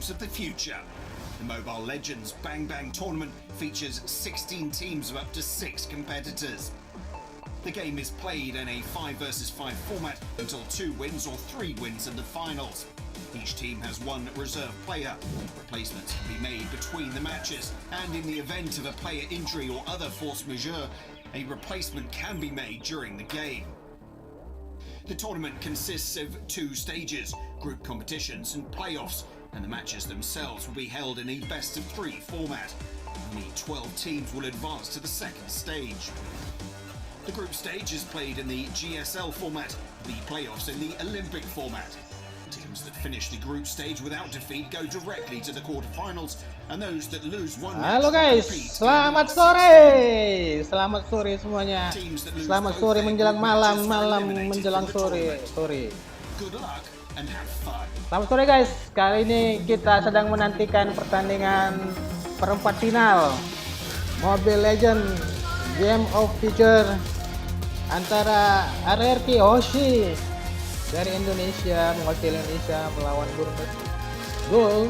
Games of the future. The Mobile Legends Bang Bang tournament features 16 teams of up to 6 competitors. The game is played in a 5 versus 5 format until 2 wins or 3 wins in the finals. Each team has one reserve player. Replacements can be made between the matches, and in the event of a player injury or other force majeure, a replacement can be made during the game. The tournament consists of 2 stages, group competitions and playoffs, and the matches themselves will be held in a best-of-3 format. Only 12 teams will advance to the second stage. The group stage is played in the GSL format, the playoffs in the Olympic format. Teams that finish the group stage without defeat go directly to the quarterfinals, and those that lose one match. Halo guys, selamat sore. Selamat sore semuanya. Selamat sore menjelang malam, malam menjelang sore. Good luck and have fun. Selamat sore guys. Kali ini kita sedang menantikan pertandingan perempat final Mobile Legends Game of Future antara RRQ Hoshi dari Indonesia mewakili Indonesia melawan Perempat Global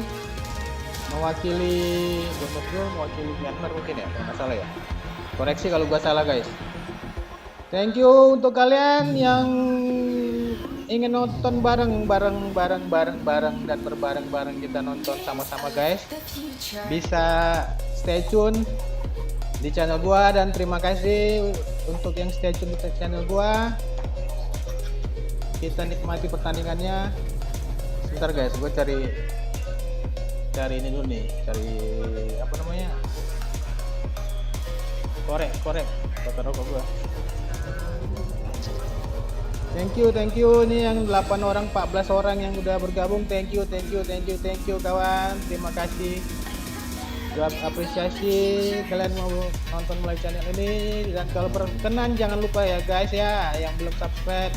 mewakili Myanmar mungkin ya, kalau nggak salah ya. Koreksi kalau gua salah guys. Thank you untuk kalian yang ingin nonton bareng dan berbareng kita nonton sama-sama guys. Bisa stay tune di channel gua, dan terima kasih untuk yang stay tune di channel gua. Kita nikmati pertandingannya. Sebentar guys, gue cari ini dulu nih, cari apa namanya, korek bakar rokok gue. Thank you nih yang 8 orang 14 orang yang udah bergabung. Thank you kawan, terima kasih. Buat apresiasi kalian mau nonton melalui channel ini, dan kalau berkenan jangan lupa ya guys ya, yang belum subscribe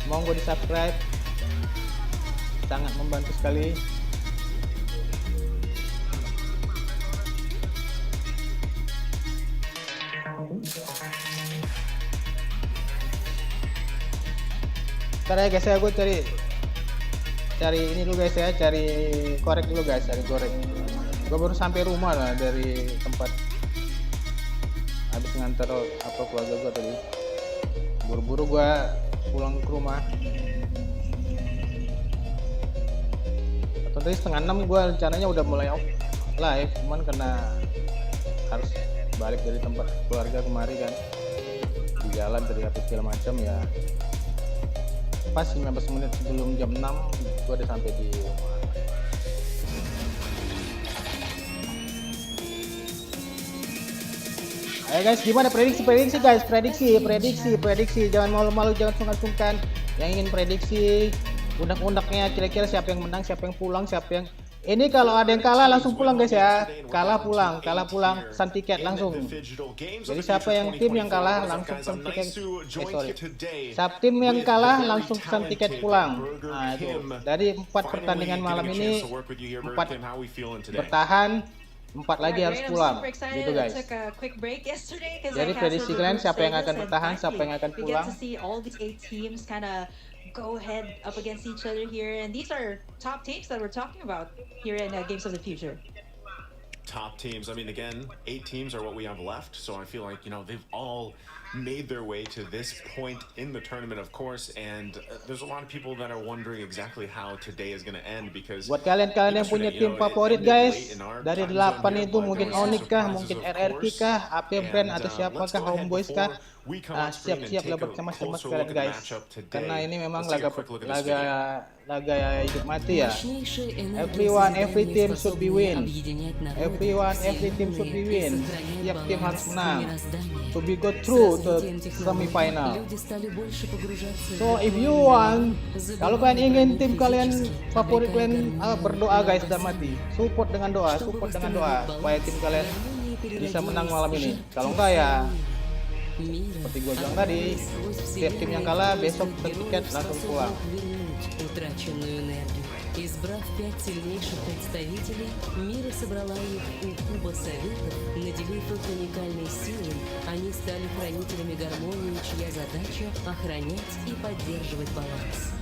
monggo di subscribe, sangat membantu sekali. Ntar ya guys ya, gue cari ini dulu guys ya, cari korek dulu guys, cari korek. Gue baru sampai rumah lah dari tempat habis nganter apa keluarga gue tadi. Buru-buru gue pulang ke rumah. Atau tadi 5:30 gue rencananya udah mulai live, cuman karena harus balik dari tempat keluarga kemari kan, di jalan tadi apa segala macam ya. Pas 15 menit sebelum jam 6 gue udah sampai di rumah. Ayo guys, gimana prediksi guys? Prediksi. Jangan malu-malu, jangan sungkan-sungkan. Yang ingin prediksi undak-undaknya kira-kira siapa yang menang, siapa yang pulang, siapa yang ini. Kalau ada yang kalah langsung pulang guys ya. Kalah pulang, pesan tiket langsung. Jadi siapa yang tim yang kalah langsung pesan tiket. Tim yang kalah langsung pesan tiket pulang. Nah itu dari 4 pertandingan malam ini, 4 bertahan, 4 lagi harus pulang gitu guys. Jadi prediksi kalian siapa yang akan bertahan, siapa yang akan pulang. Go ahead up against each other here, and these are top teams that we're talking about here in Games of the Future. Top teams, I mean, again, 8 teams are what we have left, so I feel like, you know, they've all made their way to this point in the tournament, of course, and there's a lot of people that are wondering exactly how today is going to end, because buat kalian yang punya tim favorit guys, dari 8 itu mungkin Onic kah, mungkin RRQ kah, BREN atau siapakah, Homebois kah, siap-siap lah bersama-sama kalian guys, karena ini memang laga hidup mati ya. Every team should be win. Every team should be win. Tiap tim harus menang to be go through to semifinal. So if you want, kalau kalian ingin tim kalian favorit kalian berdoa guys, sudah mati. Support dengan doa supaya tim kalian bisa menang malam ini. Kalau enggak ya seperti gue bilang tadi, setiap tim yang kalah besok tiket langsung pulang. Избрав 5 сильнейших представителей, мира собрала их у Куба Советов, наделив их уникальной силой. Они стали хранителями гармонии, чья задача — охранять и поддерживать баланс.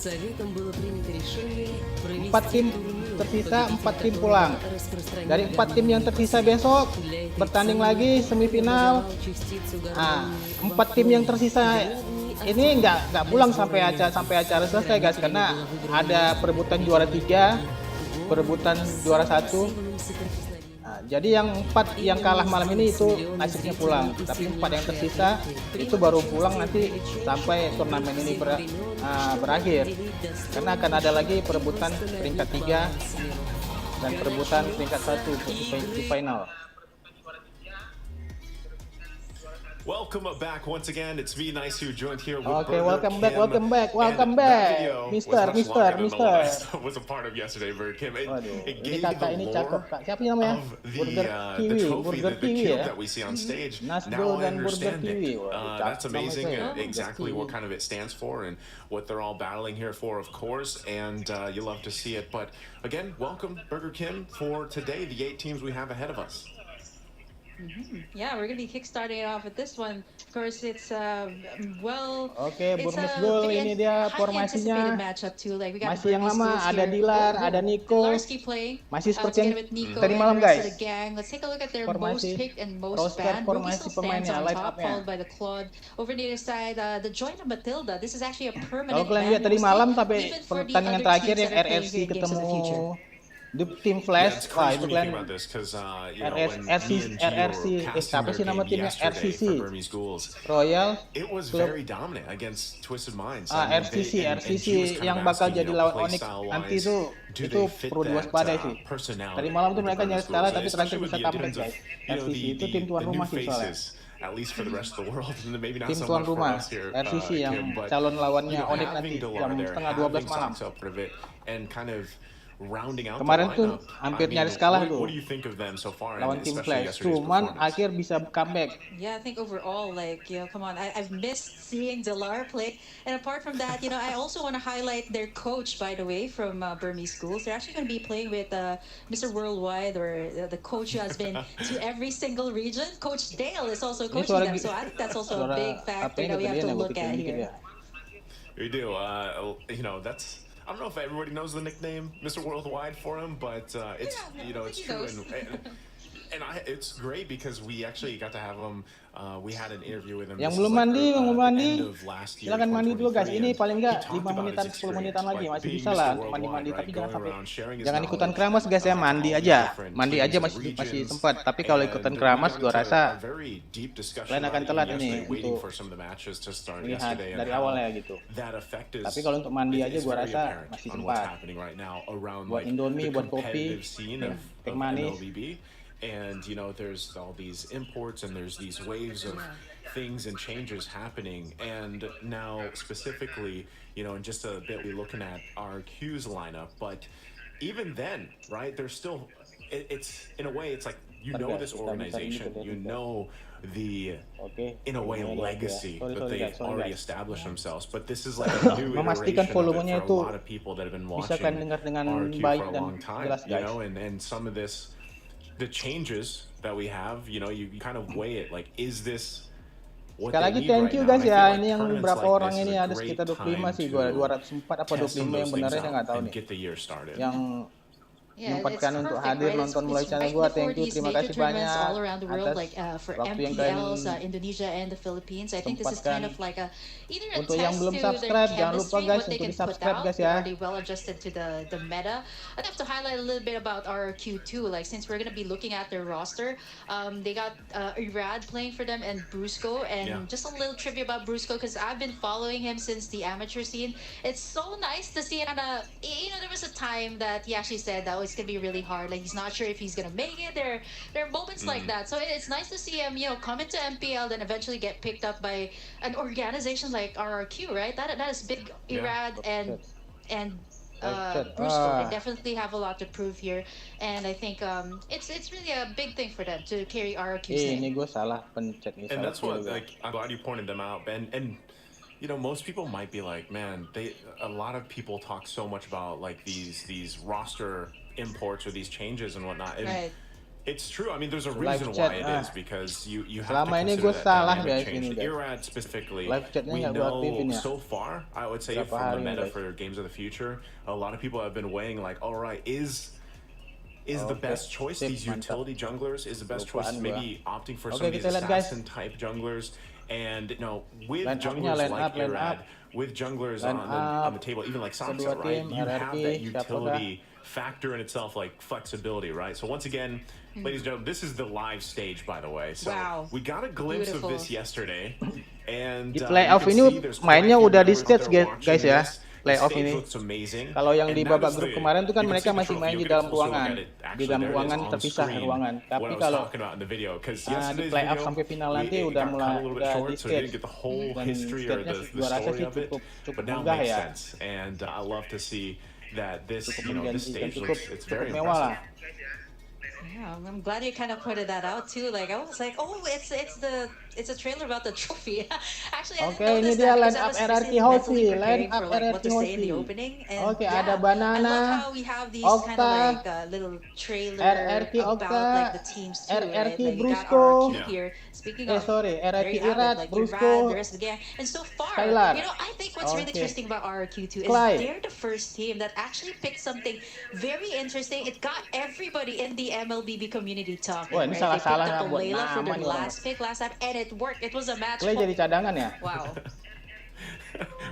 Советом было принято решение провести 4 tim турнир, tersisa, 4 tim победитель pulang. которого распространял Dari 4 tim yang tersisa besok Для этой bertanding цели lagi semifinal. он называл частицу Ah, гармонии 4 tim yang tersisa ini nggak pulang sampai acara selesai guys, karena ada perebutan juara 3, perebutan juara 1. Nah, jadi yang 4 yang kalah malam ini itu nasibnya pulang, tapi 4 yang tersisa itu baru pulang nanti sampai turnamen ini berakhir, karena akan ada lagi perebutan peringkat 3 dan perebutan peringkat 1 untuk di final. Welcome back once again. It's me, Nice, who joined here with Okay, Burger welcome back, Kim. welcome back, welcome And that back, video was Mister, much Mister, longer than the Mister. last I was a part of yesterday, Burger Kim. It Ini gave you kakak the ini lore cakep kak. Siapa namanya? of Burger the Kiwi, trophy, Burger the Kiwi cube ya. that we see on stage. Nasgul Now I dan Burger understand Kiwi. it. Wah, That's cakep amazing. banget ya. Exactly what kind of it stands for and what they're all battling here for, of course. And you love to see it. But again, welcome, Burger Kim, for today, the 8 teams we have ahead of us. Yeah, we're gonna be kickstarting it off with this one. Of course, it's Oke, it's Burmes a Gol very ini dia highly formasinya. anticipated matchup too. Like we got Masih yang Burmese lama, Schools ada here. Dilar, ada Nico. Dilarski playing. Masih seperti yang together with Nico tadi and malam the rest guys. of the gang. Let's take a look at their Formasi, most picked and most roster banned. Ruby formasi still stands pemainnya, on line top, up-nya. followed by the Claude. Over the other side, the Joy and Matilda. This is actually a Kalau permanent kalian lihat ban tadi mostly, malam sampai even for the pertandingan other terakhir teams yang that are playing RRC here in Games of the Future. ketemu di tim Yeah, Flash. it's Wah, crazy itu when you kalian think about this because RRC, siapa sih nama timnya? RCC. Royal It was Club. very dominant against Twisted Minds. RCC yang bakal jadi lawan Onic nanti itu perlu diwaspadai sih. Tadi malam tuh mereka nyaris kalah tapi terakhir bisa comeback guys. RCC itu tim tuan rumah sih soalnya. At least for the rest of the world, and maybe not Tim so tuan much for rumah us here, RCC yang Kim, but, calon lawannya Onic having nanti Dilar jam there, setengah 12 malam. having Sox up of it, and kind of rounding out Kemarin the tuh lineup. hampir I mean, nyaris kalah tuh what do you think of them so far, lawan and tim especially Flash. yesterday's Cuman performance? akhir bisa comeback. Yeah, I think overall, like, come on, I've missed seeing Dilar play. And apart from that, I also want to highlight their coach, by the way, from Burmese Schools. They're actually going to be playing with Mr. Worldwide, or the coach who has been to every single region. Coach Dale is also coaching them, so I think that's also a big factor that we have to look at here. We do. That's. I don't know if everybody knows the nickname Mr. Worldwide for him, but it's it's true, and it's great because we actually got to have him. We had an interview with him. Yang belum mandi, silakan mandi dulu guys. Ini paling nggak 5 menitan, 10 menitan lagi masih bisa lah untuk mandi-mandi. Tapi jangan ikutan keramas guys ya, mandi aja masih sempat. Tapi kalau ikutan keramas, gua rasa kalian akan telat ini untuk lihat dari awalnya gitu. Tapi kalau untuk mandi aja gua rasa masih sempat. Buat Indomie, buat kopi, teh manis. And there's all these imports and there's these waves of things and changes happening. And now specifically, in just a bit, we're looking at RRQ's lineup. But even then, right, there's still, it's in a way, it's like, this organization, the, in a way, legacy that they've already established themselves. But this is like a new iteration of it for a lot of people that have been watching RRQ for a long time, and some of this, the changes that we have, you kind of weigh it, like, is this what Sekali lagi they need thank right you now? guys And I ya. feel like Ini yang tournaments berapa like orang this ini is a ada great sekitar 25 time sih, to 204 apa test some 25 of yang those benernya things saya nggak out tahu and nih. get the year started. Yang Yeah, menyempatkan it's untuk perfect, hadir right? nonton It's mulai channel right gua. before Thank you, these terima major kasih tournaments banyak all around the world, atas like for waktu yang MPLs, kalian Indonesia and the Philippines. I think this is sempatkan. kind of like either a Untuk yang test belum to subscribe, their jangan lupa chemistry, guys what they untuk can di put subscribe out. guys They're ya. already well adjusted to the meta. I have to highlight a little bit about RRQ too. Like, since we're gonna be looking at their roster, they got Irad playing for them and Brusco. And just a little trivia about Brusco, because I've been following him since the amateur scene. It's so nice to see. And there was a time that he actually said that it's gonna be really hard. Like, he's not sure if he's gonna make it. There are moments like that. So it's nice to see him, come into MPL, then eventually get picked up by an organization like RRQ, right? That is big. Irad and Brusco, they definitely have a lot to prove here, and I think it's really a big thing for them to carry RRQ's name. Ini gue salah pencet nih. And that's what, like, I'm glad you pointed them out, and most people might be like, man, a lot of people talk so much about like these roster imports or these changes and whatnot. And Right. It's true. I mean, there's a Live reason chat, why it is because you have to selama ini consider gue that salah dynamic guys change. ini guys. Irad specifically, Live chatnya we nggak gue aktifin know ya. so far, I would say Berapa from the hari meta guys. for games of the future, a lot of people have been weighing like, all right, is the best choice these utility junglers? Is the best choice Lupaan maybe opting for some of Oke, these kita lihat, guys. assassin type junglers? And with Line up-nya, junglers line like up, line Irad, up. with junglers Line on the up. table, even like Kedua Sansa, right? tim, You have RRQ, that siapakah? utility factor in itself, like flexibility, right? So once again, ladies and gentlemen, this is the live stage, by the way. So Wow. we got a glimpse Beautiful. of this yesterday, and Di you playoff can ini see there's mainnya quite a few udah di members stage out there watching guys ya. this. The Playoff stage ini. looks amazing. Kalau yang di And that babak is grup the- kemarin tuh kan you can mereka see the masih trophy. main You di can dalam also look ruangan, at it. di Actually, dalam there it is ruangan on terpisah screen ruangan. what Tapi I was kalau talking about in the video, 'cause di yesterday's playoff video, sampai final nanti it udah got mulai cut a little bit udah short, di so we didn't stage. get the whole Dan history or stage-nya the gua rasa story sih of it, cukup but now it megah makes ya. sense, and I love to see that this, Cukup this menjanjikan, stage cukup looks, it's very mewah lah. impressive. Yeah, I'm glad you kind of pointed that out too. Like I was like, oh, it's a trailer about the trophy. Actually, I Oke, didn't ini notice dia that line because I up was RRQ busy Hoshi, mentally line preparing up for like what RRQ to say in the Hoshi. opening. And Oke, yeah, ada I Banana, love how we have these kind Okta, of like little trailer RRQ about Okta, like the teams too, right? RRQ Like you got Brusco. RRQ Yeah. here. Speaking Eh of, sorry, there RRQ you have Irad, it, like Brusco, Irad, the rest of the gang. And so far, Skylar. you know, I think what's really Okay. interesting about RRQ2 is Clyde. they're the first team that actually picked something very interesting. It got everybody in the MLBB community talking. Wah, ini Right? They salah-salah picked up buat Layla for nama their nih orang. last pick last time, and it worked. It was a match. Clay jadi cadangan ya. Wow.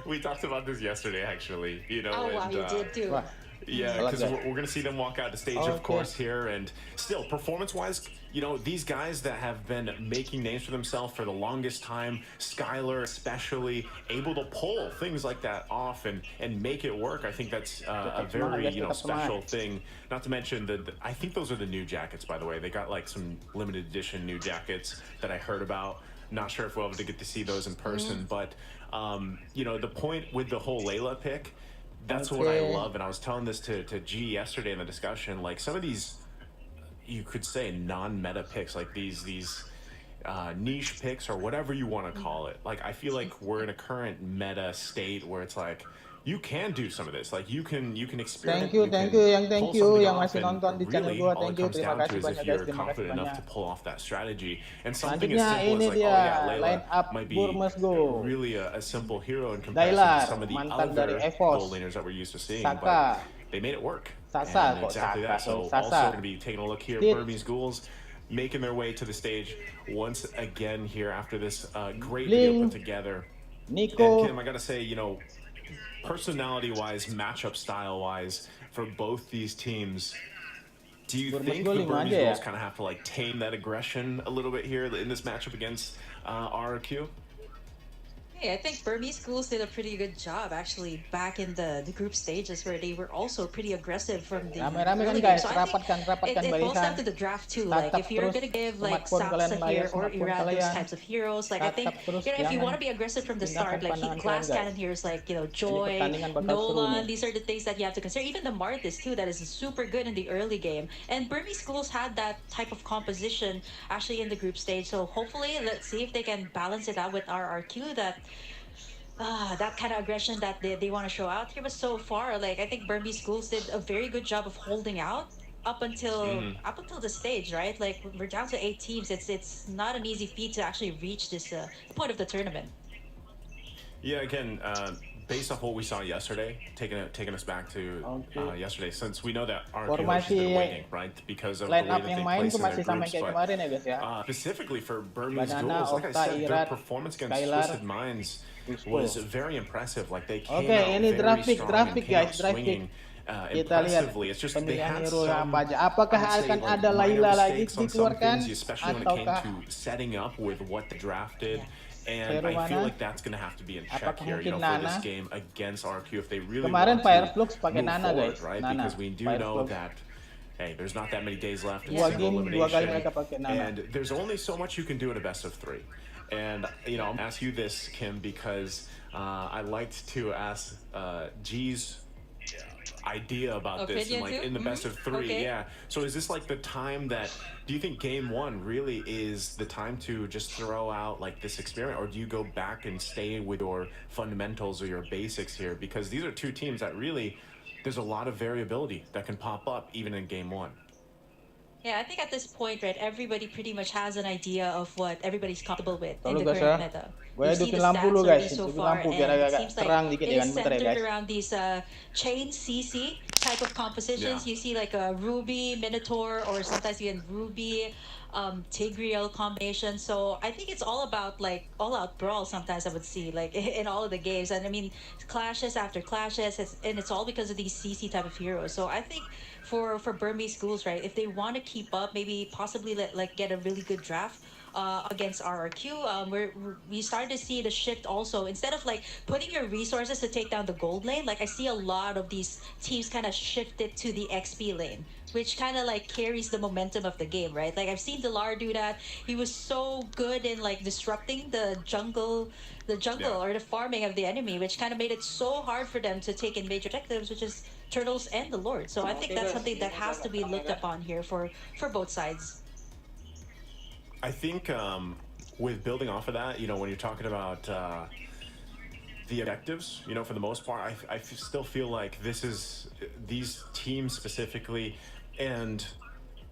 We talked about this yesterday, actually. You know, Oh wow, and, you did too. Wah, yeah, I like because that. we're going to see them walk out the stage, Okay. of course, here. And still, performance-wise, you know, these guys that have been making names for themselves for the longest time, Skylar especially, able to pull things like that off and make it work. I think that's a very, you know, special thing. Not to mention I think those are the new jackets, by the way. They got like some limited edition new jackets that I heard about. Not sure if we'll be able to get to see those in person, but you know, the point with the whole Layla pick, that's what I Okay. love. And I was telling this to G yesterday in the discussion, like some of these, you could say non-meta picks, like these niche picks or whatever you want to call it. Like I feel like we're in a current meta state where it's like you can do some of this. Like you can experiment. Thank you can thank pull you something yang off, masih and nonton di channel really gua. all it Thank you, comes terima down to kasih is if banyak guys, you're terima kasih confident enough to banyak. pull off that strategy. And something as Selanjutnya simple ini as like, dia oh yeah, line Layla up might be Burmese Go. really a simple hero in comparison Dailar, to some of the mantan dari other Evos. goal laners that we're used to seeing. Saka. But they made it work. Sasa, And kok exactly Saka, that. So Sasa. also going to be taking a look here. Steve. Burmese Ghouls making their way to the stage once again here after this great Bling. video put together. Nico. And Kim, I gotta say, you know, personality-wise, matchup style-wise, for both these teams, do you Burmese think Go the 5 Burmese aja ya? Ghouls kind of have to like tame that aggression a little bit here in this matchup against RRQ? Hey, I think Burmese schools did a pretty good job actually back in the group stages where they were also pretty aggressive from the Rame-rame kan early guys, games. So I rapatkan think it boils barisan. down to the draft too. Like Tatap if you're terus gonna give like smartphone kalian Sansa layar here or smartphone Irad those kalian. types of heroes, like I think Tatap terus, you know if you jangan want to be aggressive from the start, pindahkan like pandangan glass kalian, cannon guys. heroes like Joy, pertandingan bakal seru Nolan, nih. these are the things that you have to consider. Even the Martis too, that is super good in the early game. And Burmese schools had that type of composition actually in the group stage. So hopefully, let's see if they can balance it out with RRQ that kind of aggression that they want to show out here. But so far, like I think Burmese schools did a very good job of holding out up until the stage, right? Like we're down to 8 teams. It's not an easy feat to actually reach this point of the tournament. Yeah, again, based off what we saw yesterday, taking us back to yesterday, since we know that RRQ has been waiting, right? Because of the way Line up that yang they main place tuh in their masih sama groups, kayak but kemarin ya guys ya. specifically for Burmese Banana, Ghouls, like I Okta, said, their Irad, performance against Skylar, Twisted Minds Brusco. was very impressive. Like they came Oke, out ini very draft pick, strong draft and pick, came out guys, draft swinging Kita lihat impressively. It's just they pemilihan had hero some, apa aja. Apakah I would say, akan like, ada minor Layla lagi mistakes on some dikeluarkan things, especially when it came ataukah to setting up with what they drafted. And Hero I feel mana? like that's going to have to be in check Apakah here, you know, mungkin for this Nana? game against RQ if they really Kemarin want to Fireflux pakai move Nana, forward, guys. right? Nana. Because we do know Fireflux. that, hey, there's not that many days left in Dua single game, 2 kali elimination, mereka pakai Nana. and there's only so much you can do in a best of 3. And you know, I'm gonna ask you this, Kim, because I liked to ask G's idea about this, Opinion like too? in the best of 3. Okay. Yeah. So is this like the time that? Do you think game 1 really is the time to just throw out like this experiment, or do you go back and stay with your fundamentals or your basics here? Because these are 2 teams that really, there's a lot of variability that can pop up even in game 1. Yeah, I think at this point, right, everybody pretty much has an idea of what everybody's comfortable with in Tolong the guys current ya. meta. Gue We've seen hidupin the lampu stats dulu guys. already so Hidupin far, lampu biar and it agak seems like terang dikit it ya is kan. Bentar ya centered guys. around these chain CC type of compositions. Yeah. You see like a Ruby, Minotaur, or sometimes even Ruby, Tigreal combination. So I think it's all about like all-out brawl. Sometimes I would see like in all of the games, and I mean clashes after clashes, and it's all because of these CC type of heroes. So I think for Burmese schools, right, if they want to keep up, maybe possibly like get a really good draft against RRQ. We started to see the shift also. Instead of like putting your resources to take down the gold lane, like I see a lot of these teams kind of shifted to the XP lane, which kind of like carries the momentum of the game, right? Like I've seen Delar do that. He was so good in like disrupting the jungle or the farming of the enemy, which kind of made it so hard for them to take in major objectives, which is turtles and the lord. So I think that's something that has to be looked upon here for both sides. I think with building off of that, when you're talking about the objectives, for the most part, I still feel like these teams specifically, and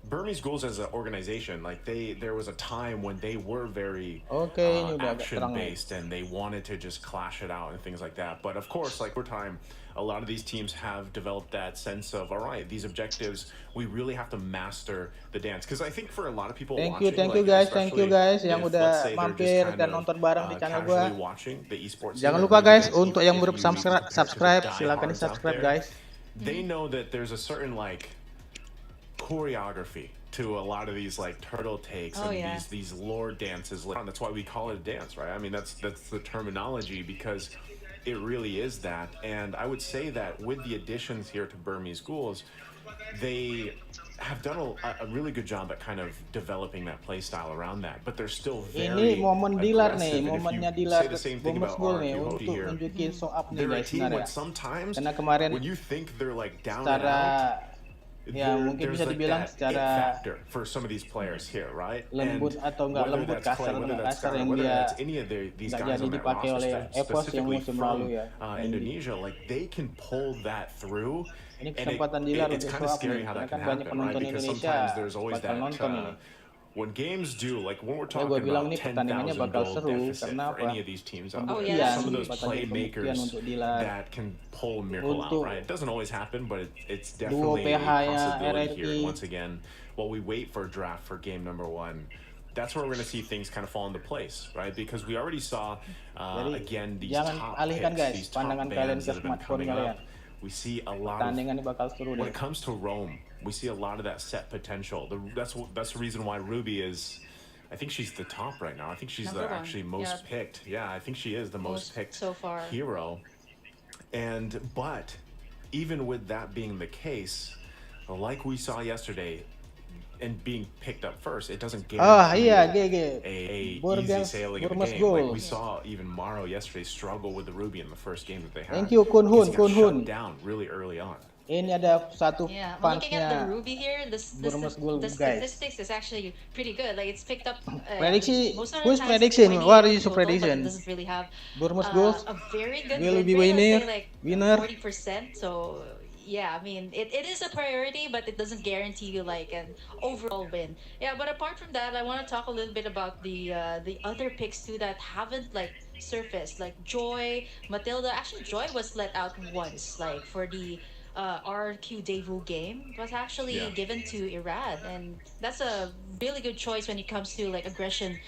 Burmese Ghouls as an organization, like there was a time when they were very Ini udah agak action terang nih. based and they wanted to just clash it out and things like that. But of course, like over time, a lot of these teams have developed that sense of, all right, these objectives, we really have to master the dance. Because I think for a lot of people Thank watching, you guys, yang if, udah let's say, they're mampir just kind dan of, nonton bareng di channel gua. casually watching the esports Jangan scene, lupa or maybe guys, the untuk yang belum if you compare to the subscribe, silakan di diehards out subscribe there, guys. they know that there's a certain like choreography to a lot of these like turtle takes and these lore dances. That's why we call it a dance, right? I mean, that's the terminology, because it really is that. And I would say that with the additions here to Burmese Ghouls, they have done a really good job at kind of developing that play style around that, but they're still very Ini momen Dilar nih, aggressive. And momennya if you Dilar say the same thing Bombers about Goal nih RRQ untuk Hoshi here, nunjukin show up nih they're a guys team sebenarnya. when sometimes Karena kemarin when you think they're like down secara and out, mungkin there's bisa like dibilang that it secara factor for some of these players here, right? lembut And atau enggak whether lembut, that's kasar Clay, atau whether enggak that's kasar Sky, yang whether dia that's any of these nggak guys jadi on that dipakai oleh roster, Epos yang specifically musim from lalu ya. Indonesia, like they can pull that through. Ini And kesempatan Dilar it's untuk kind show of up scary nih, how karena that kan can banyak happen, right? penonton Because Indonesia sometimes there's always bakal that nonton ini. when games do, like when we're Gue talking bilang about ini pertandingannya 10,000 bakal goal seru deficit karena for apa? any of these teams out Oh, there, yeah. some of those bakal jadi pembuktian playmakers untuk Dilar. that can pull a miracle out, Untuk right? It doesn't always happen, but it's duo definitely a PH-nya possibility here. RRQ. Once again, while we wait for a draft for game number 1, that's where we're going to see things kind of fall into place, right? Because we already saw, Jadi, again, these jangan top alihkan picks, guys these top pandangan kalian bands ke that have been smartphone coming kalian. up. We see a lot of, Pertandingan ini bakal seru when deh. it comes to Rome, we see a lot of that set potential. That's the reason why Ruby is, I think she's the top right now. I think she's Number the one. actually most picked. Yeah, I think she is the most picked so far. hero. But even with that being the case, like we saw yesterday, and being picked up first, it doesn't guarantee Iya, GG. a Burmese- easy sailing of a Burmese game. Like Goal. we saw even Maro yesterday struggle with the Ruby in the first game that they had. Thank you, Kun Hun, because he got Kun Hun. shut down really early on. Ini ada satu Yeah, I'm looking at the fansnya. Ruby here. Burmese Goal, The guys. statistics is actually pretty good. Like it's picked up. Prediksi, most of the who's times prediction? 20 What is your total, but it prediction? doesn't really have Burmese Goals a very good will win be rate. winner. I'd say like Winner. 40%. So yeah, I mean it is a priority, but it doesn't guarantee you like an overall win. Yeah, but apart from that, I want to talk a little bit about the other picks too that haven't like surfaced, like Joy, Matilda. Actually, Joy was let out once, like for the RRQ Daewoo game was actually given to Irad, and that's a really good choice when it comes to like aggression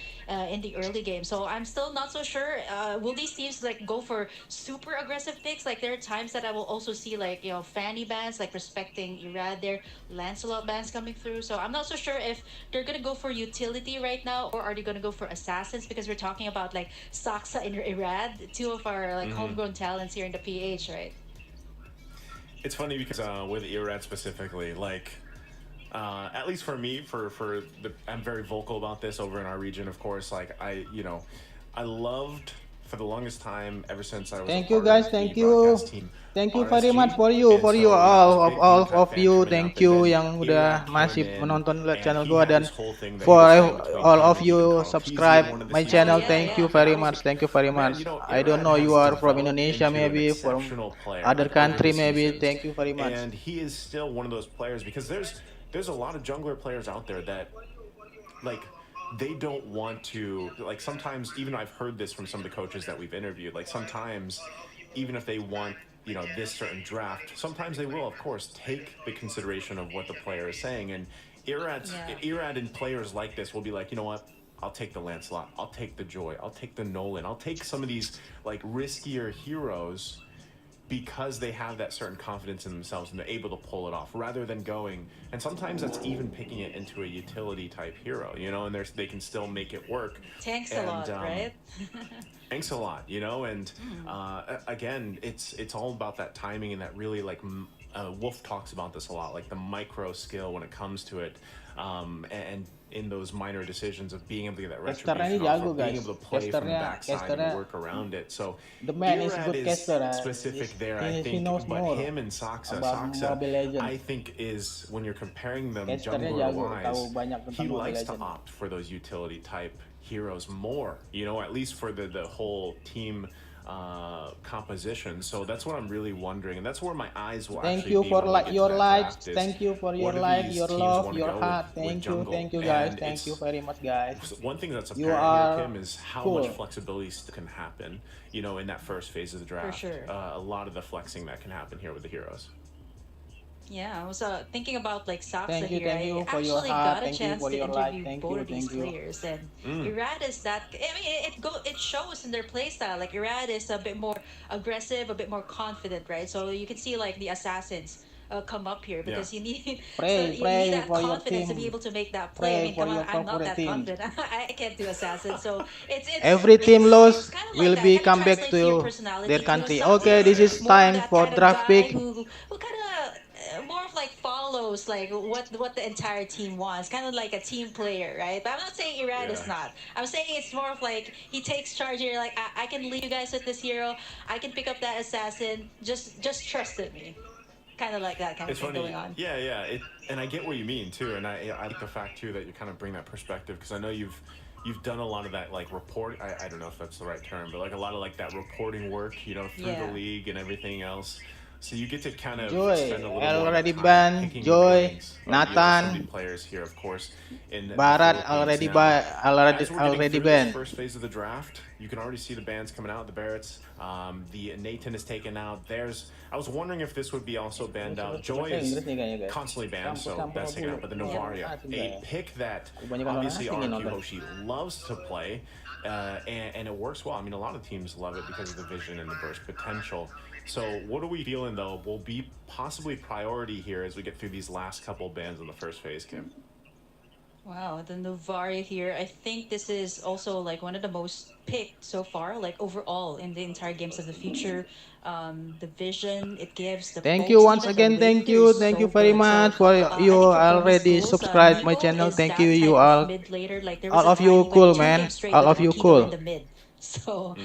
in the early game. So I'm still not so sure. Will these teams like go for super aggressive picks? Like there are times that I will also see like Fanny bans, like respecting Irad there, Lancelot bans coming through. So I'm not so sure if they're gonna go for utility right now, or are they gonna go for assassins, because we're talking about like Saksa and Irad, two of our like homegrown talents here in the PH, right? It's funny because with Irad specifically, like at least for me, I'm very vocal about this over in our region. Of course, like I loved for the longest time ever since I was. Thank a you part guys, of the thank you. broadcast team, Thank you RSG. very much for you, And so, yeah, all it was of big of fan you. coming Thank up, you and then yang udah Irad masih came in, menonton and channel he gua, had dan this whole thing that he for was saying between all Team of Hoshi you and Call of subscribe Peace, he wanted my to see channel. Yeah, Thank you yeah. very much. Thank you very Man, much. you know, I don't Irad know has you are from developed Indonesia, into an maybe from exceptional player other over country, the maybe. seasons. Thank you very much. And he is still one of those players because there's a lot of jungler players out there that, like, they don't want to, like, sometimes, even I've heard this from some of the coaches that we've interviewed, like, sometimes, even if they want, you know, this certain draft, sometimes they will, of course, take the consideration of what the player is saying. And Irad and players like this will be like, you know what, I'll take the Lancelot, I'll take the Joy, I'll take the Nolan, I'll take some of these, like, riskier heroes because they have that certain confidence in themselves and they're able to pull it off rather than going, and sometimes that's even picking it into a utility type hero, you know, and they can still make it work. Thanks a lot, right? Thanks a lot, you know, and again, it's all about that timing and that really, like, Wolf talks about this a lot, like the micro skill when it comes to it, and in those minor decisions of being able to get that retribution off, or being able to play from the backside and work around it. So the man is Irad good caster. specific there, I think, but him and Saksa, I think is, when you're comparing them jungler-wise, he likes to opt for those utility type heroes more, you know, at least for the whole team composition. So that's what I'm really wondering, and that's where my eyes will thank actually you be for when we get your to that likes, draft, is thank you for your what do like, these your teams love, wanna your go heart. with Thank you jungle. guys, And thank you it's, very much, guys. one thing that's You apparent are here, Kim, is how cool. much flexibility can happen, you know, in that first phase of the draft. sure. A lot of the flexing that can happen here with the heroes. Yeah, I was thinking about like Saksa Thank you here. I for your actually heart. got a Thank you chance for to your like. interview Thank both you, of these thank you. players, and Irad is that. I mean, it shows in their playstyle. Like Irad is a bit more aggressive, a bit more confident, right? So you can see like the assassins come up here because you need you need that for your confidence to be team. able to make that Pray play. I mean, for come your on, I'm not corporate that team. confident. I can't do assassin. So it's Every team it's lost kind of will like be that. come Kind of back translates your to personality their to country. Saksa. Okay, this is More of time that for kind of draft guy pick. who kind of more of like follows like what the entire team wants, kind of like a team player, right? But I'm not saying Irad is not. I'm saying it's more of like he takes charge here. Like I can lead you guys with this hero. I can pick up that assassin. Just trust in me. Kind of like that kind of It's thing funny, going on. yeah. And I get what you mean too, and I like the fact too that you kind of bring that perspective, because I know you've done a lot of that, like, report. I don't know if that's the right term, but like a lot of like that reporting work, you know, through the league and everything else. So you get to kind of Joy, spend a little more already time banned. picking Joy, the brains of Nathan, some of the players here, of course. In the Barat Philippines. already Now, as we're getting already through banned. this first phase of the draft, you can already see the bans coming out. The Barretts, the Nathan is taken out. I was wondering if this would be also banned out. Joy is constantly banned, so that's taken out. But the Novaria, a pick that obviously RRQ Hoshi loves to play, and it works well. I mean, a lot of teams love it because of the vision and the burst potential. So what are we feeling, though, will be possibly priority here as we get through these last couple bans in the first phase, Kim? Wow, the Novaria here. I think this is also like one of the most picked so far, like overall in the entire games of the future. The vision it gives. The Thank you once again. Thank you very much for you already subscribe my channel. Thank you, you all. All of you cool, man. All of you cool. So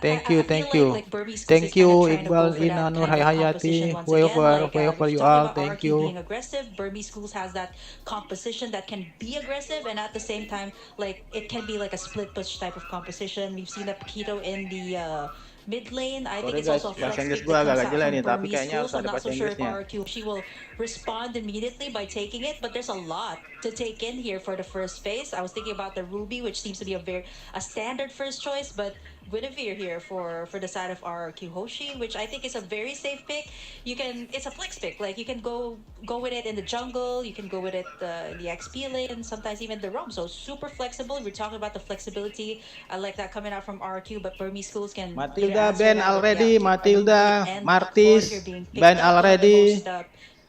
Thank you. Thank you, Iqbal, Ina, Nur Hayati, whoever you all. Thank you. Being aggressive, Burmese schools has that composition that can be aggressive, and at the same time, like it can be like a split push type of composition. We've seen that Paquito in the mid lane. I think it's also a flex pick that comes out from Burmese schools. I'm not so sure if RRQ she will respond immediately by taking it, but there's a lot to take in here for the first phase. I was thinking about the Ruby, which seems to be a standard first choice, but Guinevere here for the side of RRQ Hoshi, which I think is a very safe pick. It's a flex pick. Like you can go with it in the jungle, you can go with it the XP lane, sometimes even the roam. So super flexible. We're talking about the flexibility. I like that coming out from RRQ, but Burmese schools can Matilda Ben already, Matilda, Martis Ben already.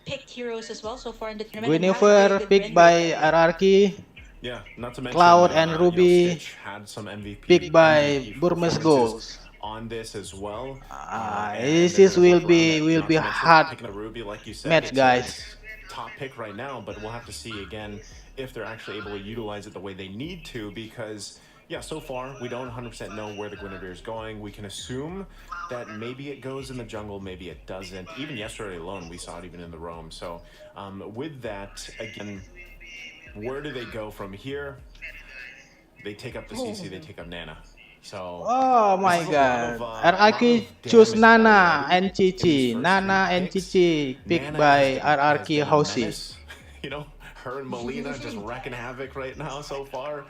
Picked heroes as well so far in the tournament. Guinevere picked by RRQ. Yeah, not to mention Cloud and Ruby Stitch had some MVP picked by Burmese goals. On this as well. This will be hard Ruby, like you said, match, guys. Top pick right now, but we'll have to see again if they're actually able to utilize it the way they need to, because yeah, so far we don't 100% know where the Guinevere is going. We can assume that maybe it goes in the jungle, maybe it doesn't. Even yesterday alone, we saw it even in the roam. So with that, again, where do they go from here? They take up the CC, they take up Nana. So oh my god. RRQ choose Nana and Chichi. Nana and Chichi picked by RRQ Hoshi. You know, her and Molina just wrecking havoc right now so far.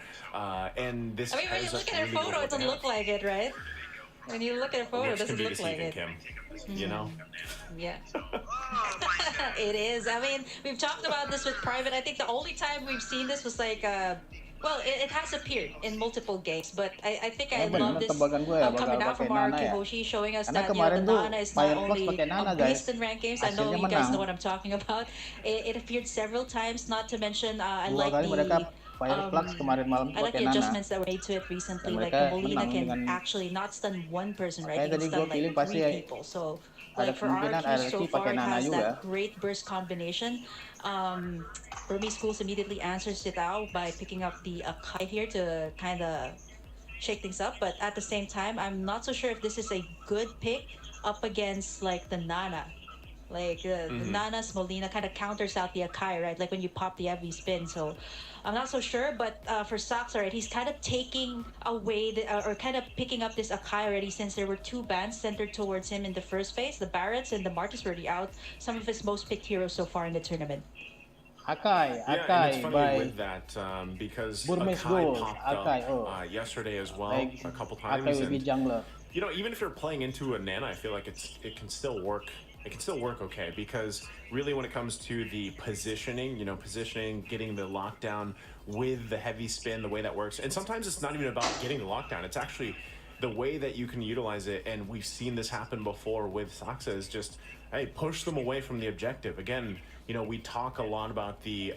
And this I mean, when you pairs up look at her really well photo, it with doesn't the look like it, right? When you look at her photo, it looks can doesn't be look like deceiving, it. Kim. You know? Yeah. It is. I mean, we've talked about this with Private. I think the only time we've seen this was like, well, it has appeared in multiple games, but I think I love this tebakan gue ya coming bakal out from pakai Nana RRQ ya. Hoshi, showing us Karena that the kemarin tuh Nana is not Fireflux only pakai Nana, a guys. beast in ranked games. I know Hasilnya you guys menang. know what I'm talking about. It appeared several times. Not to mention, I Dua like kali mereka the Fireflux kemarin malam I like pakai the Nana. adjustments that were made to it recently. Dan Like mereka Molina menang can dengan actually not stun one person, right? Makanya He can tadi gue stun feeling like pasti 3 people. So ada like for kemungkinan RRQ RRQ so pakai far, it Nana has juga. that great burst combination. Burmese Schools immediately answers it out by picking up the Akai here to kind of shake things up. But at the same time, I'm not so sure if this is a good pick up against like the Nana. Like the Nana's Molina kind of counters out the Akai, right? Like when you pop the heavy spin. So I'm not so sure, but for Sox, right, he's kind of taking away or kind of picking up this Akai already, since there were 2 bans centered towards him in the first phase. The Barretts and the Martis were already out. Some of his most picked heroes so far in the tournament. Akai, Yeah, and Akai it's funny by with that because Burmese Akai Gold. popped Akai, up yesterday as well, like a couple Akai times. will be And, jungler. you know, even if you're playing into a Nana, I feel like it can still work. It can still work okay, because really when it comes to the positioning, you know, getting the lockdown with the heavy spin, the way that works. And sometimes it's not even about getting the lockdown. It's actually the way that you can utilize it. And we've seen this happen before with Saxa, is just, hey, push them away from the objective. Again, you know, we talk a lot about the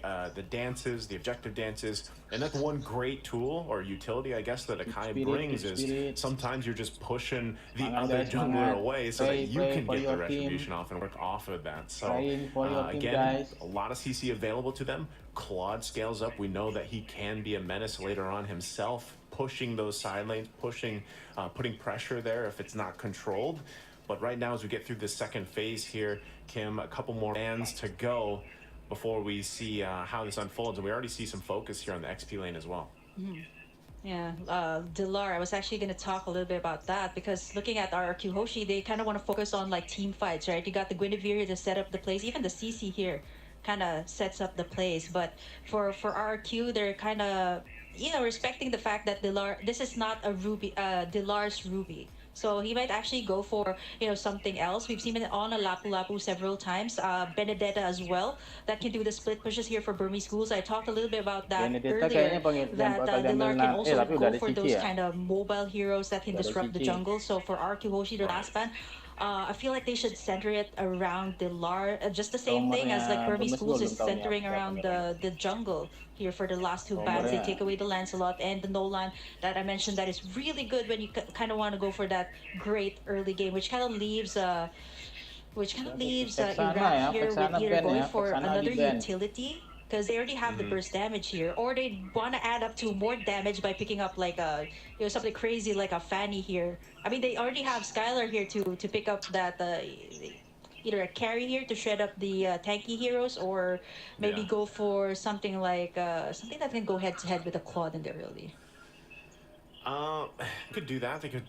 dances, the objective dances, and that's one great tool or utility, I guess, that Akai brings is sometimes you're just pushing the other jungler away so that you can get the retribution off and work off of that. So again, a lot of CC available to them. Claude scales up. We know that he can be a menace later on himself, pushing those side lanes, putting pressure there if it's not controlled. But right now, as we get through the second phase here, Kim, a couple more bands to go before we see how this unfolds. And we already see some focus here on the XP lane as well. Yeah, Dilar, I was actually going to talk a little bit about that, because looking at RRQ Hoshi, they kind of want to focus on like team fights, right? You got the Guinevere to set up the plays, even the CC here kind of sets up the plays. But for RRQ, they're kind of, you know, respecting the fact that Dilar, this is not a Ruby, Dilar's Ruby. So he might actually go for, you know, something else. We've seen it on a Lapu Lapu several times. Benedetta as well, that can do the split pushes here for Burmese Schools. I talked a little bit about that earlier, that Dilar can also go for those kind of mobile heroes that can disrupt the jungle. So for RQ Hoshi, the last ban, I feel like they should center it around Dilar. Just the same thing as like Burmese Schools is centering around the jungle here for the last 2 bans. They take away the Lancelot and the Nolan that I mentioned, that is really good when you kind of want to go for that great early game, which kind of leaves Iraq here with either going for another utility, because they already have the burst damage here, or they want to add up to more damage by picking up like something crazy like a Fanny here. I mean, they already have Skylar here to pick up that either a carry here to shred up the tanky heroes, or maybe go for something like something that can go head to head with a Claude in there early. Could do that. They could,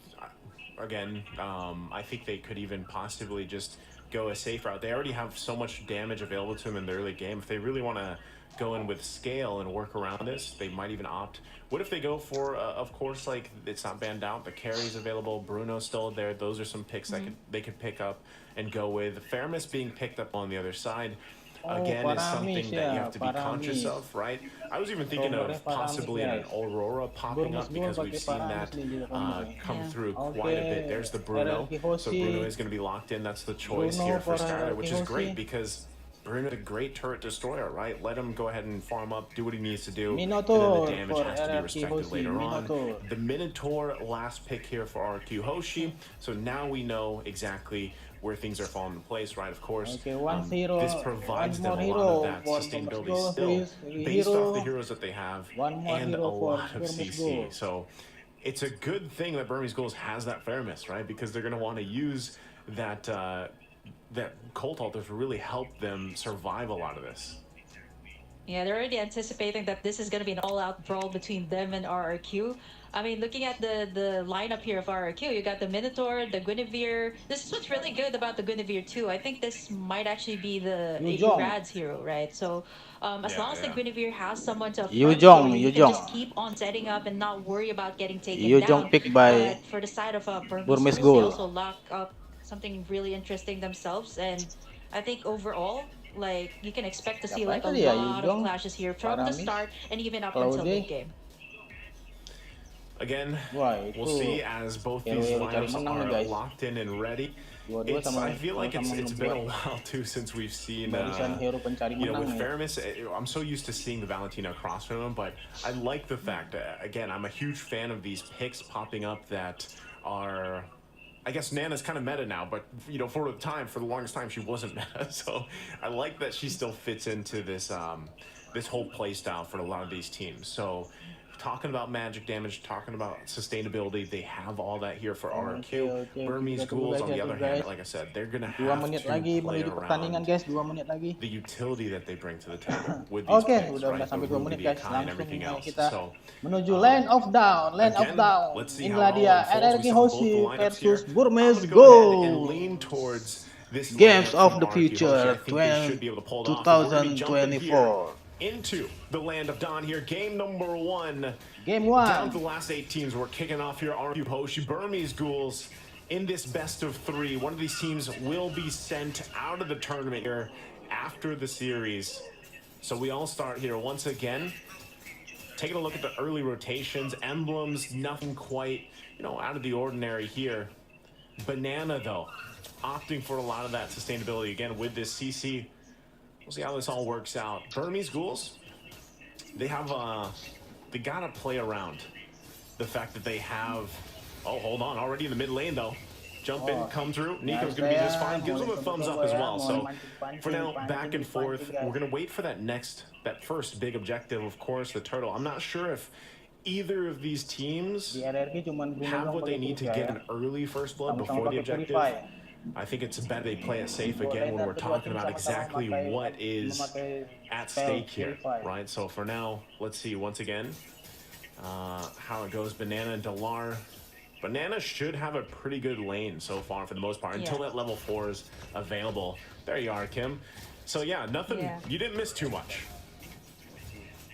again, I think they could even possibly just go a safe route. They already have so much damage available to them in the early game. If they really want to go in with scale and work around this, they might even opt. What if they go for, of course, like, it's not banned out, the carry's available, Bruno's still there. Those are some picks that they could pick up and go with. Fairness being picked up on the other side, again, is something that you have to be conscious of, right? I was even thinking of possibly an Aurora popping up, because we've seen that come through quite a bit. There's the Bruno, so Bruno is going to be locked in. That's the choice here for Skylar, which is great, because Bruno's a great turret destroyer, right? Let him go ahead and farm up, do what he needs to do, and then the damage has to be respected later on. The Minotaur, last pick here for RRQ Hoshi, so now we know exactly where things are falling in place, right? Of course, this provides them a lot of that sustainability still, based off the heroes that they have, and a lot of CC. So it's a good thing that Burmese Schools has that fairness, right? Because they're going to want to use that Colt Altar to really help them survive a lot of this. Yeah, they're already anticipating that this is going to be an all-out brawl between them and RRQ. I mean, looking at the lineup here of RRQ, you got the Minotaur, the Guinevere. This is what's really good about the Guinevere too. I think this might actually be the Rad's hero, right? So as long as the Guinevere has someone to front row, you can just keep on setting up and not worry about getting taken down. picked by But for the side of Burmese Burmese schools, they Goal. also lock up something really interesting themselves. And I think overall, like, you can expect to see like a lot of clashes here from the start and even up until the game. Again, we'll see as both these lineups are locked in and ready. I feel like it's been a while too since we've seen, with Fairness, I'm so used to seeing the Valentina cross from him, but I like the fact that, again, I'm a huge fan of these picks popping up that are, I guess Nana's kind of meta now, but for the longest time she wasn't meta. So I like that she still fits into this this whole play style for a lot of these teams. So talking about magic damage, talking about sustainability, they have all that here for RRQ. Burmese Ghouls, on the other hand, like I said, they're gonna have to play around the utility that they bring to the table with these picks, right? The Ruby, and everything else. So menuju Land of Down, inilah dia RRQ Hoshi versus Burmese Goal. And lean towards this Games of the Future 2024. Into the Land of Dawn here. Game number 1. Game 1. Down to the last 8 teams. We're kicking off here. RRQ Hoshi, Burmese Ghouls in this best of 3. One of these teams will be sent out of the tournament here after the series. So we all start here once again. Taking a look at the early rotations. Emblems, nothing quite, out of the ordinary here. Banana, though, opting for a lot of that sustainability again with this CC. We'll see how this all works out. Burmese Ghouls, they gotta play around the fact that they have, hold on, already in the mid lane though. Jump in, come through. Nico's gonna be just fine. Gives him a thumbs up as well. So for now, back and forth. We're gonna wait for that first big objective, of course, the turtle. I'm not sure if either of these teams have what they need to get an early first blood before the objective. I think it's better they play it safe again when we're talking about exactly what is at stake here, right? So for now, let's see once again how it goes. Banana and Delar. Banana should have a pretty good lane so far for the most part until that level 4 is available. There you are, Kim. So yeah, nothing. Yeah. You didn't miss too much.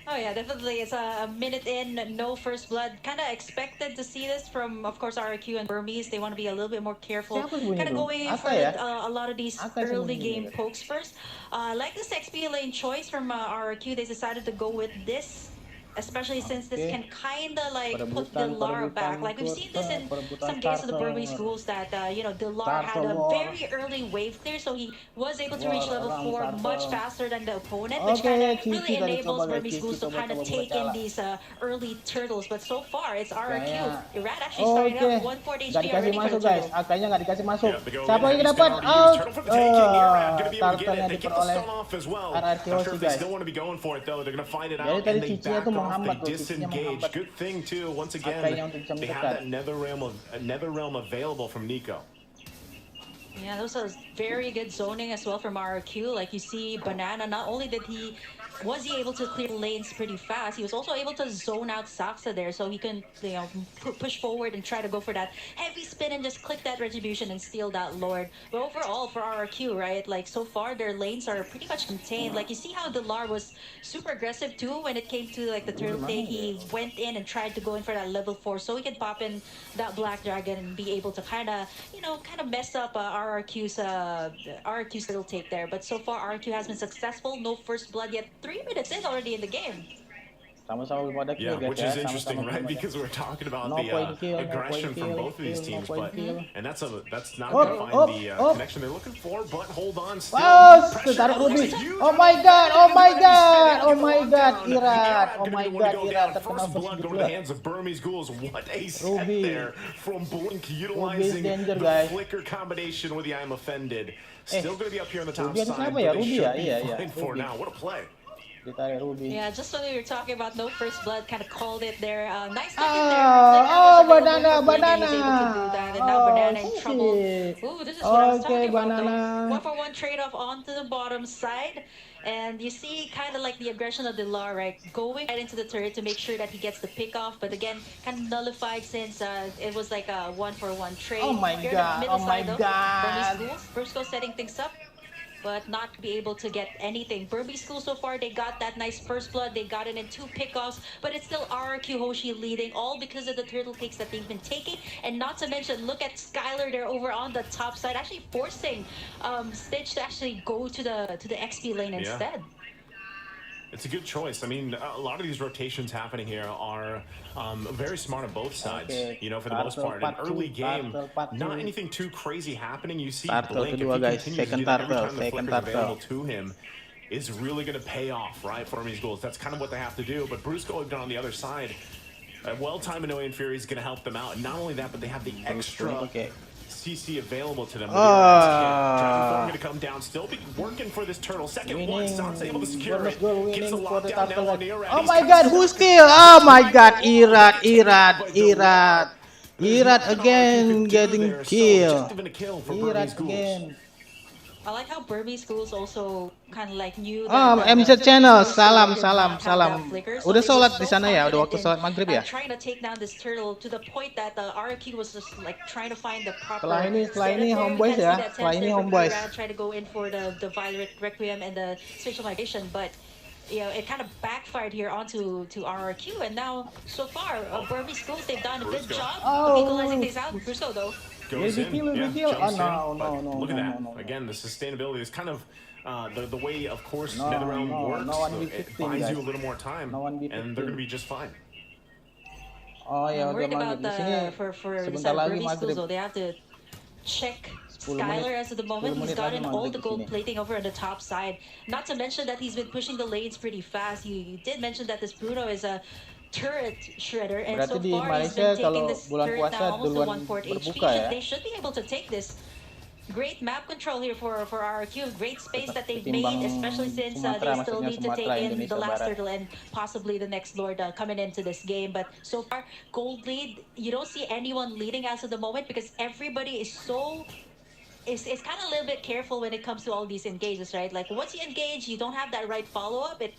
Oh yeah, definitely. It's a minute in, no first blood. Kind of expected to see this from, of course, RRQ and Burmese. They want to be a little bit more careful. Kind of going for a lot of these early game pokes first. Like this XP lane choice from RRQ, they decided to go with this. Especially since this can kind of like put Delar back. Like we've seen this in some games of the Burmese Ghouls that, Delar had a very early wave clear, so he was able to reach level 4 much faster than the opponent, which kind of really enables Burmese Ghouls to kind of take in these early turtles. But so far, it's RRQ. Irad actually starting out 140 HP already for the turtle. Akhirnya nggak dikasih masuk. Siapa yang dapat? Turtle-nya diperoleh RRQ Hoshi, guys. Jadi tadi Cici itu disengage. Good thing too. Once again, they have that nether realm available from Nico. Yeah, those are very good zoning as well from RRQ. Like you see, Banana, not only was he able to clear lanes pretty fast, he was also able to zone out Saksa there, so he can push forward and try to go for that heavy spin and just click that retribution and steal that Lord. But overall for RRQ, right, like so far their lanes are pretty much contained. Like you see how Delar was super aggressive too when it came to like the turtle thing. He went in and tried to go in for that level 4 so he could pop in that Black Dragon and be able to kind of mess up RRQ's turtle take there. But so far RRQ has been successful. No first blood yet. 3 minutes in already in the game. Yeah, which is interesting, right? Because we're talking about the aggression from both of these teams, and that's not going to find the connection they're looking for. But hold on, still. Oh my god! Irad! First blood going to the hands of Burmese Ghouls. What a set there from Blink, utilizing the flicker combination with the I'm offended. Still going to be up here on the top side. But they should be fine for now. What a play. Ditarik Ruby. Yeah, just when we were talking about no first blood, kind of called it there. Nice tuck in there. Banana. He's able to do that, and now Banana in trouble. Ooh, this is what I was talking about, though. 1-for-1 trade-off onto the bottom side. And you see kind of like the aggression of Dilar, right? Going right into the turret to make sure that he gets the pick off. But again, kind of nullified since it was like a 1-for-1 trade. Oh my Here god, in the middle oh my side, though, god. Burmese Schools. Brusco setting things up, but not be able to get anything. Burmese School so far, they got that nice first blood. They got it in 2 pickoffs, but it's still RRQ Hoshi leading, all because of the turtle picks that they've been taking. And not to mention, look at Skylar there over on the top side, actually forcing Stitch to actually go to the XP lane instead. It's a good choice. I mean, a lot of these rotations happening here are very smart on both sides, you know, for the most part. In early game, not anything too crazy happening. You see Blink, if he continues to do that every time the flicker's available to him, is really going to pay off, right, for Burmese goals. That's kind of what they have to do. But Brusco have gone on the other side. Well-timed Annoying Fury is going to help them out. And not only that, but they have the extra CC available to them. Dragonform going to come down, still be working for this turtle. Second one, Sox able to secure it. Gets the lockdown now on the Irad. Oh my god, who's kill? Oh my god, Irad again getting kill. Irad again. I like how Burmese Schools also kind of like knew MZ Channel, salam. Udah sholat di sana ya, udah waktu sholat maghrib ya. Trying to take down this turtle to the point that the RRQ was just like trying to find the proper. Setelah ini Homebois ya, setelah ini Homebois. Try to go in for the Violet Requiem and the Spatial Migration, but you know, it kind of backfired here onto RRQ, and now so far Burmese Schools, they've done a good job of equalizing things out. Brusco though. Goes in, jumps no. Look at that. Again, the sustainability is kind of the way, of course, NetherRealm works. It buys you a little more time, and they're going to be just fine. Oh ya, I'm worried about for Burmese Schools though. They have to check Skylar as of the moment. He's gotten all the gold plating over on the top side. Not to mention that he's been pushing the lanes pretty fast. You did mention that this Bruno is a turret shredder, and so far he's been taking this turret now almost to 1/4 HP. They should be able to take this. Great map control here for RRQ. Great space that they've made, especially since they still need to take in the last turtle and possibly the next Lord coming into this game. But so far, gold lead, you don't see anyone leading as of the moment because everybody is so... It's kind of a little bit careful when it comes to all these engages, right? Like once you engage, you don't have that right follow-up, it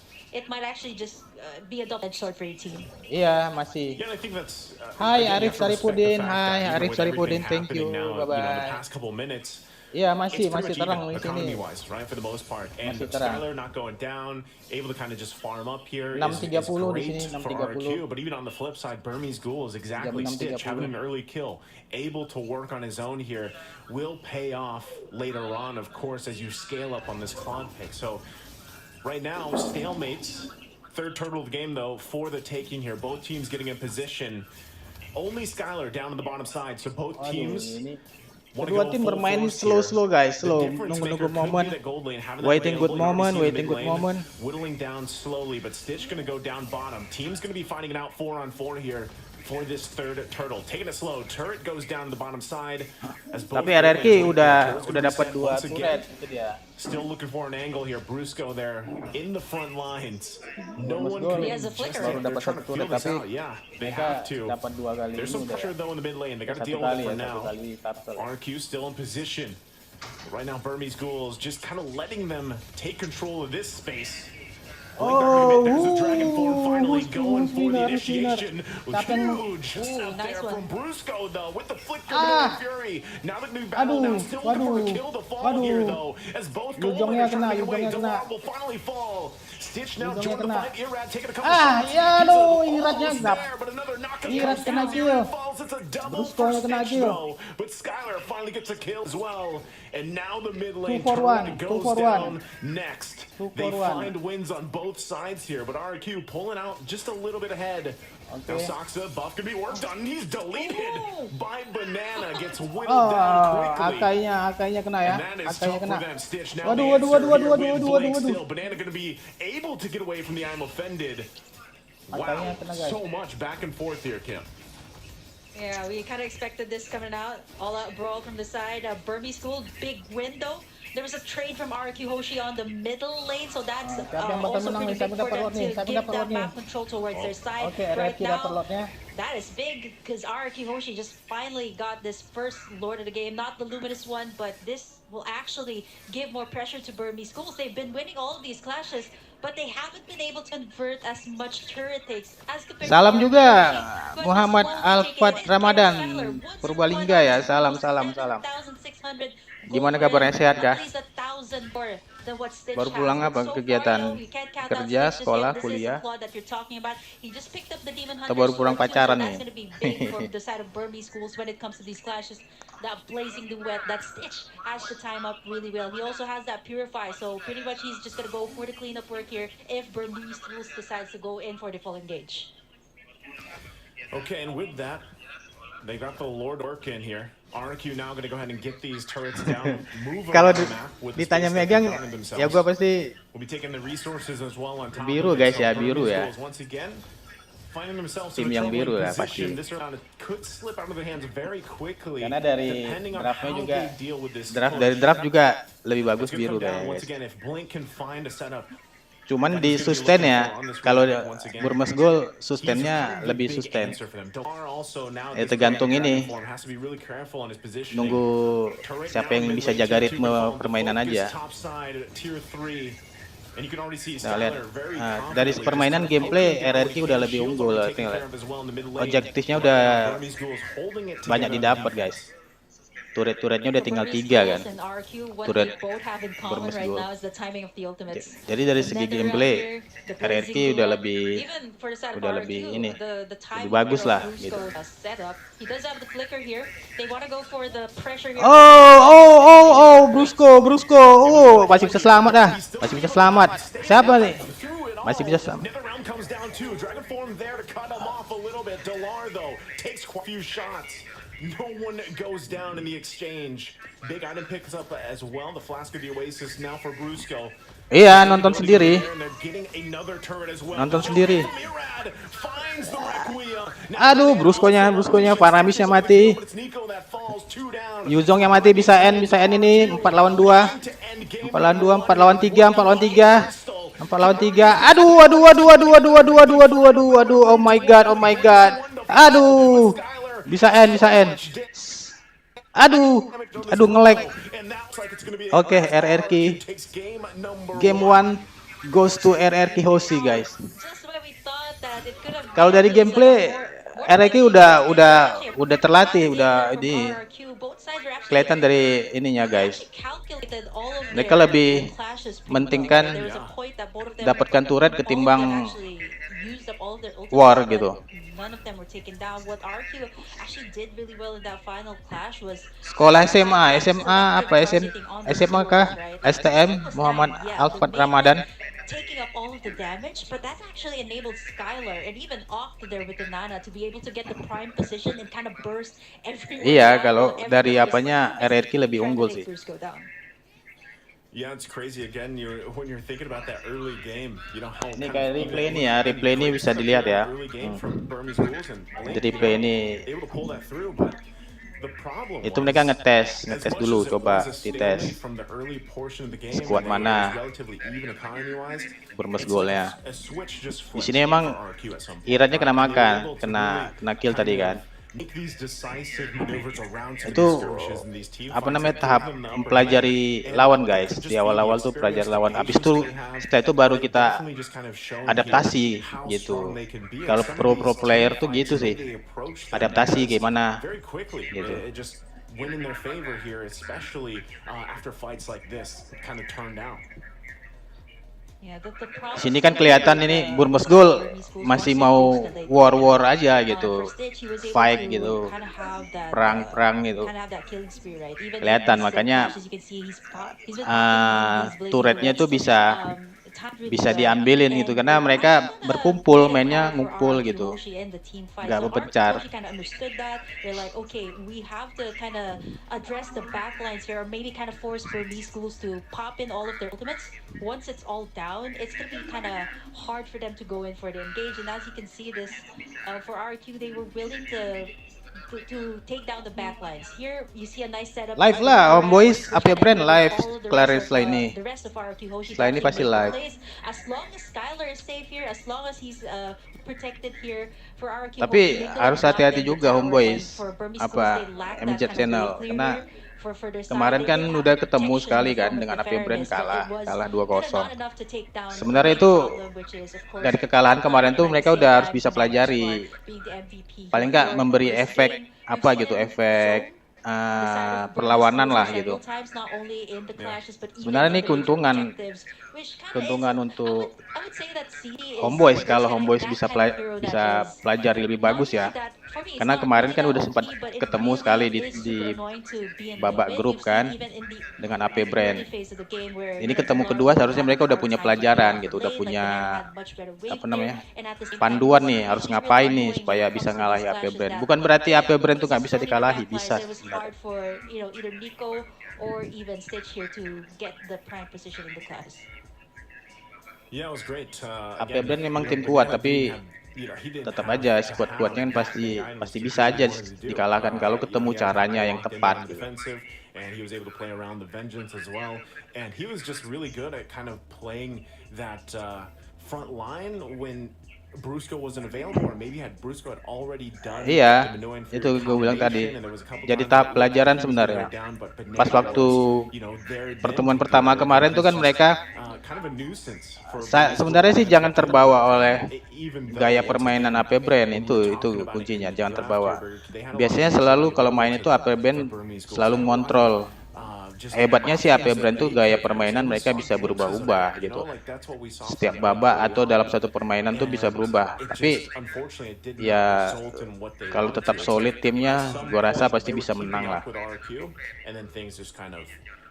might actually just be a double-edged sword for your team. Iya, masih. Yeah, I think that's. Hi Arif Saripudin, thank you. Now, Bye-bye. the past couple minutes. Iya, masih terang di sini. Economy-wise, right, for the most part. And Skylar not going down, able to kind of just farm up here. 6.30 di sini, for RRQ. But even on the flip side, Burmese Ghouls, exactly. Stitch having an early kill, able to work on his own here, will pay off later on, of course, as you scale up on this Claude pick. So right now, stalemates. Third turtle of the game, though, for the taking here. Both teams getting in position. Only Skylar down on the bottom side, so both teams. Kedua tim bermain slow guys, nunggu momen, waiting good moment. Whittling down slowly, but Stitch gonna go down bottom. Team's gonna be fighting it out 4-on-4 here for this third turtle. Taking it slow, turret goes down to the bottom side. Tapi RRQ udah dapat 2 turret itu dia. Still looking for an angle here. Brusco there in the front lines. No one he has a flicker. Baru dapat 1 turret tapi yeah, they have to. Dapat 2 kali. There's some pressure though in the mid lane. They got to deal with it for now. RQ still in position. Right now, Burmese Ghouls just kind of letting them take control of this space. There's a Dragonform finally going for the initiation. Huge out there from Brusco though with the flicker and Fury. Now the new battle now still looking for a kill to fall here though as both Golden are trying to get away. Delor will finally fall. Stitch now joined the fight. Irad taking a couple shots. Iradnya ngap. But another knockout Irad kena kill. It's a double for Stitch though. But Skylar finally gets a kill as well. And now the mid lane turret goes down next. They find wins on both sides here, but RRQ pulling out just a little bit ahead. Now Soxa, buff can be worked on, and he's deleted by Banana, gets whittled down quickly. Akainya kena ya. And that is tough for them. Stitch now Waduh. still. Banana going to be able to get away from the I'm offended. Wow, so much back and forth here, Kim. Yeah, we kind of expected this coming out. All out brawl from the side. Burmese School, big window. There was a trade from RRQ Hoshi on the middle lane, so that's Siapa yang bakal also menang pretty nih? Siapa big for dapat them lot nih? to Siapa give dapat that lot nih? map control towards their side. Oke, Right RRQ dapat now, lotnya. that is big because RRQ Hoshi just finally got this first Lord of the game. Not the luminous one, but this will actually give more pressure to Burmese Schools. They've been winning all of these clashes, but they haven't been able to convert as much turret takes as compared Salam to juga RRQ, but Muhammad slowly taking Alfat it. Ramadan Skylar, once in Purbalingga one ya. house, Salam almost salam salam. 7,600 Gimana gold kabarnya, win, sehat at kah? least 1,000 more than what Stitch Baru has. pulang But apa so far, kegiatan we can't count out kerja, Stitch just sekolah, yet. This is the kuliah? Claude that you're talking about. He just picked up the Demon Atau Hunter baru pulang Sword too, so pacaran that's nih? going to be big from the side of Burmese Schools when it comes to these clashes. That blazing duet, that Stitch has to time up really well. He also has that Purify, so pretty much he's just going to go for the cleanup work here if Burmese Schools decides to go in for the full engage. Okay, and with that, they got the Lord Orc in here. RRQ now going to go ahead and get these turrets down, move Kalau around the map with the ditanya space that megang, they've gotten ya themselves. gua pasti We'll be taking the resources as well on top biru of it. guys So ya, Burmese biru ya. Schools once again finding themselves Tim in a yang biru troubling ya position. pasti. This round it could slip out of their hands very quickly. Karena dari depending on draftnya how juga, they deal with this dari push. draft juga lebih bagus It's gonna biru come down kayaknya once guys. again if Blink can find a setup. Cuman di sustain ya, kalau Burmese Gold sustainnya lebih sustain. Ya tergantung ini, nunggu siapa yang bisa jaga ritme permainan aja. Nah, lihat, dari permainan gameplay RRQ udah lebih unggul. Objektifnya udah banyak didapat guys. Turret-turretnya udah tinggal 3 kan. Turret Burmese Gold. Jadi dari segi gameplay RRQ udah lebih ini, lebih bagus lah gitu. Brusco. Oh, masih bisa selamat dah. Masih bisa selamat. Siapa nih? Masih bisa selamat. No one goes down in the exchange. Big item picks up as well. The flask of the Oasis now for Brusco. Iya, nonton sendiri. Nonton sendiri. Aduh, Brusco-nya Paramisnya mati. Yuzong yang mati, bisa end ini 4 lawan 2. 4 lawan 3. Aduh. Oh my god. Aduh. Bisa end. Aduh, nge-lag. Oke, RRQ. Game 1 goes to RRQ Hoshi, guys. Kalau dari gameplay, RRQ udah terlatih, udah ini. Kelihatan dari ininya, guys. Mereka lebih mentingkan dapatkan turret ketimbang war gitu. Sekolah SMA apa SMA kah? STM Muhammad Alfat Ramadan. Taking up all of the damage, but that's actually enabled Skylar and even Oct there with the Nana to be able to get the prime position and kind of burst everyone. Iya, kalau dari apanya RRQ lebih unggul sih. Yeah, it's crazy again. When you're thinking about that early game, you know how. Ini kayak replay ini bisa dilihat ya. Jadi replay ini itu mereka ngetes dulu, coba dites squad mana Burmese Gold-nya. Di sini emang iratnya kena kill tadi kan. Itu apa namanya, tahap mempelajari lawan guys. Di awal-awal tuh pelajari lawan, habis itu setelah itu baru kita adaptasi gitu. Kalau pro player tuh gitu sih, adaptasi gimana gitu. Sini kan kelihatan ini Burmese Gold masih mau war aja gitu, fight gitu, perang gitu. Kelihatan, makanya turretnya tuh bisa diambilin gitu, karena mereka berkumpul, mainnya ngumpul gitu, nggak berpencar. Once it's all down, it's going to be kind of hard for them to go in for the engage. And as you can see this, for RQ, they were willing to to take down the backlines. Here you see a nice setup. Live by lah, Perempat, Homebois, which apa kind of brand enabled live all of the Claris rest of setelah ini. the rest of RRQ Hoshi to Setelah ini actually pasti make the live. plays. As long as Skylar is safe here, as long as he's protected here for RRQ Tapi Hoshi, they could harus have hati-hati knocked in the juga tower, Homebois, and for Burmese apa Schools, they lack that MJ kind of Channel, play karena for their side. kemarin They kan did have udah the ketemu protection sekali in the kan form of dengan the AP Brand fairness, but kalah it was kalah kinda 2-0. not enough to take down Sebenarnya the itu problem, which is, of course, dari kekalahan kemarin tuh mereka udah harus bisa Onic pelajari, Esport being the MVP paling here nggak for memberi this efek game. apa We've gitu, seen efek Zone, the side of Burmese perlawanan Schools lah several gitu. times, not only in the clashes, but even Sebenarnya in ini the major keuntungan objectives, which kinda is, keuntungan untuk I would say that CD is Homebois is kalau kind of Homebois that bisa kind of hero that bisa is pelajari lebih not bagus really ya. that, for me, it's Karena not kemarin really kan that udah sempat OP, but it ketemu really sekali is super di annoying to be in the babak mid. grup You've seen kan even in the dengan AP early Brand. phase of the game where Ini there was a ketemu lot of kedua people seharusnya having mereka a udah hard punya time pelajaran keeping gitu, up udah the lane, like punya Banana had much better wave apa namanya clear, and at the same time, panduan what nih is harus really ngapain nih annoying when supaya it bisa comes to ngalahi these AP clashes Brand. that Bukan berarti AP Brand tuh nggak bisa consistently dikalahi, backlines, bisa it was sebenarnya. hard for either Nico or even Stitch here to get the prime position in the class. Yeah, it was great. AP Again, Brand memang you know, tim kuat, Banana tapi he didn't tetap have aja to squad-squadnya kan have pasti that guidance pasti to bisa do aja what he wanted to do. dikalahkan kalau ketemu He had caranya time yang locked in tepat on the gitu. defensive, and he was able to play around the vengeance as well. And he was just really good at kind of playing that front line when Brusco wasn't available, or maybe Iya, Brusco had already done itu the Minoan gue bilang tadi. combination, and there was a couple Jadi times tahap that pelajaran he was sebenarnya. down, but Pas Banana waktu was, you know, there then pertemuan to pertama deal with kemarin it. tuh kan It's mereka just, kind of a nuisance for sebenarnya sih jangan terbawa oleh even gaya though permainan once AP Brand again, itu when we're talking about kuncinya, it, jangan draft terbawa. here, they had a lot Biasanya of selalu flexibility kalau main to itu AP Brand Burmese schools. selalu So I ngontrol. think, just Hebatnya sih AP as Brand tuh a gaya big permainan character, mereka we bisa saw glimpses of berubah-ubah that, you gitu. know, like that's what we saw Setiap from babak them atau early dalam on. satu permainan tuh bisa And berubah. it Tapi just, unfortunately, it did not ya result in what they kalau wanted tetap to. It's solid like, timnya, at some gua rasa point, pasti they were bisa keeping menang lah. up with RRQ, and then things just kind of,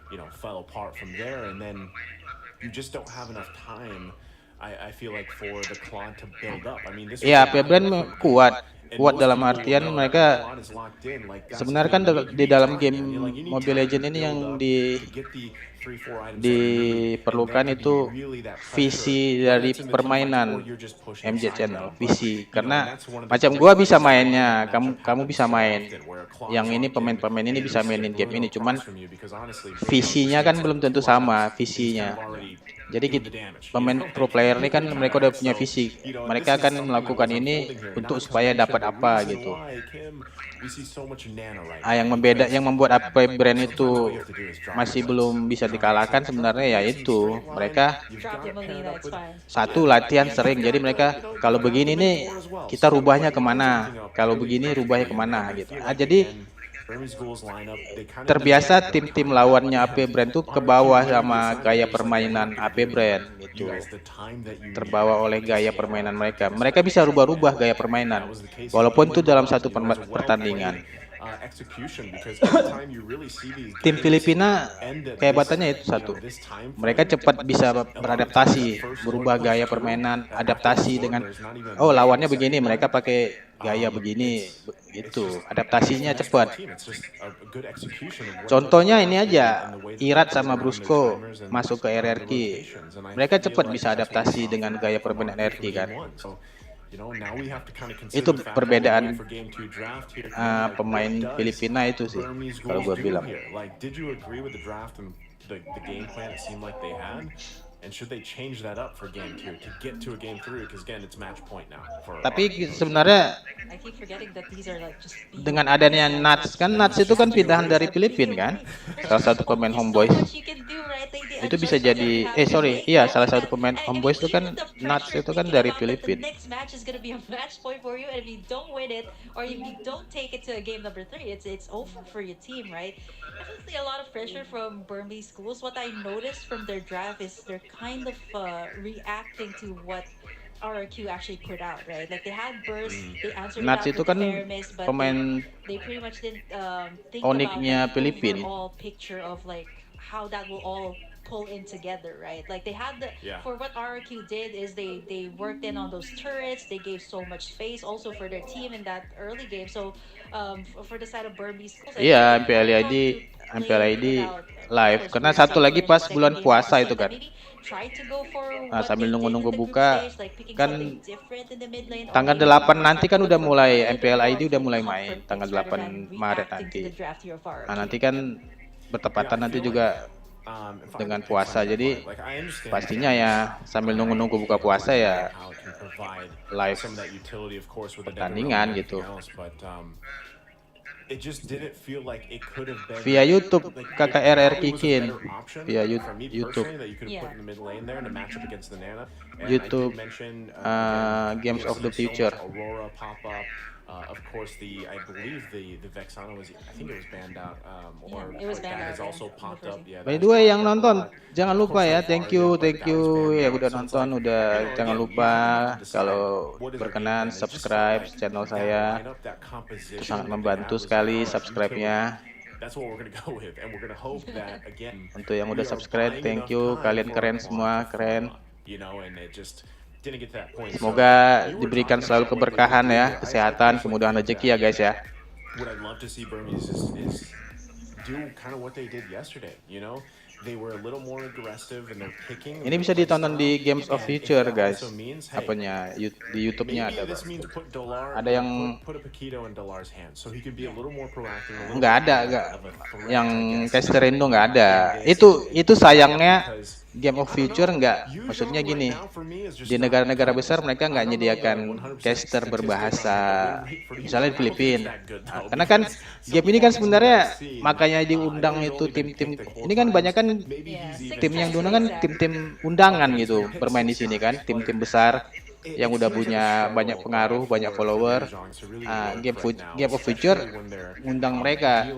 you know, fell apart from there, and then you just don't have enough time. I feel like for the clan to build up. I mean, this was Iya, a AP Brand different game, kuat. and Kuat most dalam people artian know that mereka the clan is locked in. Like, that's sebenarnya the kan thing, you di need dalam time, game man. Like, you need Mobile time to Legends ini build yang up, to get the 3-4 items out of memory, and diperlukan then to itu be really that pressure, visi whether dari it's in the team fights permainan or you're just pushing MJ side Channel, lane. But, visi. you know, Karena and that's one of the macam things gua that bisa makes the mainnya, matchup kamu happen bisa so main. often, where a claw Yang is ini locked in, pemain-pemain ini and bisa you see mainin a game ini, Bruno cuman across from you, because honestly, Bruno visinya just kan needs belum like tentu 2 sama items, and he's visinya. kind of already Jadi doing the damage, you pemain know? pro player ini kan mereka udah punya So, visi. you know, Mereka this is akan something that melakukan was ini unfolding here. untuk Not to supaya mention dapat the apa reason gitu. why Kim, we see so much Nana right Yang now, membeda, because yang membuat AP Brand sometimes itu all you have to do is drop masih the belum plays. bisa You know, dikalahkan it's like, sebenarnya play some yaitu straight line, mereka you've Drop got the it paired Melina, up it's with fine. satu latihan sering. Jadi mereka kalau begini nih kita rubahnya kemana, kalau begini rubahnya kemana gitu. Jadi terbiasa tim-tim lawannya AP Brand tuh ke bawah sama gaya permainan AP Brand gitu. Terbawa oleh gaya permainan mereka. Mereka bisa rubah-rubah gaya permainan walaupun itu dalam satu pertandingan. Tim Filipina kehebatannya itu satu. Mereka cepat bisa beradaptasi, berubah gaya permainan, adaptasi dengan oh lawannya begini, mereka pakai gaya begini gitu. Adaptasinya cepat. Contohnya ini aja, Irat sama Brusco masuk ke RRQ. Mereka cepat bisa adaptasi dengan gaya permainan RRQ kan. Itu perbedaan pemain Filipina itu sih kalau gue bilang. And should they change that up for game 2 to get to a game 3? Because again, it's match point now. Tapi sebenarnya I keep forgetting that these are like just dengan adanya Nuts kan, Nuts itu kan pindahan dari Filipina kan, salah satu pemain Homebois. Itu bisa jadi salah satu pemain Homebois itu kan Nuts itu kan dari Filipina. Next match is gonna be a match point for you, and if you don't win it or if you don't take it to game number 3, it's over for your team, right? Definitely a lot of pressure from Burmese schools. What I noticed from their draft is they're kind of reacting to what RRQ actually put out, right? Like they had burst, they answered Nuts it itu out kan with fairness, but pemain they pretty much didn't think Onicnya about the Filipina. overall picture of like how that will all pull in together, right? Like they had for what RRQ did is they worked in on those turrets. They gave so much space also for their team in that early game. So for the side of Burmese schools, Iya, MPLID live. Karena satu lagi pas bulan puasa itu kan. Nah, sambil nunggu-nunggu buka kan tanggal 8 nanti kan udah mulai MPL ID udah mulai main tanggal 8 Maret nanti. Nah, nanti kan bertepatan nanti juga dengan puasa, jadi pastinya ya sambil nunggu-nunggu buka puasa ya live pertandingan gitu. Via YouTube kakak RRQ Kin, via YouTube. YouTube Games of the Future. Of course, I believe the Vexana was, I think it was banned out, or it was banned that has out, also popped up. Yeah. By the way, yang nonton jangan lupa ya, thank you ya udah nonton, udah jangan lupa kalau berkenan subscribe channel saya, itu sangat membantu sekali subscribe-nya. That's what we're gonna go with, and we're gonna hope that again. Untuk yang udah subscribe, thank you, kalian keren semua, keren. You know, and it just didn't get to that point. Semoga diberikan selalu keberkahan ya, kesehatan, kemudahan rezeki ya guys ya. What I'd love to see Burmese is do kind of what they did yesterday, you know? They were a little more aggressive and they're picking. Ini bisa ditonton di Games of Future guys. Apanya di YouTube-nya ada. Ada yang nggak ada, nggak. Yang caster Indo nggak ada. Itu sayangnya Game of Future nggak. Maksudnya gini, di negara-negara besar mereka nggak menyediakan caster berbahasa, misalnya di Filipina. Karena kan game ini kan sebenarnya makanya diundang itu tim-tim. Ini kan banyak kan tim yang diundang kan tim-tim undangan gitu bermain di sini kan, tim-tim besar yang udah punya banyak pengaruh, banyak follower. Game of Future undang mereka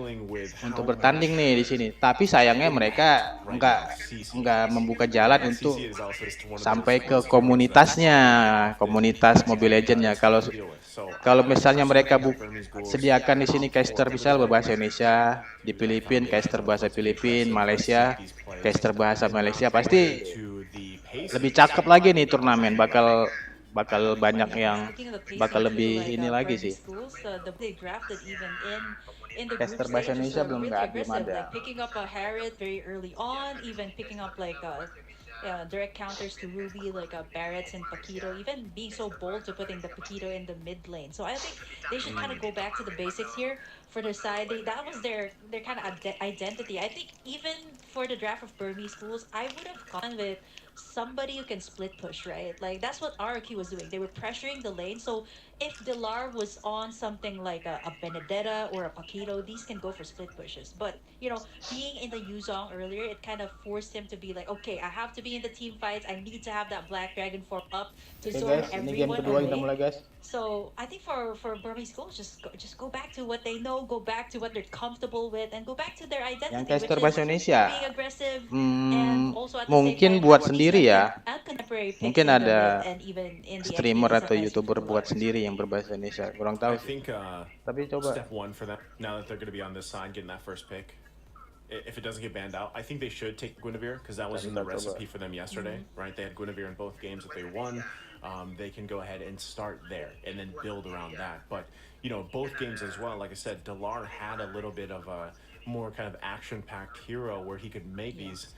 untuk bertanding nih di sini. Tapi sayangnya mereka nggak membuka jalan untuk sampai ke komunitasnya, komunitas Mobile Legends-nya. Kalau misalnya mereka sediakan di sini caster bisa berbahasa Indonesia, di Filipina caster bahasa Filipina, Malaysia caster bahasa Malaysia, pasti lebih cakep lagi nih turnamen, bakal banyak yang bakal lebih ini lagi sih. Caster bahasa Indonesia belum ada. Picking up a Harriet very early on, even picking up like direct counters to Ruby, like Barrett's and Paquito, even being so bold to putting the Paquito in the mid lane. So I think they should kind of go back to the basics here for their side. That was their kind of identity. I think even for the draft of Burmese schools, I would have gone with somebody who can split push, right? Like that's what RRQ was doing. They were pressuring the lane. So if Delar was on something like a Benedetta or a Paquito, these can go for split pushes. But you know, being in the Yuzong earlier, it kind of forced him to be like, okay, I have to be in the team fights. I need to have that Black Dragon form up to zone everyone away. So I think for Burmese schools, just go back to what they know, go back to what they're comfortable with, and go back to their identity. Yang caster bahasa Indonesia, being aggressive, and also at the mungkin same time, buat sendiri ya. Mungkin Mungkin ada streamer atau YouTuber buat sendiri yang berbahasa Indonesia. Kurang tahu I sih. think Tapi coba. step one for them now that they're going to be on this side, getting that first pick. If it doesn't get banned out, I think they should take Guinevere because that was in the recipe for them yesterday, right? They had Guinevere in both games that they won. They can go ahead and start there and then build around that. But you know, both games as well. Like I said, Delar had a little bit of a more kind of action-packed hero where he could make these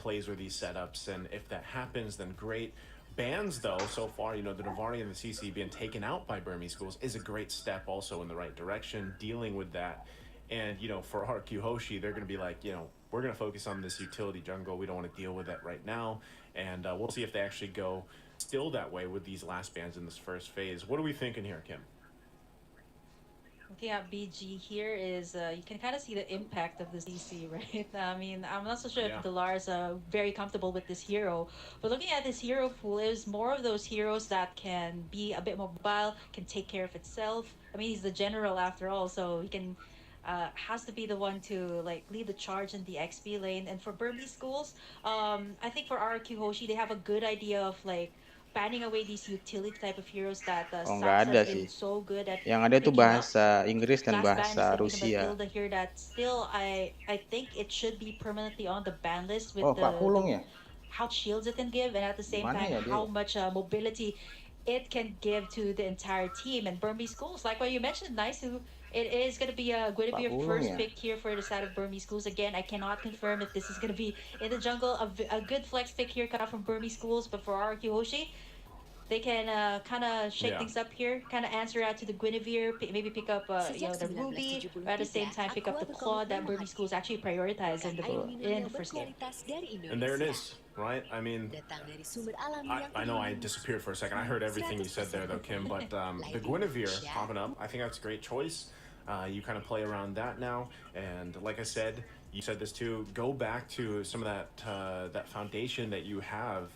plays or these setups, and if that happens, then great. Bans though, so far, you know, the Navarri and the CC being taken out by Burmese schools is a great step also in the right direction, dealing with that. And, you know, for RRQ Hoshi, they're going to be like, you know, we're going to focus on this utility jungle. We don't want to deal with that right now. And we'll see if they actually go still that way with these last bans in this first phase. What are we thinking here, Kim? Looking at BG here is you can kind of see the impact of the CC, right? I mean, I'm not so sure if Delar's very comfortable with this hero, but looking at this hero pool, it was more of those heroes that can be a bit mobile, can take care of itself. I mean, he's the general after all, so he can has to be the one to like lead the charge in the XP lane. And for Burmese schools, I think for RRQ Hoshi, they have a good idea of like banning away these utility type of heroes that nggak ada sih. so good at. Yang ada itu bahasa Inggris dan bahasa Rusia. Here that still I think it should be permanently on the ban list with Pak Pulung ya? How shields it can give, and at the same time how much mobility it can give to the entire team. And Burmese schools, like what you mentioned, nice, who It is going to be going to be a 40 first ya. pick here for the side of Burmese Schools. Again, I cannot confirm if this is going to be in the jungle. A good flex pick here cut out from Burmese Schools, but for RRQ Hoshi, they can kind of shake Yeah. things up here, kind of answer out to the Guinevere, maybe pick up the Ruby, or at the same time pick up the Claw that Burmese Schools actually prioritize in the first game. And there it is, right? I mean, I know I disappeared for a second. I heard everything you said there, though, Kim. But the Guinevere popping up, I think that's a great choice. You kind of play around that now, and like I said, you said this too. Go back to some of that foundation that you have,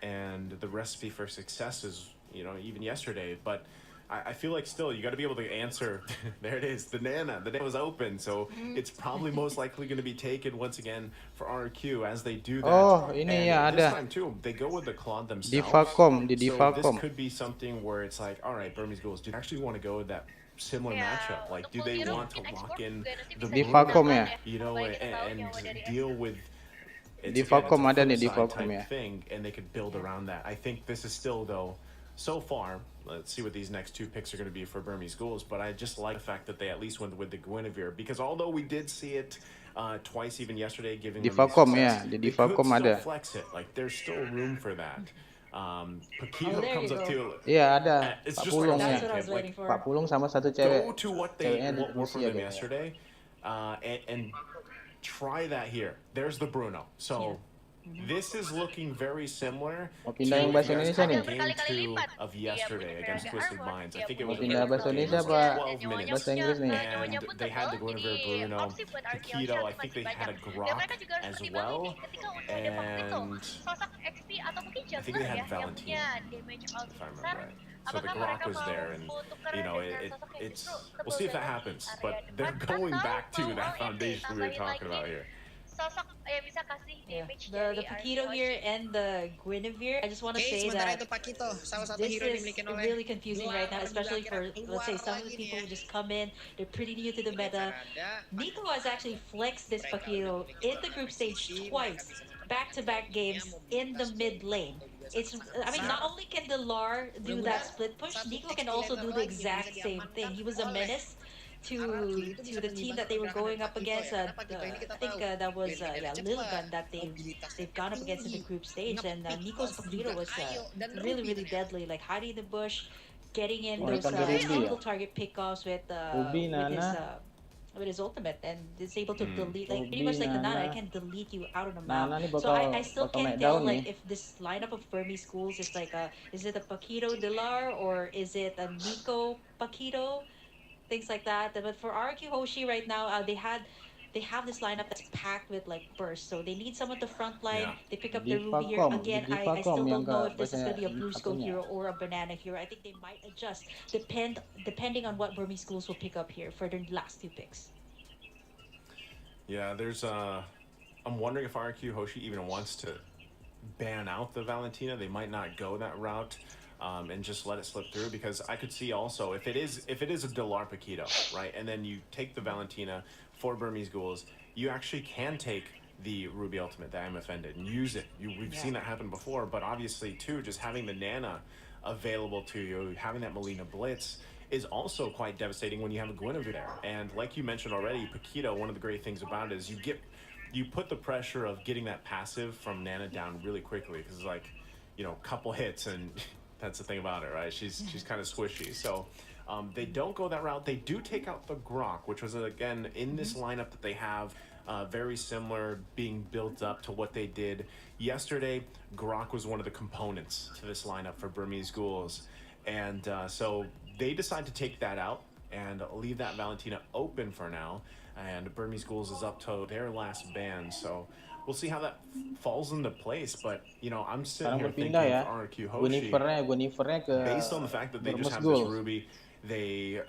and the recipe for success is, even yesterday. But I feel like still you got to be able to answer. There it is. The Nana was open, so it's probably most likely going to be taken once again for RQ as they do that. Oh, ini ya And this ada. time too, they go with the Claude themselves. Divacom, di So Divacom. this could be something where it's like, all right, Burmese Ghouls, do they actually want to go with that similar matchup? Like, do they want to lock in the Divacom ya. and deal with Divacom ada nih, flip side Divacom ya. type thing, and they could build around that. I think this is still, though, so far, let's see what these next two picks are going to be for Burmese Ghouls, but I just like the fact that they at least went with the Guinevere, because although we did see it twice even yesterday, giving them Divacom success, ya, di they could Divacom still ada. flex it. Like, there's still room for that. Paquito there comes you up go. to Iya ada. it's Pak just Pulung like ya. That's what I was waiting for. Pak Pulung sama satu go cewek. to what Ceweknya di were from Rusia them kayaknya. yesterday, and try that here. There's the Bruno. So this is looking very similar Mau to pindah yang bahasa you guys Indonesia nih? game 2 of yesterday against Twisted Minds. I think it Mau was pindah bahasa Indonesia apa 12 minutes. bahasa Inggris nih? And they had the Guinevere Bruno, Paquito. I think they had a Grok as well, and I think they had Valentina, if I remember right. So the Grok was there, and it's we'll see if that happens. But they're going back to that foundation we were talking about here. Bisa kasih Yeah. damage The Paquito here and the Guinevere. I just want to say sementara that itu Paquito, salah satu this hero is dimiliki oleh really confusing dua right now, orang especially juga for, akhirnya let's say, keluar some of the lagi people nih who ya. just come in. They're pretty new to the meta. Ada Nico has actually flexed this Paquito in the group stage twice, back-to-back games in the mid lane. I mean, not only can the Lar do that split push, Nico can also do the exact same thing. He was a menace to the team that they were going up against. I think that was Lil Gun that they've gone up against in the group stage, and Nico's Paquito was really deadly, like hiding in the bush, getting in those single target pickoffs with his ultimate, and is able to delete, like pretty much like the Nana. I can delete you out of the map. Nana nih So bakal I still bakal can't naik tell down like nih. if this lineup of Burmese Schools is like is it a Paquito Dilar or is it a Nico Paquito, things like that. But for RRQ Hoshi right now, they have this lineup that's packed with like bursts, so they need someone to front line. Yeah. They pick up the Ruby here Divacom, again. di I still Divacom yang don't know ke if this is going to be a bahasa Blue Skull apanya. hero or a Banana hero. I think they might adjust depending on what Burmese Schools will pick up here for their last two picks. Yeah, I'm wondering if RQ Hoshi even wants to ban out the Valentina. They might not go that route and just let it slip through, because I could see also if it is a Dilar Paquito, right, and then you take the Valentina for Burmese Ghouls, you actually can take the Ruby Ultimate that I'm offended and use it. We've seen that happen before, but obviously too, just having the Nana available to you, having that Melina Blitz is also quite devastating when you have a Guinevere there. And like you mentioned already, Paquito, one of the great things about it is you put the pressure of getting that passive from Nana down really quickly, because it's like, couple hits, and that's the thing about it, right? She's kind of squishy. So they don't go that route. They do take out the Grok, which was, again, in this lineup that they have, very similar, being built up to what they did yesterday. Grok was one of the components to this lineup for Burmese Ghouls. And so they decide to take that out and leave that Valentina open for now. And Burmese Ghouls is up to their last ban. So we'll see how that falls into place. But, I'm sitting Sekarang here thinking berpindah ya. RRQ Hoshi, Guinevere ke based on the fact that they just Burmese have Ghouls. this Ruby,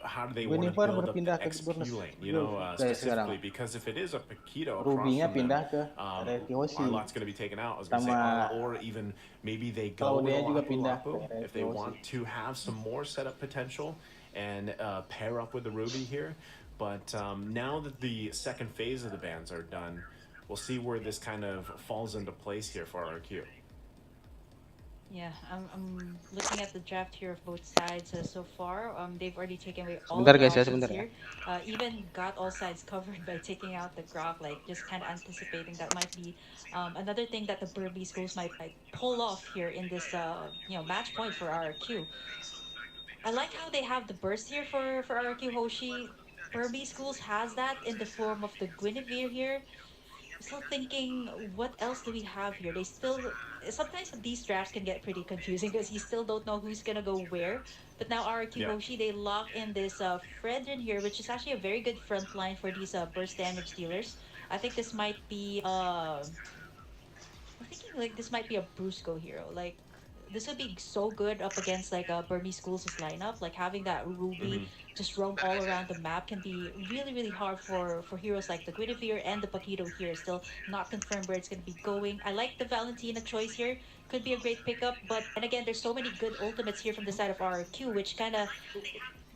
how do they want to Guinevere build up berpindah the ke XP Burmese lane, Ghouls specifically? sekarang. Because if it is a Paquito across Ruby-nya from them, pindah ke RRQ Hoshi. Arlot's going to be taken out. I was going to say Sama or even maybe they go with Claudia juga Lapu pindah Lapu ke if they RRQ want to have some more setup potential and pair up with the Ruby here. But now that the second phase of the bans are done, we'll see where this kind of falls into place here for RRQ. Yeah, I'm looking at the draft here of both sides so far. They've already taken away all of Sebentar the guys ya, options sebentar ya. here. Even got all sides covered by taking out the Grok, like just kind of anticipating that might be another thing that the Burmese schools might pull off here in this match point for RRQ. I like how they have the burst here for RRQ Hoshi. Burmese schools has that in the form of the Guinevere here. Still thinking, what else do we have here? They still sometimes these drafts can get pretty confusing because you still don't know who's gonna go where. But now RRQ Yeah. Hoshi, they lock in this Fredrin here, which is actually a very good front line for these burst damage dealers. I think this might be I'm thinking like this might be a Brusco hero. Like this would be so good up against like Burmese schools' lineup. Like having that Ruby just roam all around the map can be really really hard for heroes like the Guinevere and the Paquito here. Still not confirmed where it's gonna be going. I like the Valentina choice here. Could be a great pickup, but and again, there's so many good ultimates here from the side of RRQ, which kind of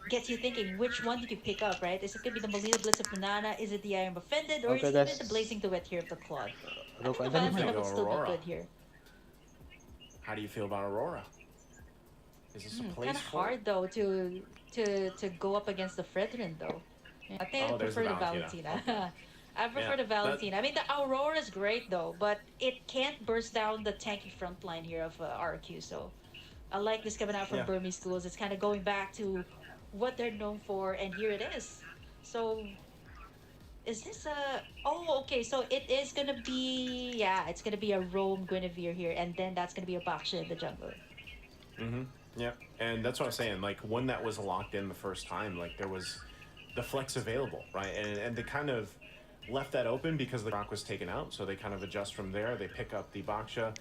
gets you thinking, which one did you pick up, right? Is it gonna be the Molina Blitz of Banana? Is it the I Am Offended? Or is Oke it even guys. the Blazing Duet here of the Claude? I Aduh, think the kok Valentina Go would still be Aurora. good here. How do you feel about Aurora? Is this a place Kind of for it? hard though to go up against the Fredrin though. I think Oh, I there's prefer the the Valentina. Valentina. I prefer Yeah, the Valentina. I mean, the Aurora is great though, but it can't burst down the tanky front line here of RQ. So I like this coming out from Yeah. Burmese schools. It's kind of going back to what they're known for, and here it is. So is this a? Oh, okay. So it is gonna be, yeah, it's gonna be a Rome Guinevere here, and then that's gonna be a Baksha in the jungle. Yeah, and that's what I'm saying. Like when that was locked in the first time, like there was the flex available, right? And they kind of left that open because the rock was taken out, so they kind of adjust from there. They pick up the Baksha,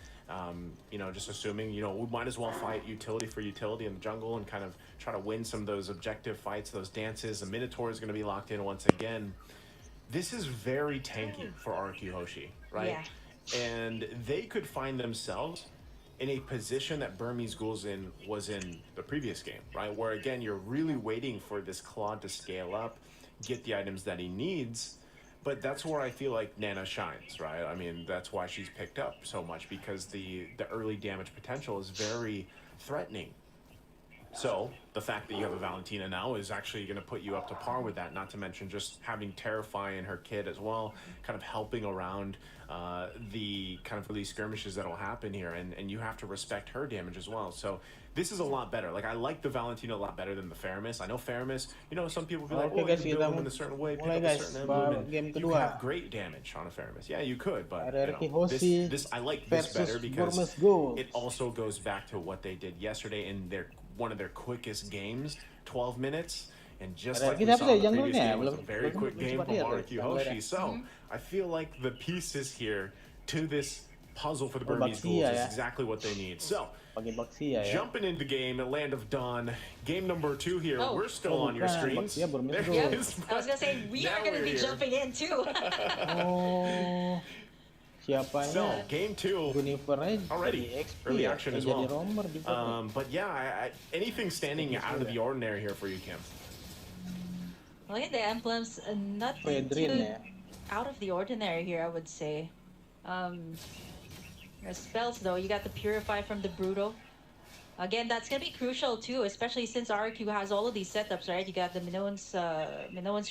just assuming, we might as well fight utility for utility in the jungle and kind of try to win some of those objective fights, those dances. The Minotaur is going to be locked in once again. This is very tanky for RRQ Hoshi, right? Yeah. And they could find themselves in a position that Burmese Ghouls was in the previous game, right? Where again, you're really waiting for this Claude to scale up, get the items that he needs. But that's where I feel like Nana shines, right? I mean, that's why she's picked up so much, because the early damage potential is very threatening. So the fact that you have a Valentina now is actually going to put you up to par with that, not to mention just having Terrify in her kit as well, kind of helping around the kind of release skirmishes that will happen here, and you have to respect her damage as well. So this is a lot better. Like, I like the Valentina a lot better than the Faramis. I know Faramis, some people be like, Oke, guys, you kita build them in a certain way, pick mulai, up a guys. certain emblem, Game and you kedua. can have great damage on a Faramis. Yeah, you could, but RRQ Hoshi this I like this versus better because Burmese Ghouls. it also goes back to what they did yesterday in one of their quickest games, 12 minutes. And just like we Kita saw bisa in the jungle previous nya, game, it was a belum- very belum- quick belum game sempat from lihat ya, RRQ jungle Hoshi. nya. So I feel like the pieces here to this puzzle for the Burmese Baksia Ghouls is ya. exactly what they need. So Pakai Baksia ya. jumping into the game at Land of Dawn, game number 2 here. Oh. We're still Oh, on your bukan. screens. Baksia Burmese There Ghouls. it is. I was gonna say we Now are gonna we're be here. jumping in too. Oh, siapanya? So game 2. Guinevere Already, jadi XP early ya? action Yang as jadi well. roamer juga. But yeah, anything standing out of the ordinary here for you, Kim? Look at the emblems, nothing Fredrin too ya. out of the ordinary here, I would say. The spells though, you got the Purify from the Brutal. Again, that's gonna be crucial too, especially since RQ has all of these setups, right? You got the Minoan's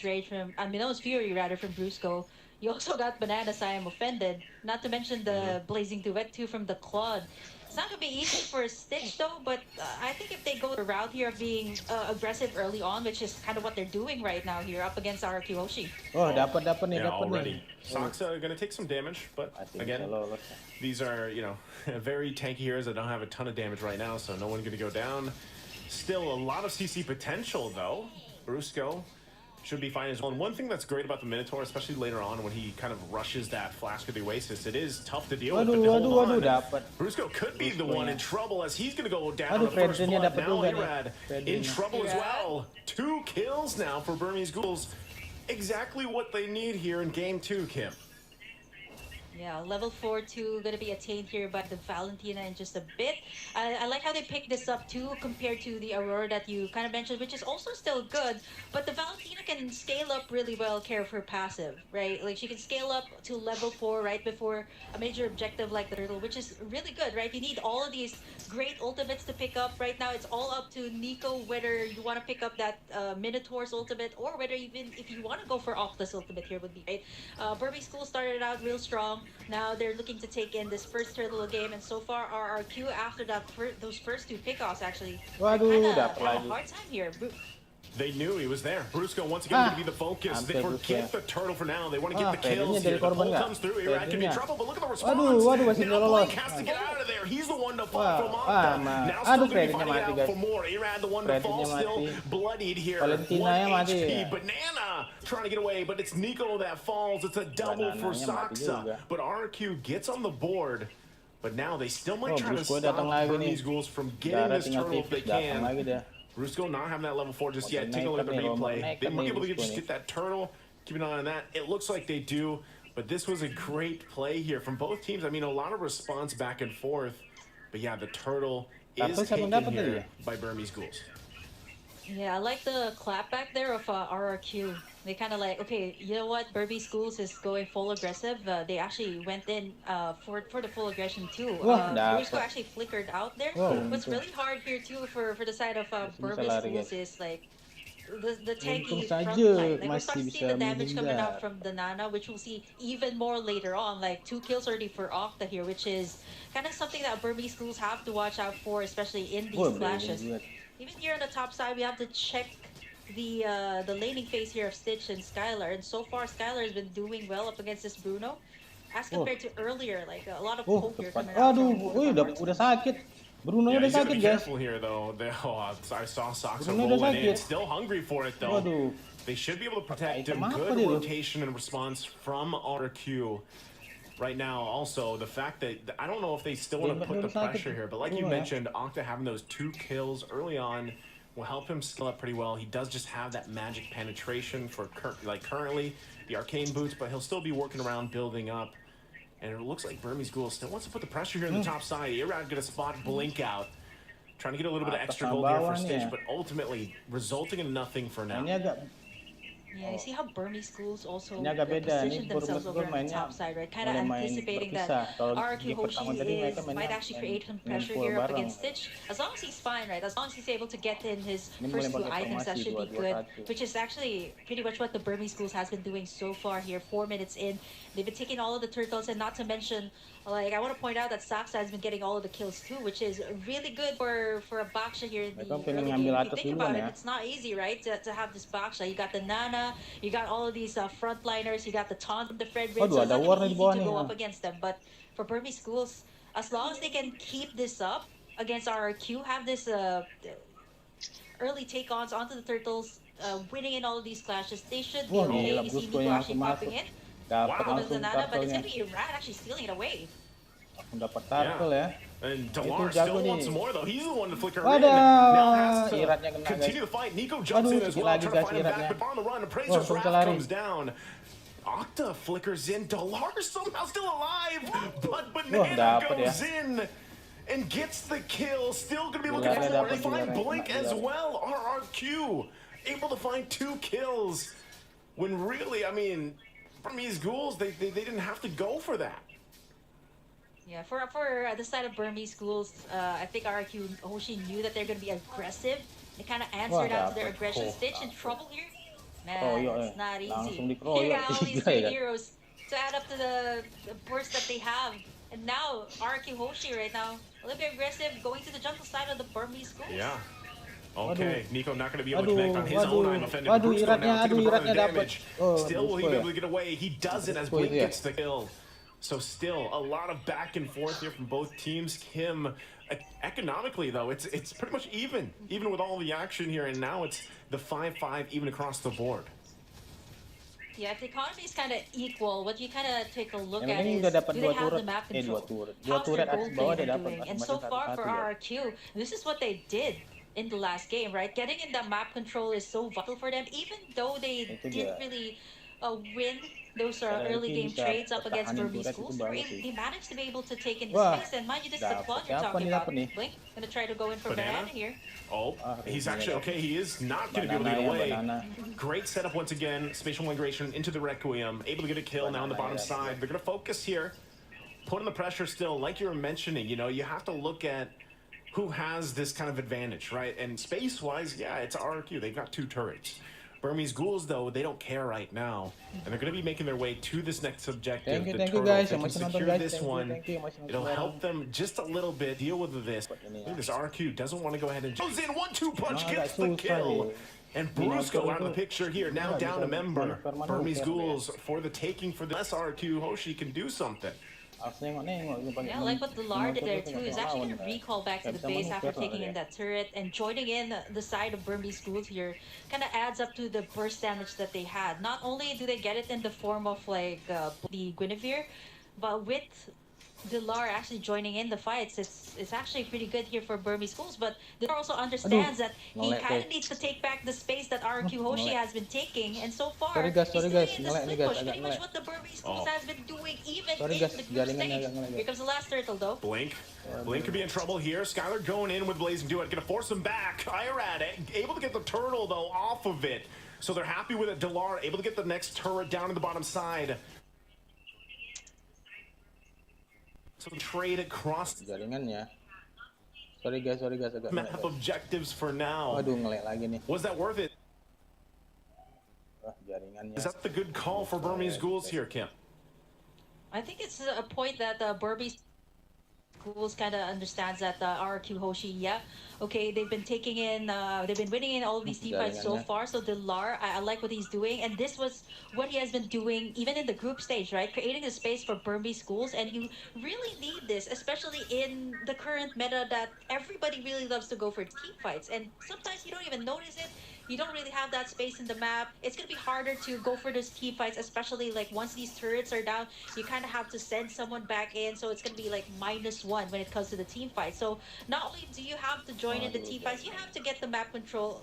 Rage from, Minoan's Fury rather from Brusco. You also got Bananas I Am Offended, not to mention the Blazing Duet too from the Claude. It's not gonna be easy for Stitch though, but I think if they go the route here of being aggressive early on, which is kind of what they're doing right now here up against RRQ Hoshi. Oh, dapat nih, Yeah, dapat already. nih. Socks are going to take some damage, but I think again, bisa lolos. these are, very tanky heroes that don't have a ton of damage right now, so no one's going to go down. Still a lot of CC potential, though. Brusco should be fine as well. And one thing that's great about the Minotaur, especially later on when he kind of rushes that Flask of the Oasis, it is tough to deal with, but hold on. Dapat. Brusco could be the one in trouble as he's going to go down Aduh, the first Fredrinnya blood. dapat Now juga nih. Irad in Fredrinnya. trouble as well. 2 kills now for Burmese Ghouls. Exactly what they need here in game 2, Kim. Yeah, level 4-2 gonna be attained here by the Valentina in just a bit. I like how they picked this up too compared to the Aurora that you kind of mentioned, which is also still good. But the Valentina can scale up really well, care of her passive, right? Like she can scale up to level 4 right before a major objective like the turtle, which is really good, right? You need all of these great ultimates to pick up. Right now, it's all up to Nico whether you want to pick up that Minotaur's ultimate or whether even if you want to go for Octa's ultimate here would be great. Burby School started out real strong. Now they're looking to take in this first turtle game, and so far RRQ after those first 2 pickoffs actually Waduh, kind of dapat had a lagi. hard time here. They knew he was there. Brusco once again going to be the focus. They hampir forget Brusco. the turtle for now. They want to get the kills Freddy-nya here. dari The korban pull nggak? comes through. Irad could be in Freddy-nya. trouble, but look at the response. Waduh, masih Now lolos. Blink has to get out of there. He's the one to fall Wah, from Octa. ma- Now aduh, still going to be Freddy-nya fighting mati, out guys. for more. Irad the one to fall, Freddy-nya still mati. bloodied here. Valentina-nya 1 mati, HP. ya. Banana trying to get away, but it's Nico that falls. It's a double for Banananya mati Saksa. juga. But RRQ gets on the board. But now they still might Oh, try to Brusco stop datang lagi nih. Burmese Ghouls from getting Darah this tinggal turtle if they tipis, datang can. lagi dia. Brusco not having that level 4 just Oh, yet. dan Take a look at the naikkan nih, replay. naikkan They weren't nih able to Brusco just nih. get that turtle. Keep an eye on that. It looks like they do, but this was a great play here from both teams. I mean, a lot of response back and forth. But yeah, the turtle is Turtle siapa yang taken dapat tadi here ya? by Burmese Ghouls. Yeah, I like the clapback there of RRQ. They kind of like, okay, you know what? Burby Schools is going full aggressive. They actually went in for the full aggression too. Wah, dapat. Brusco actually flickered out there. Wah, What's untung. really hard here too for the side of Burby lari, Schools guys. is like the tanky Untung front saja line. Like we're masih starting to see bisa the damage coming menghindar. out from the Nana, which we'll see even more later on. Like 2 kills already for Octa here, which is kind of something that Burby Schools have to watch out for, especially in these Wah, clashes. bener-bener. Even here on the top side, we have to check the laning phase here of Stitch and Skylar. And so far, Skylar has been doing well up against this Bruno, as compared to earlier. Like a lot of Oh, poke here tepat. coming out. Aduh, from wih, udah sakit. Bruno Yeah, udah you gotta sakit, be guys. careful here, though. I saw Saksa Bruno udah rolling in. sakit. Still hungry for it, though. Waduh. They should be able to protect Pakai him. item apa Good dia tuh? rotation and response from RQ. Right now, also, the fact that I don't know if they still want to put the pressure here, but like you mentioned, Octa having those 2 kills early on will help him scale up pretty well. He does just have that magic penetration for currently the arcane boots, but he'll still be working around building up. And it looks like Burmese Ghoul still wants to put the pressure here in the top side. Irad gonna spot Blink out. Trying to get a little bit of extra gold there for Stitch, but ultimately resulting in nothing for now. Ini agak Yeah, you see how Burmese Schools also Ini agak beda nih, position themselves over on the mainnya top side, right? Kind of mulai main anticipating berpisah. that Kalau RRQ game Hoshi pertama tadi mereka mainnya might actually create some pressure full here up bareng. against Stitch. As long as he's fine, right? As long as he's able to get in his Ini first mulai 2 pakai items, that formasi should be 2-2-1. good. Which is actually pretty much what the Burmese Schools has been doing so far here. 4 minutes in, they've been taking all of the turtles, and not to mention, like I want to point out that Saksa has been getting all of the kills too, which is really good for a Baksha here in the Mereka pengen early ngambil game. If atas you think duluan about it, ya. it's not easy, right? To have this Baksha. You got the Nana, you got all of these frontliners, you got the taunt from the Fred Ridge, Waduh, so it's ada not war gonna nih be di bawah easy to nih, go ha. up against them. But for Burmese Schools, as long as they can keep this up against RRQ, have this early take-ons onto the turtles, winning in all of these clashes, they should be Wah, okay. gila, You see Brusco Nico yang actually langsung popping masuk. in. Dapat From the langsung Nana, but it's turtle-nya. gonna be Irad actually stealing it away. Langsung dapat turtle ya. And Itu Delar jago still nih. wants more, though. He's the one to flicker in. Wadah, Now has to Iratnya kena, continue guys. the fight. Nico jumps Waduh, in as sikit well, lagi, trying to guys, find him back, Iratnya. but on the run, Wah, Appraiser's langsung Wrath lari. comes down. Octa flickers in. Delar somehow still alive, but Banana dapat goes in and gets the kill. Still going to be looking Dilarnya for more. dapat, They find dilarnya Blink kena, as dilarnya. well. RRQ able to find 2 kills when really, I mean, Burmese Ghouls, they didn't have to go for that. Yeah, for the side of Burmese Schools, I think RRQ Hoshi knew that they're going to be aggressive. They kind of answered out to their dapat. aggression. Oh, Stitch in trouble here. Man, Kroyok it's not langsung easy. dikeroyok. You got all these Tiga great ya. heroes to add up to the burst that they have. And now, RRQ Hoshi right now, a little bit aggressive, going to the jungle side of the Burmese Schools. Yeah. Okay, Nico not going to be able to Aduh, connect on his own. I'm offended. waduh, Brusco Iratnya, now taking the brunt of the Iratnya dapat. damage. Oh, Still, will he Brusco be ya. able to get away? He doesn't as Brusco Blink itu ya. gets the kill. So still, a lot of back and forth here from both teams. Kim, economically though, it's pretty much even with all the action here, and now it's the 5-5 even across the board. Yeah, if the economy is kind of equal, what you kind of take a look Yang at penting is, udah dapat do dua they have the turret. map Dua control? turret. Dua How's their turret atas gold bawah player dia dapat. doing? And so far for RRQ, this is what they did in the last game, right? Getting in the map control is so vital for them, even though they Itu didn't dia. really win those RRQ early game bisa trades up against pertahanin Burmese turret schools. itu bagus sih. They managed to be able to take in the Wah, space, and mind you, this is the dapet quad you're siapa talking nih, about. dapet nih? Blink gonna try to go in for Banana? banana here. Oh, he's actually okay. He is not going to be able to Banana get away. banana. Great setup once again. Spatial migration into the Requiem. Able to get a kill now on the bottom side. They're going to focus here. Putting the pressure still, like you were mentioning, you know, you have to look at who has this kind of advantage, right? And space-wise, yeah, it's RRQ. They've got 2 turrets. Burmese Ghouls, though, they don't care right now. And they're going to be making their way to this next objective, the Thank you turtle. guys. If they Yang can masih nonton secure guys. this one, Thank you. Masih nonton it'll bareng. help them just a little bit deal with this. This RRQ doesn't want to go ahead and goes in. 1-2 punch, gets the kill. And Brusco out of the picture here, now down a member. Burmese Ghouls for the taking for this. RRQ Hoshi can do something. Yeah, like what the Lar did there too, is actually going to recall back to the base after taking in that turret and joining in the side of Burmese Ghouls here. Kind of adds up to the burst damage that they had. Not only do they get it in the form of like the Guinevere, but with the Lar actually joining in the fights, it's actually pretty good here for Burmese Ghouls. But the Lar also understands that he kind of needs to take back the space that RRQ Hoshi has been taking, and so far Sorry guys, he's doing guys. in the Ngelek nih, split guys, push, agak pretty much ngelek. what the Burmese Ghouls has been doing even Sorry, in guys, the group jaringannya stage. agak ngelek. Here comes the last turtle though. Blink could be in trouble here. Skylar going in with Blazing Duet, gonna force him back. Irad able to get the turtle though off of it, so they're happy with it. Delar able to get the next turret down to the bottom side. So trade across Jaringannya. Sorry guys agak map ngelek. objectives for now. Waduh, ngelek lagi nih. Was that worth it? Wah, jaringannya. Is that the good call for Burmese Ghouls here, Kim? I think it's a point that Burmese Ghouls kind of understands that RRQ Hoshi, yeah, okay, they've been taking in, they've been winning in all of these team fights so far. So Delar, I like what he's doing, and this was what he has been doing even in the group stage, right? Creating the space for Burmese Ghouls, and you really need this, especially in the current meta that everybody really loves to go for team fights, and sometimes you don't even notice it. You don't really have that space in the map. It's going to be harder to go for those team fights, especially like once these turrets are down, you kind of have to send someone back in. So it's going to be like -1 when it comes to the team fight. So not only do you have to join in the team fights, you have to get the map control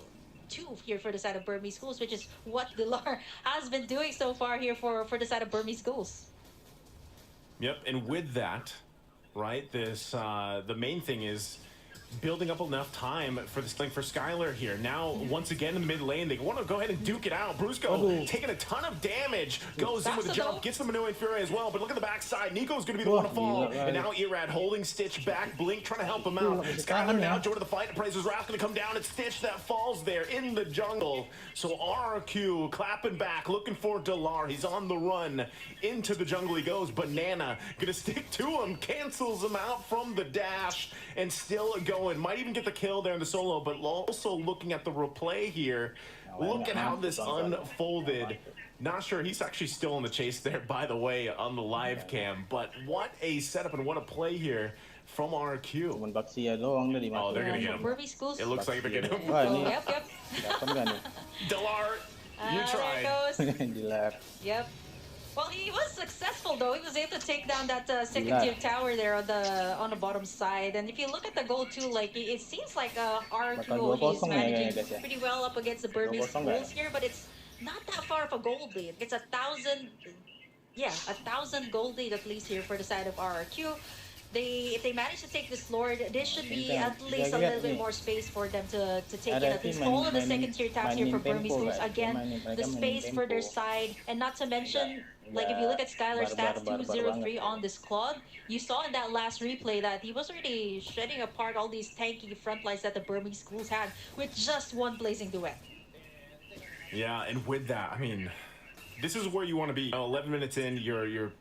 too here for the side of Burmese Ghouls, which is what Delar has been doing so far here for the side of Burmese Ghouls. Yep, and with that, right, this the main thing is building up enough time for this thing for Skylar here. Now, once again in the mid lane, they want to go ahead and duke it out. Brusco taking a ton of damage, goes in with a jump, gets the Manoa Fury as well. But look at the backside. Nico's going to be the one to fall. And now Irad holding Stitch back. Blink trying to help him out. Skylar now joining the fight. Appraiser's Wrath going to come down. It's Stitch that falls there in the jungle. So RRQ clapping back, looking for Delar. He's on the run. Into the jungle he goes. Banana going to stick to him, cancels him out from the dash, and still going. Might even get the kill there in the solo, but also looking at the replay here, look at how this unfolded. Not sure, he's actually still in the chase there, by the way, on the live cam, but what a setup and what a play here from RRQ. Cuman Baxia doang dah Oh, they're gonna get him. Burmese Ghouls. It looks like they're getting him. Wah, ini Yep. dapat nggak nih? Delar, you There it tried. goes. Dilar. Yep. Well, he was successful though. He was able to take down that second Yeah. tier tower there on the bottom side. And if you look at the goal too, like it seems like RRQ Bakal is 2-0 ya, managing guys, ya. pretty well up against the Burmese 2-0 Ghouls here, but it's not that far of a gold lead. It's 1,000, yeah, 1,000 gold lead at least here for the side of RRQ. If they manage to take this Lord, this should be at least a little bit more space for them to take in at least all of the second tier towers here for Burmese Ghouls. Again, the space for their side, and not to mention, like if you look at Skylar's stats, 203 on this Claude, you saw in that last replay that he was already shredding apart all these tanky front lines that the Burmese Ghouls had with just one Blazing Duet. Yeah, and with that, I mean, this is where you want to be. 11 minutes in, you're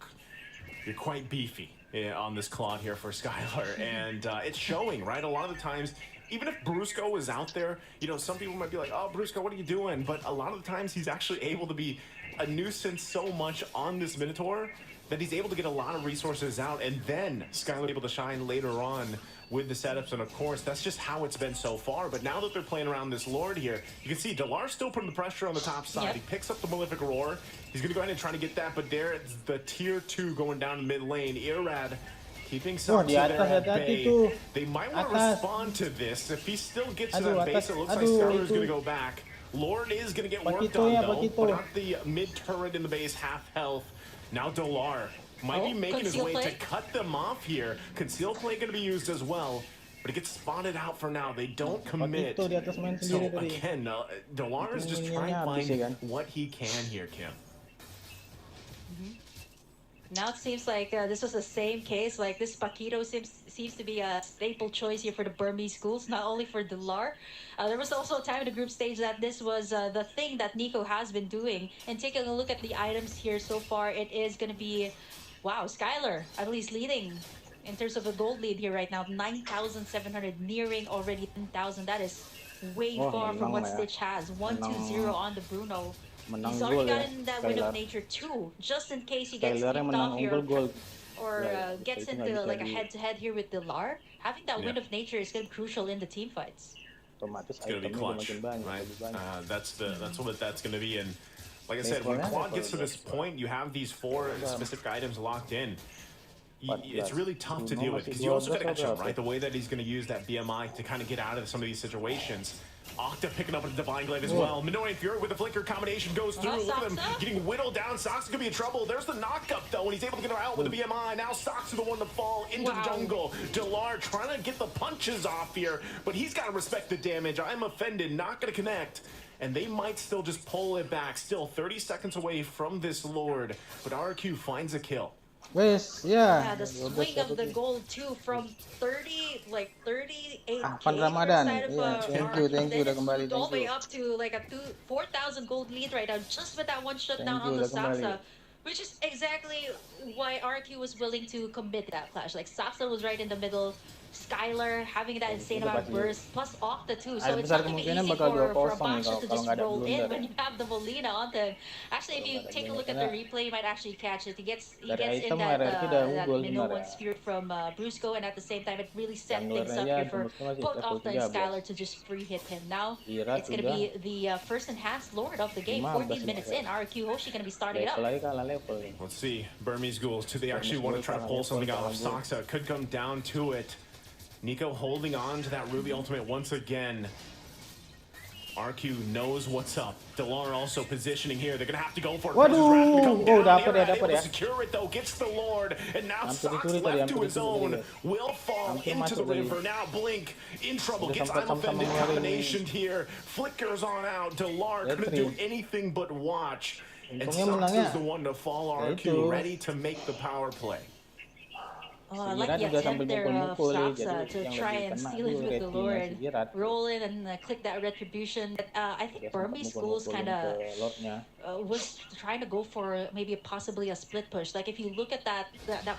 quite beefy on this Claude here for Skylar, and it's showing, right? A lot of the times, even if Brusco is out there, you know, some people might be like, oh, Brusco, what are you doing? But a lot of the times, he's actually able to be a nuisance so much on this Minotaur that he's able to get a lot of resources out, and then Skylar able to shine later on with the setups, and of course, that's just how it's been so far. But now that they're playing around this Lord here, you can see Delar's still putting the pressure on the top side. Yep. He picks up the Malefic Roar. He's going to go ahead and try to get that, but there it's the tier 2 going down mid lane. Irad keeping some di there atas, at hati-hati bay. tuh. They might want to Atas. respond to this. If he still gets to Aduh, that base, atas. it looks like Aduh, Skylar's itu. going to go back. Lord is going to get worked Pakito on, ya, though. Pakito. Put out the mid-turret in the base, half health. Now Delar might be making his conceal way play. to cut them off here. Conceal play going to be used as well. But it gets spotted out for now. They don't commit. Pakito di atas main So sendiri tadi. again, Delar is just trying to find what he can here, Kim. Now it seems like this was the same case. Like this Paquito seems to be a staple choice here for the Burmese schools, not only for Delar. There was also a time in the group stage that this was the thing that Nico has been doing. And taking a look at the items here so far, it is going to be, wow, Skylar at least leading in terms of a gold lead here right now. 9,700, nearing already 10,000. That is way far from what Stitch has. 1-2-0 on the Bruno. He's already gotten that win of nature too, just in case he gets kicked off here or gets into like a head-to-head here with Delar. Having that win of nature is going to be crucial in the team fights. It's going to be clutch, right? That's what that's going to be. And like I said, when Quad gets to this point, you have these 4 specific items locked in. It's really tough to deal with because you also got to catch him, right? The way that he's going to use that BMI to kind of get out of some of these situations. Octa picking up a Divine Glaive as well. Minoy and Fury with the flicker combination goes through. Look at them getting whittled down. Sox could be in trouble. There's the knockup though, and he's able to get her out with the BMI. Now Sox are the one to fall into the jungle. Delar trying to get the punches off here, but he's got to respect the damage. I'm offended, not going to connect. And they might still just pull it back. Still 30 seconds away from this Lord, but RRQ finds a kill. Wes, ya. Yeah, the swing of the gold too from 38 Pan Ramadan. side of Thank you udah kembali. all the way up to like a 4,000 gold lead right now just with that one shutdown on you, the udah kembali. Saxa, which is exactly why RQ was willing to commit that clash. Like Saxa was right in the middle. Skylar having that insane amount of burst, plus Octa too, so it's not going to be easy for a boxer to just roll in when you have the Molina on them. Actually, if you take a look at the replay, you might actually catch it. He gets in that Minoan Spirit from Brusco, and at the same time, it really set things up here for both Octa and Skylar to just free hit him. Now, it's going to be the first enhanced Lord of the game, 14 minutes in. RRQ Hoshi going to be starting it up. Let's see, Burmese Ghouls, do they actually want to try to pull something off? Soxa could come down to it. Nico holding on to that Ruby ultimate once again. RQ knows what's up. Delar also positioning here. They're going to have to go for it. Waduh, dapat ya. Secure it though, gets the Lord. And now Sox left to his own. Will fall into the river. Now Blink in trouble. Gets I'm offended combination here. Flickers on out. Delar couldn't do anything but watch. And Sox is the one to fall. RQ ready to make the power play. Oh, I like the attempt there of Saxa to try and steal it with the Lord. Roll in and click that retribution. I think Burmese schools kind of was trying to go for maybe possibly a split push. Like if you look at that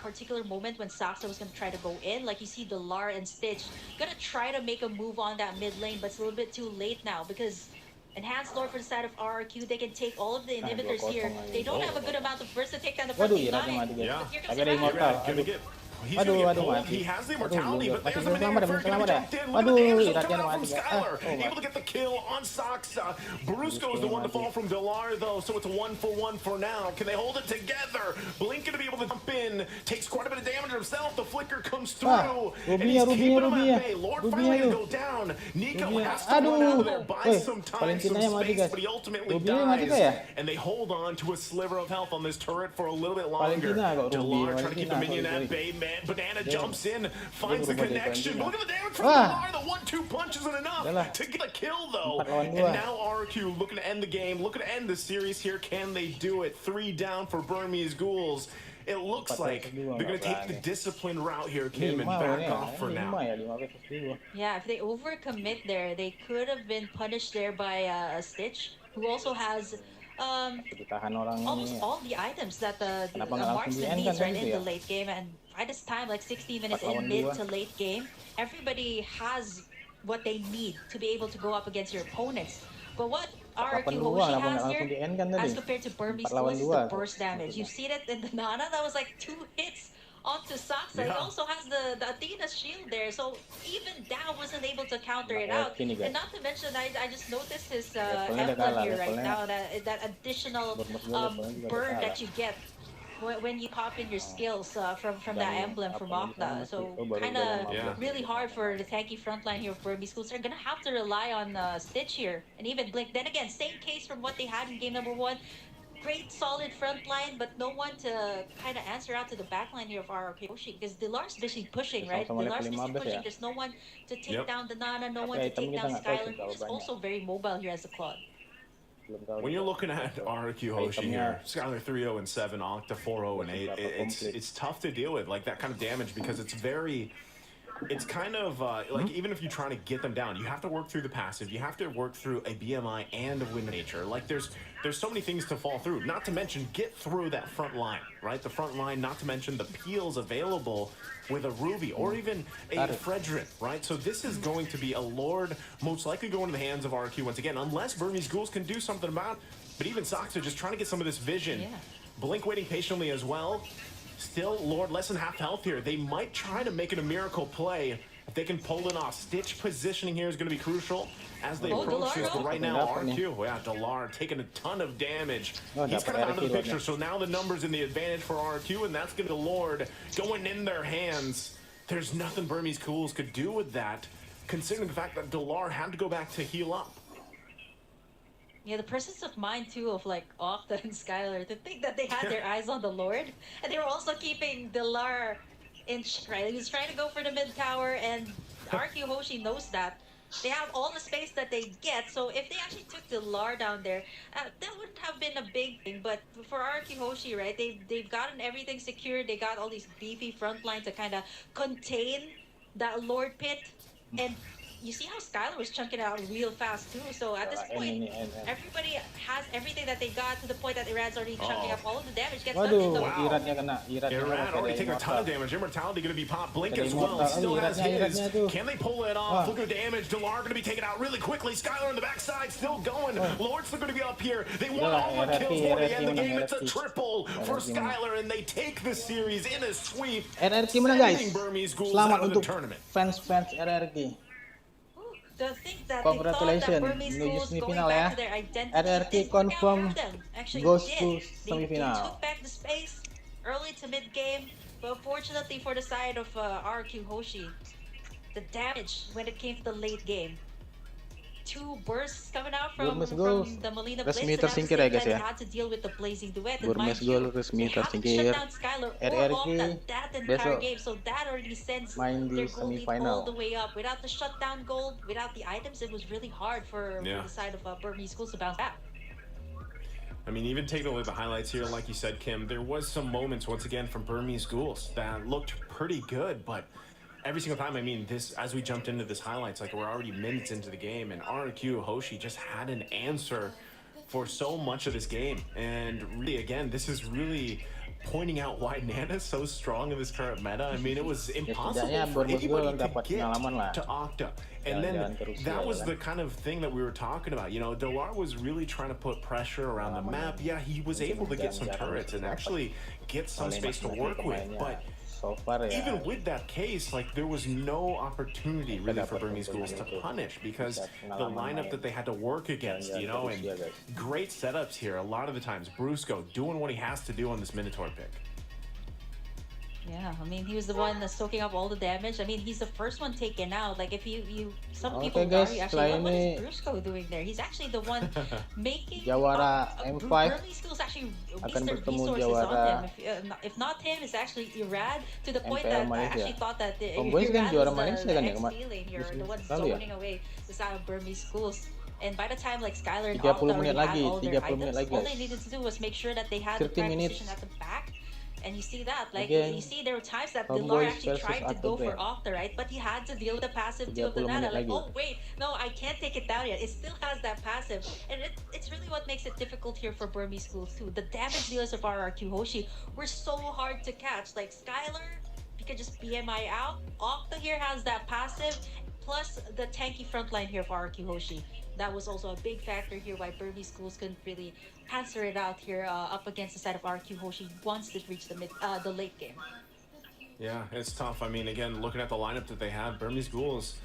particular moment when Saxa was going to try to go in, like you see Delar and Stitch going to try to make a move on that mid lane, but it's a little bit too late now because Enhanced Lord for the side of RRQ, they can take all of the inhibitors here. They don't have a good amount of burst to take down the first line. Yeah. Here comes the He's gonna get pulled. He has the immortality, but there's a Maneuver going to be jumped in. Look at the damage will turn out from Skylar. Able to get the kill on Soxa. Brusco is the one to fall from Delar, though, so it's a 1-for-1 for now. Can they hold it together? Blink going to be able to jump in. Takes quite a bit of damage himself. The flicker comes through. And he's keeping him at bay. Lord finally going to go down. Nico has to run out of there, buy some time, some space, but he ultimately dies. And they hold on to a sliver of health on this turret for a little bit longer. Delar trying to keep the minion at bay. Banana jumps in, finds the connection. Look at the damage from Delar. The 1-2 punch isn't enough to get a kill, though. And now RQ looking to end the game, looking to end the series here. Can they do it? 3 down for Burmese Ghouls. It looks like they're going to take the disciplined route here, Kim, and back off for now. Yeah, if they overcommit there, they could have been punished there by Stitch, who also has almost all the items that the marksman needs right in the late game, and by this time, like 60 minutes in mid to late game, everybody has what they need to be able to go up against your opponents. But what RRQ Hoshi has here, as compared to Burmese schools, is the burst damage. You see that in the Nana, that was like 2 hits onto Saxa. He also has the Athena shield there, so even Dow wasn't able to counter it out. And not to mention, I just noticed his emblem here right now, that additional burn that you get when you pop in your skills from that emblem from Octa. So kind of really hard for the tanky frontline here of Burmese Schools. They're gonna have to rely on Stitch here and even Blink. Then again, same case from what they had in game number 1. Great solid front line, but no one to kind of answer out to the back line here of RRQ Hoshi because Delar's busy pushing, right? Delar's busy pushing. There's no one to take down the Nana, no one to take down Skylar, who is also very mobile here as a Claude. When you're looking at RRQ Hoshi here, Skylar 3-0 and 7, Octa 4-0 and 8, it's tough to deal with, like that kind of damage because it's kind of like even if you try to get them down, you have to work through the passive, you have to work through a BMI and a wind nature. Like there's so many things to fall through, not to mention get through that front line, right? The front line, not to mention the peels available with a Ruby or even a Fredrin, right? So this is going to be a Lord most likely going to the hands of RQ once again, unless Burmese Ghouls can do something about it. But even Soxa just trying to get some of this vision. Blink waiting patiently as well. Still, Lord less than half health here. They might try to make it a miracle play if they can pull it off. Stitch positioning here is going to be crucial as they approach this. But right now, RQ, Delar taking a ton of damage. He's kind of out of the picture, so now the numbers in the advantage for RQ, and that's going to be Lord going in their hands. There's nothing Burmese Ghouls could do with that, considering the fact that Delar had to go back to heal up. Yeah, the presence of mind too of like Octa and Skylar to think that they had their eyes on the Lord, and they were also keeping Delar in right. He was trying to go for the mid tower, and RQ Hoshi knows that. They have all the space that they get, so if they actually took Delar down there, that wouldn't have been a big thing. But for RQ Hoshi, right, they've gotten everything secured. They got all these beefy front lines to kind of contain that Lord pit, and you see how Skylar was chunking it out real fast too. So at this point, everybody has everything that they got to the point that Irad's already chunking up all of the damage. Gets done in the Iradnya kena. Irad already taking a ton of damage. Immortality going to be popped. Blink as well. Still has his. Can they pull it off? Look at the damage. Delar going to be taken out really quickly. Skylar on the backside still going. Lord's still going to be up here. They want all the kills for the end of the game. It's a triple for Skylar, and they take the series in a sweep. RRQ menang guys. Selamat untuk tournament. fans RRQ. The thing that Congratulations, menuju semifinal ya. RRQ confirm goes to semifinal. They took back the space early to mid game, but fortunately for the side of RRQ Hoshi, the damage when it came to the late game. 2 bursts coming out from the Molina Blitz, resmi tersingkir ya guys ya. had to deal with the blazing duet. Burmese Ghouls resmi tersingkir. RRQ besok so that already sends main di their goal lead all semifinal. the way up. Without the shutdown gold, without the items, it was really hard for the side of Burmese Schools to bounce back. I mean, even taking a look at the highlights here, like you said, Kim, there was some moments once again from Burmese Ghouls that looked pretty good, but every single time, I mean, this as we jumped into this highlights, like we're already minutes into the game, and RRQ Hoshi just had an answer for so much of this game. And really, again, this is really pointing out why Nana's so strong in this current meta. I mean, it was impossible for anybody to get to Octa. And then that was the kind of thing that we were talking about. You know, Delar was really trying to put pressure around the map. Yeah, he was able to get some turrets and actually get some space to work with, but even with that case, like there was no opportunity really for Burmese Ghouls to punish because the lineup that they had to work against, you know, and great setups here. A lot of the times, Brusco doing what he has to do on this Minotaur pick. Yeah, I mean, he was the one that's soaking up all the damage. I mean, he's the first one taken out. Like, if some people guys, actually, what is Brusco doing there? He's actually the one making Jawara M5 Burmese Schools actually waste their resources on him. If not him, it's actually Irad, to the point that I actually thought that Homebois kan juara Malaysia kan ya kemarin. Here, the one zoning away the side of Burmese Schools. And by the time like Skylar and 30 Octa menit already lagi, had all their 30 menit items, lagi all guys. they needed to do was make sure that they had the 30 prime minutes. position at the back. And you see that, like, Again, you see there were times that Homebois Delar actually versus tried to go for Octa. Octa, right? But he had to deal with the passive too of the 30 Nana. menit Like, lagi. oh wait, no, I can't take it down yet. It still has that passive. And it's really what makes it difficult here for Burmese Schools too. The damage dealers of RRQ Hoshi were so hard to catch. Like, Skylar, you could just BMI out. Octa here has that passive, plus the tanky front line here for RRQ Hoshi. That was also a big factor here why Burmese Schools couldn't really answer it out here up against the side of RRQ Hoshi once it reached the late game. Yeah, it's tough. I mean, again, looking at the lineup that they had, Burmese Ghouls,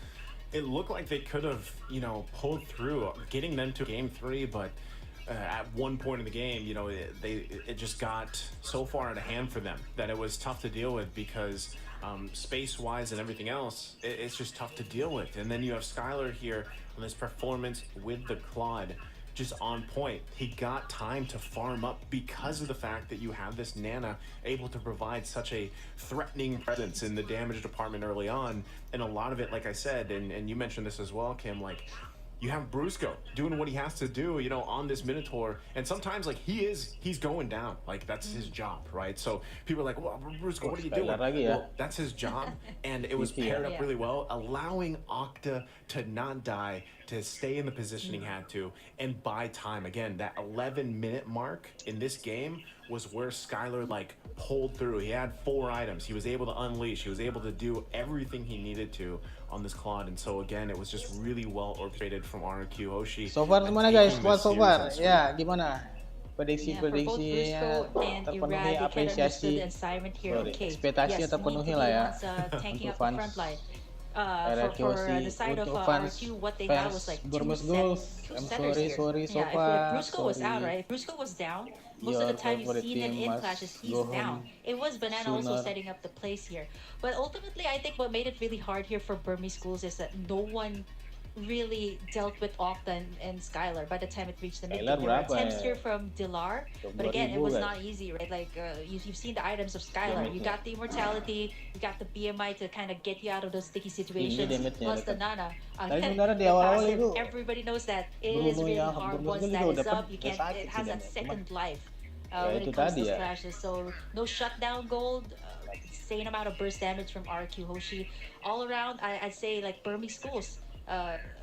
it looked like they could have, you know, pulled through, getting them to game 3, but at one point in the game, you know, it just got so far out of hand for them that it was tough to deal with because space-wise and everything else, it's just tough to deal with. And then you have Skylar here on this performance with the Claude, just on point. He got time to farm up because of the fact that you have this Nana able to provide such a threatening presence in the damage department early on. And a lot of it, like I said, and you mentioned this as well, Kim, like, you have Brusco doing what he has to do, you know, on this Minotaur. And sometimes, like, he's going down. Like, that's his job, right? So people are like, well, Brusco, what are you doing? Well, that's his job. And it was paired up really well, allowing Octa to not die, to stay in the position he had to, and buy time. Again, that 11-minute mark in this game was where Skylar, like, pulled through. He had 4 items. He was able to unleash. He was able to do everything he needed to on this Claude. And so, again, it was just really well orchestrated from RRQ Hoshi. So far gimana guys? Buat so far, ya gimana? Prediksi-prediksinya terpenuhi, apresiasi, ekspektasi terpenuhi lah ya untuk fans RRQ Hoshi, untuk fans Burmese Goals. I'm sorry so far. Brusco was out, right? Brusco was down. Most of the time you've seen him in clashes, he's down. It was Banana also setting up the place here. But ultimately, I think what made it really hard here for Burmese Schools is that no one really dealt with Octa and Skylar by the time it reached the mid game. There were attempts here from Dilar, but again, it was not easy, right? Like, you've seen the items of Skylar. You got the immortality, you got the BMI to kind of get you out of those sticky situations, plus the Nana. Everybody knows that it is really hard once that is up. You can't, it has that second life when it comes to clashes. So no shutdown gold, insane amount of burst damage from RRQ Hoshi. All around, I'd say like Burmese Schools.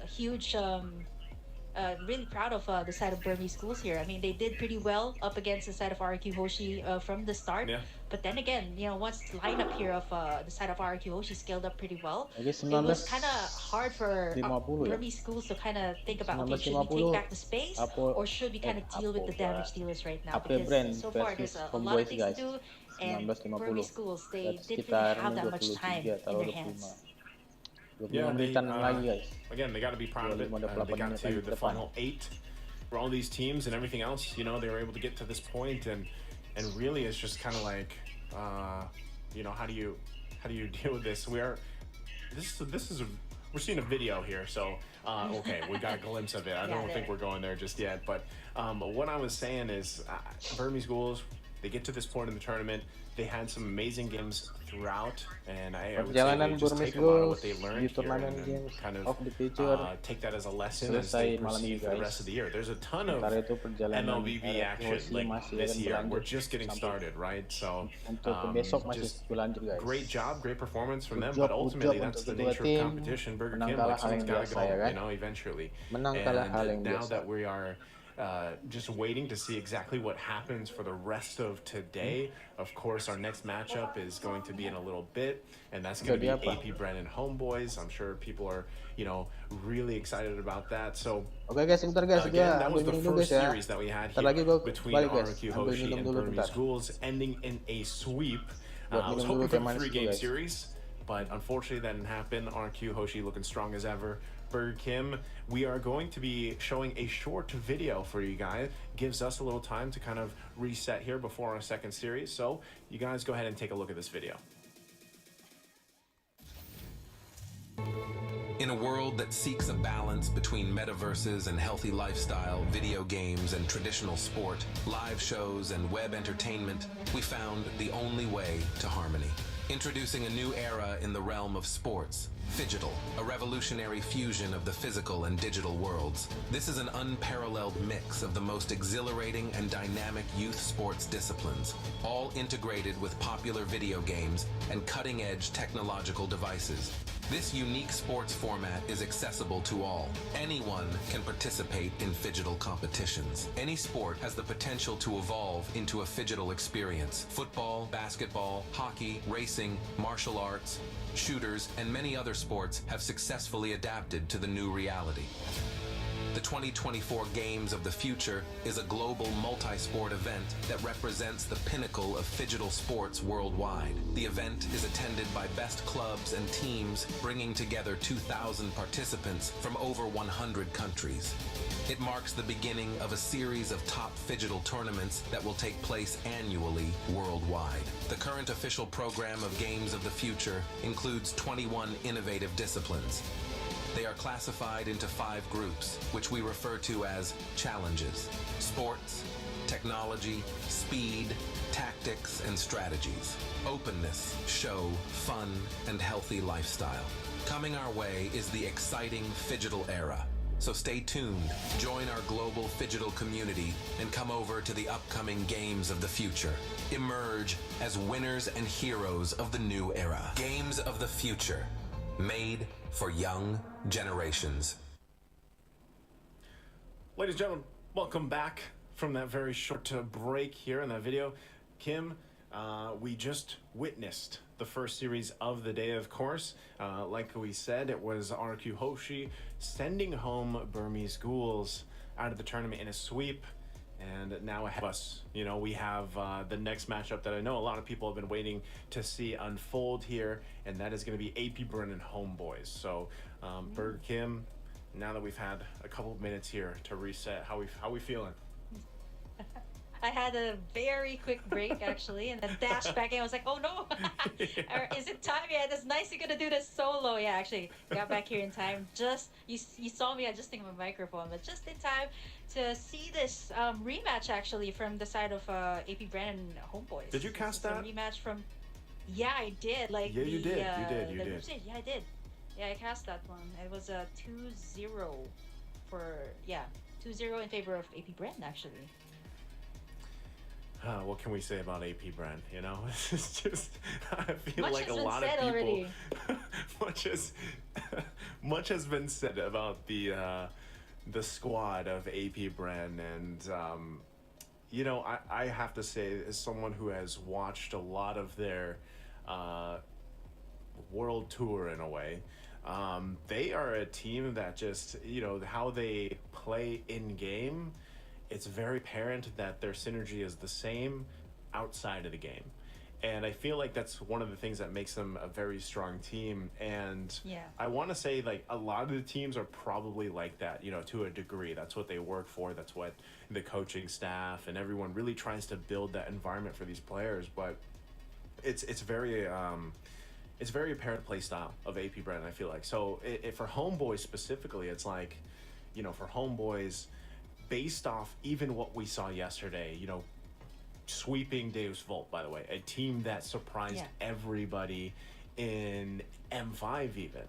Huge, really proud of the side of Burmese Schools here. I mean, they did pretty well up against the side of RRQ Hoshi from the start. But then again, you know, once the lineup here of the side of RRQ Hoshi scaled up pretty well, it was kind of hard for Burmese Schools to kind of think about, okay, should we take back the space or should we kind of deal with the damage dealers right now? Because so far there's a lot of things to do, and Burmese Schools, they didn't really have that much time in their hands. Yeah, again, they got to be proud of it. They got to the final 8 for all these teams and everything else. You know, they were able to get to this point, and really, it's just kind of like, you know, how do you deal with this? We're seeing a video here, so okay, we got a glimpse of it. I don't think we're going there just yet, but what I was saying is, Burmese Schools, they get to this point in the tournament. They had some amazing games throughout, and I would say they just take a lot of what they learned here and kind of take that as a lesson as they proceed for the rest of the year. There's a ton of MLBB action like this year. We're just getting started, right? So just great job, great performance from them, but ultimately that's the nature of competition. Burger King, like, someone's got to go, you know, eventually. And now that we are just waiting to see exactly what happens for the rest of today. Of course, our next matchup is going to be in a little bit, and that's going to be AP BREN and Homebois. I'm sure people are, you know, really excited about that. So, again, that was the first series that we had here between RRQ Hoshi and Burmese Schools, ending in a sweep. I was hoping for a 3-game series, but unfortunately that didn't happen. RRQ Hoshi looking strong as ever. Burger Kim, we are going to be showing a short video for you guys. Gives us a little time to kind of reset here before our second series. So you guys go ahead and take a look at this video. In a world that seeks a balance between metaverses and healthy lifestyle, video games and traditional sport, live shows and web entertainment, we found the only way to harmony. Introducing a new era in the realm of sports, Phygital, a revolutionary fusion of the physical and digital worlds. This is an unparalleled mix of the most exhilarating and dynamic youth sports disciplines, all integrated with popular video games and cutting-edge technological devices. This unique sports format is accessible to all. Anyone can participate in Phygital competitions. Any sport has the potential to evolve into a Phygital experience. Football, basketball, hockey, racing, martial arts, shooters, and many other sports have successfully adapted to the new reality. The 2024 Games of the Future is a global multi-sport event that represents the pinnacle of phygital sports worldwide. The event is attended by best clubs and teams, bringing together 2,000 participants from over 100 countries. It marks the beginning of a series of top phygital tournaments that will take place annually worldwide. The current official program of Games of the Future includes 21 innovative disciplines. They are classified into 5 groups, which we refer to as challenges: sports, technology, speed, tactics, and strategies, openness, show, fun, and healthy lifestyle. Coming our way is the exciting phygital era. So stay tuned, join our global phygital community, and come over to the upcoming Games of the Future. Emerge as winners and heroes of the new era. Games of the Future, made for young generations. Ladies and gentlemen, welcome back from that very short break here in that video. Kim, we just witnessed the first series of the day, of course. Like we said, it was RRQ Hoshi sending home Burmese Ghouls out of the tournament in a sweep. And now ahead of us, you know, we have the next matchup that I know a lot of people have been waiting to see unfold here, and that is going to be AP BREN and Homebois. So, Berg, Kim, now that we've had a couple of minutes here to reset, how we feeling? I had a very quick break actually, and then dashed back in. I was like, oh no, is it time? Yeah, that's nice. You're gonna do this solo. Yeah, actually, got back here in time. Just you saw me adjusting my microphone, but just in time to see this rematch actually from the side of AP BREN and Homebois. Did you cast that? Rematch from? Yeah, I did. Like yeah, you did. You did. Yeah, I did. Yeah, I cast that one. It was a 2-0 for 2-0 in favor of AP BREN actually. What can we say about AP BREN? You know, it's just, I feel much like a lot of people, already. much has been said about the squad of AP BREN, and you know, I have to say, as someone who has watched a lot of their world tour in a way, they are a team that just, you know, how they play in game, it's very apparent that their synergy is the same outside of the game. And I feel like that's one of the things that makes them a very strong team. And yeah, I want to say, like, a lot of the teams are probably like that, you know, to a degree. That's what they work for. That's what the coaching staff and everyone really tries to build that environment for these players. But it's very apparent play style of AP BREN, I feel like. So for Homebois specifically, it's like, you know, for Homebois, based off even what we saw yesterday, you know, sweeping Deus Volt, by the way, a team that surprised everybody in M5 even.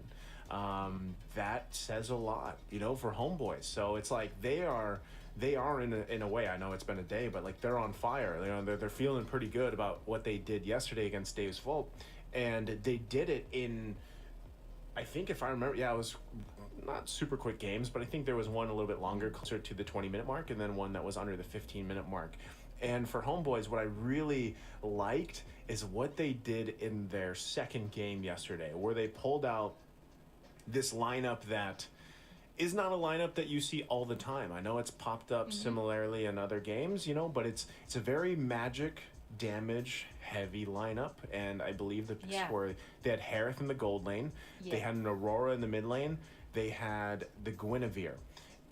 That says a lot, you know, for Homebois. So it's like they are in a way, I know it's been a day, but like they're on fire. You know, they're feeling pretty good about what they did yesterday against Deus Volt, and they did it in, I think if I remember, it was not super quick games, but I think there was one a little bit longer, closer to the 20-minute mark, and then one that was under the 15-minute mark. And for Homebois, what I really liked is what they did in their second game yesterday, where they pulled out this lineup that is not a lineup that you see all the time. I know it's popped up similarly in other games, you know, but it's a very magic damage heavy lineup, and I believe the picks were they had Harith in the gold lane, they had an Aurora in the mid lane, they had the Guinevere,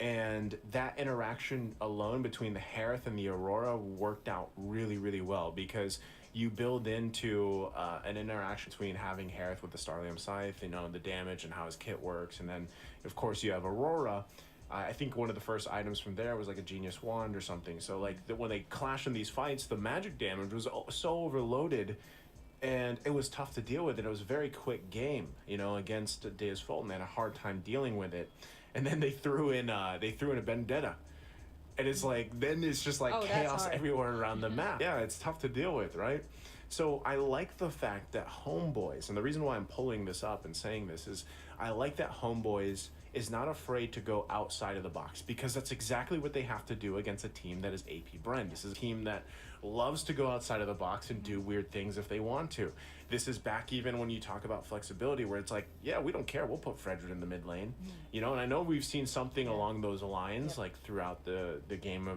and that interaction alone between the Harith and the Aurora worked out really, really well, because you build into an interaction between having Harith with the Starlium Scythe, you know, the damage and how his kit works, and then of course you have Aurora. I think one of the first items from there was like a Genius Wand or something. So like when they clash in these fights, the magic damage was so overloaded, and it was tough to deal with. And it was a very quick game, you know, against Deus Volt, and they had a hard time dealing with it. And then they threw in a Vendetta, and it's like then it's just like chaos everywhere around the map. Yeah, it's tough to deal with, right? So I like the fact that Homebois, and the reason why I'm pulling this up and saying this is I like that Homebois is not afraid to go outside of the box, because that's exactly what they have to do against a team that is AP BREN. This is a team that loves to go outside of the box and do weird things if they want to. This is back even when you talk about flexibility, where it's like, yeah, we don't care. We'll put Frederick in the mid lane, you know. And I know we've seen something along those lines, like throughout the games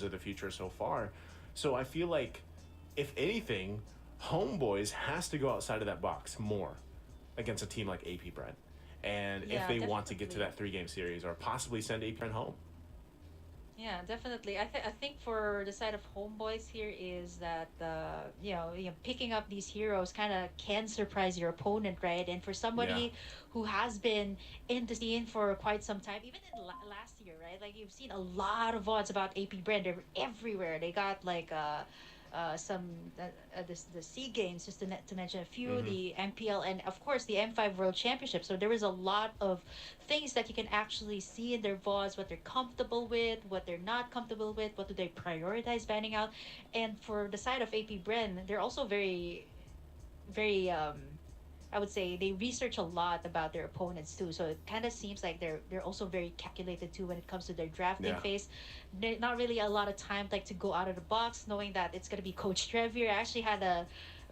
of the future so far. So I feel like, if anything, Homeboys has to go outside of that box more against a team like AP BREN, and if they want to get to that 3-game series or possibly send AP BREN home. Yeah, definitely. I think for the side of Homeboys here is that picking up these heroes kind of can surprise your opponent, right? And for somebody who has been in the scene for quite some time, even in last year, right? Like, you've seen a lot of odds about AP BREN. They're everywhere. They got like the SEA Games, just to mention a few, the MPL, and of course the M5 World Championship. So there is a lot of things that you can actually see in their VODs, what they're comfortable with, what they're not comfortable with, what do they prioritize banning out. And for the side of AP BREN, they're also very, very I would say they research a lot about their opponents too. So it kind of seems like they're also very calculated too when it comes to their drafting phase. Not really a lot of time like to go out of the box, knowing that it's gonna be Coach Trev here. I actually had a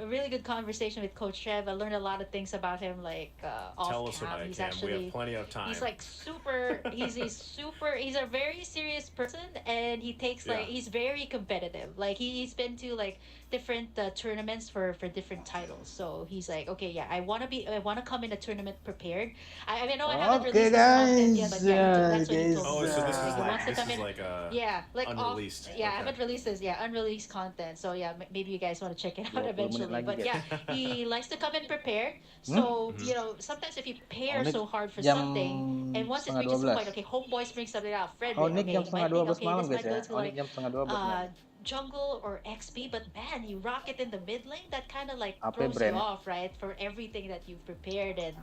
really good conversation with Coach Trev. I learned a lot of things about him, like off Tell us cam. about He's Cam. actually, We have plenty of time. he's like super. He's a very serious person, and he takes he's very competitive. Like he's been to like different tournaments for different titles. So he's like, okay, yeah, I want to come in a tournament prepared. I mean, no, I haven't released this content yet, but that's what he told me. Oh, so this is He wants to come in, like a unreleased. I haven't released this. Yeah, unreleased content. So yeah, maybe you guys want to check it out 20 eventually. menit But lagi, yeah, he likes to come in prepared. So sometimes if you prepare so hard for something, and once it reaches a point, okay, Homeboys brings something out. Frederick, Onic okay, jam you setengah might 12 think, okay, malam this guys might ya. go to Onic like jam setengah 12 malam. jungle or XP, but man, you rock it in the mid lane, that kind of like AP throws BREN. you off, right? For everything that you've prepared, and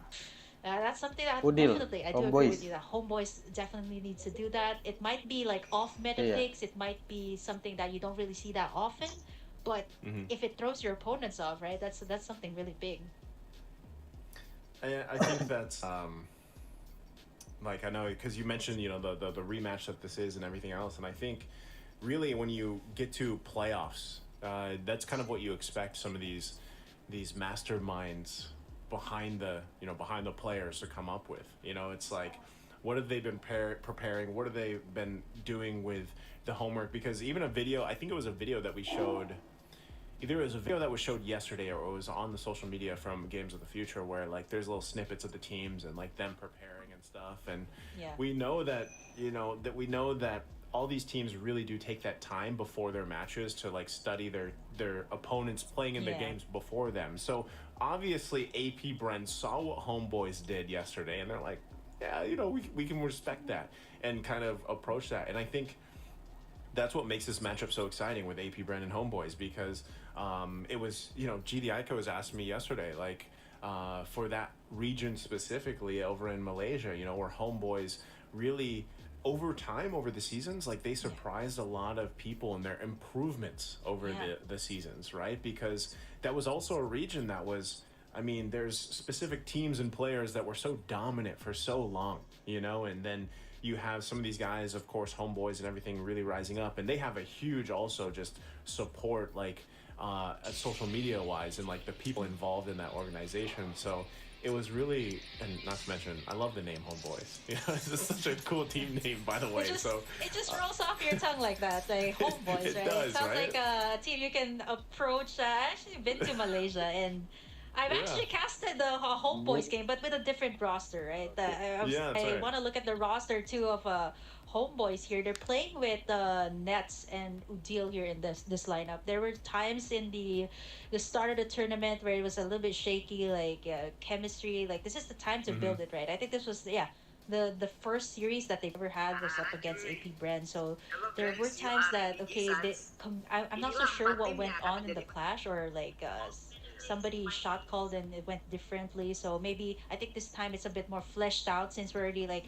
that's something that Udil, definitely I do agree Homeboys. with you that Homeboys definitely needs to do that. It might be like off meta picks, it might be something that you don't really see that often, but if it throws your opponents off, right? That's something really big. I think that's like, I know because you mentioned the rematch that this is and everything else, and I think really when you get to playoffs, that's kind of what you expect some of these masterminds behind the players to come up with. It's like, what have they been preparing? What have they been doing with the homework? Because even a video, I think it was a video that we showed. Either it was a video that was showed yesterday or it was on the social media from Games of the Future, where like there's little snippets of the teams and like them preparing and stuff. And we know that that all these teams really do take that time before their matches to like study their opponents playing in their games before them. So obviously AP BREN saw what Homeboys did yesterday, and they're like, yeah, we can respect that and kind of approach that. And I think that's what makes this matchup so exciting with AP BREN and Homeboys, because it was, GD Ico has asked me yesterday, like, for that region specifically over in Malaysia, where Homeboys really, over time, over the seasons, like they surprised a lot of people in their improvements over the seasons, right? Because that was also a region that was, I mean, there's specific teams and players that were so dominant for so long, and then you have some of these guys, of course, Homeboys and everything, really rising up, and they have a huge also just support, like social media wise, and like the people involved in that organization. So it was really, and not to mention, I love the name Homeboys. It's just such a cool team name, by the way. It just rolls off your tongue like that, like Homeboys, it right? does, It sounds right? like a team you can approach. I actually been to Malaysia, and I've actually casted the Homeboys game, but with a different roster, right? I want to look at the roster too of Homeboys here. They're playing with Nets and Udil here in this lineup. There were times in the start of the tournament where it was a little bit shaky, like chemistry. Like, this is the time to build it, right? I think this was the first series that they've ever had was up against AP BREN. So there were times that I'm not so sure what went on in the clash, or like somebody shot called and it went differently. So maybe I think this time it's a bit more fleshed out, since we're already like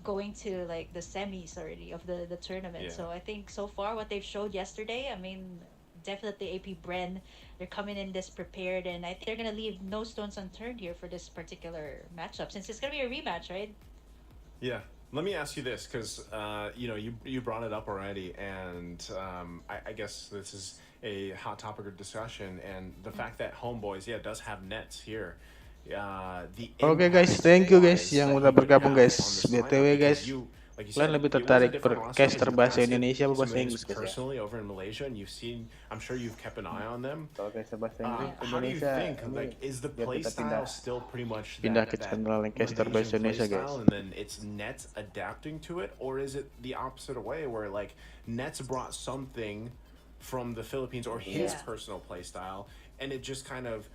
going to like the semis already of the tournament. So I think so far what they've showed yesterday, I mean, definitely AP BREN, they're coming in this prepared, and I think they're gonna leave no stones unturned here for this particular matchup, since it's gonna be a rematch, right? Yeah, Let me ask you this, because you brought it up already, and I guess this is a hot topic of discussion, and the fact that Homebois, does have nets here. Oke guys, thank you guys yang udah bergabung guys. BTW guys, kalian lebih tertarik caster bahasa Indonesia apa bahasa Inggris guys ya? Personally over in Malaysia, and I'm sure you've kept an eye on them. Kalau caster bahasa Inggris How do you Indonesia, think? Like, is the play style still pretty much pindah ke channel yang caster bahasa Indonesia guys. And then it's Nets adapting to it, or is it the opposite way where like Nets brought something from the Philippines or his personal play style, and it just kind of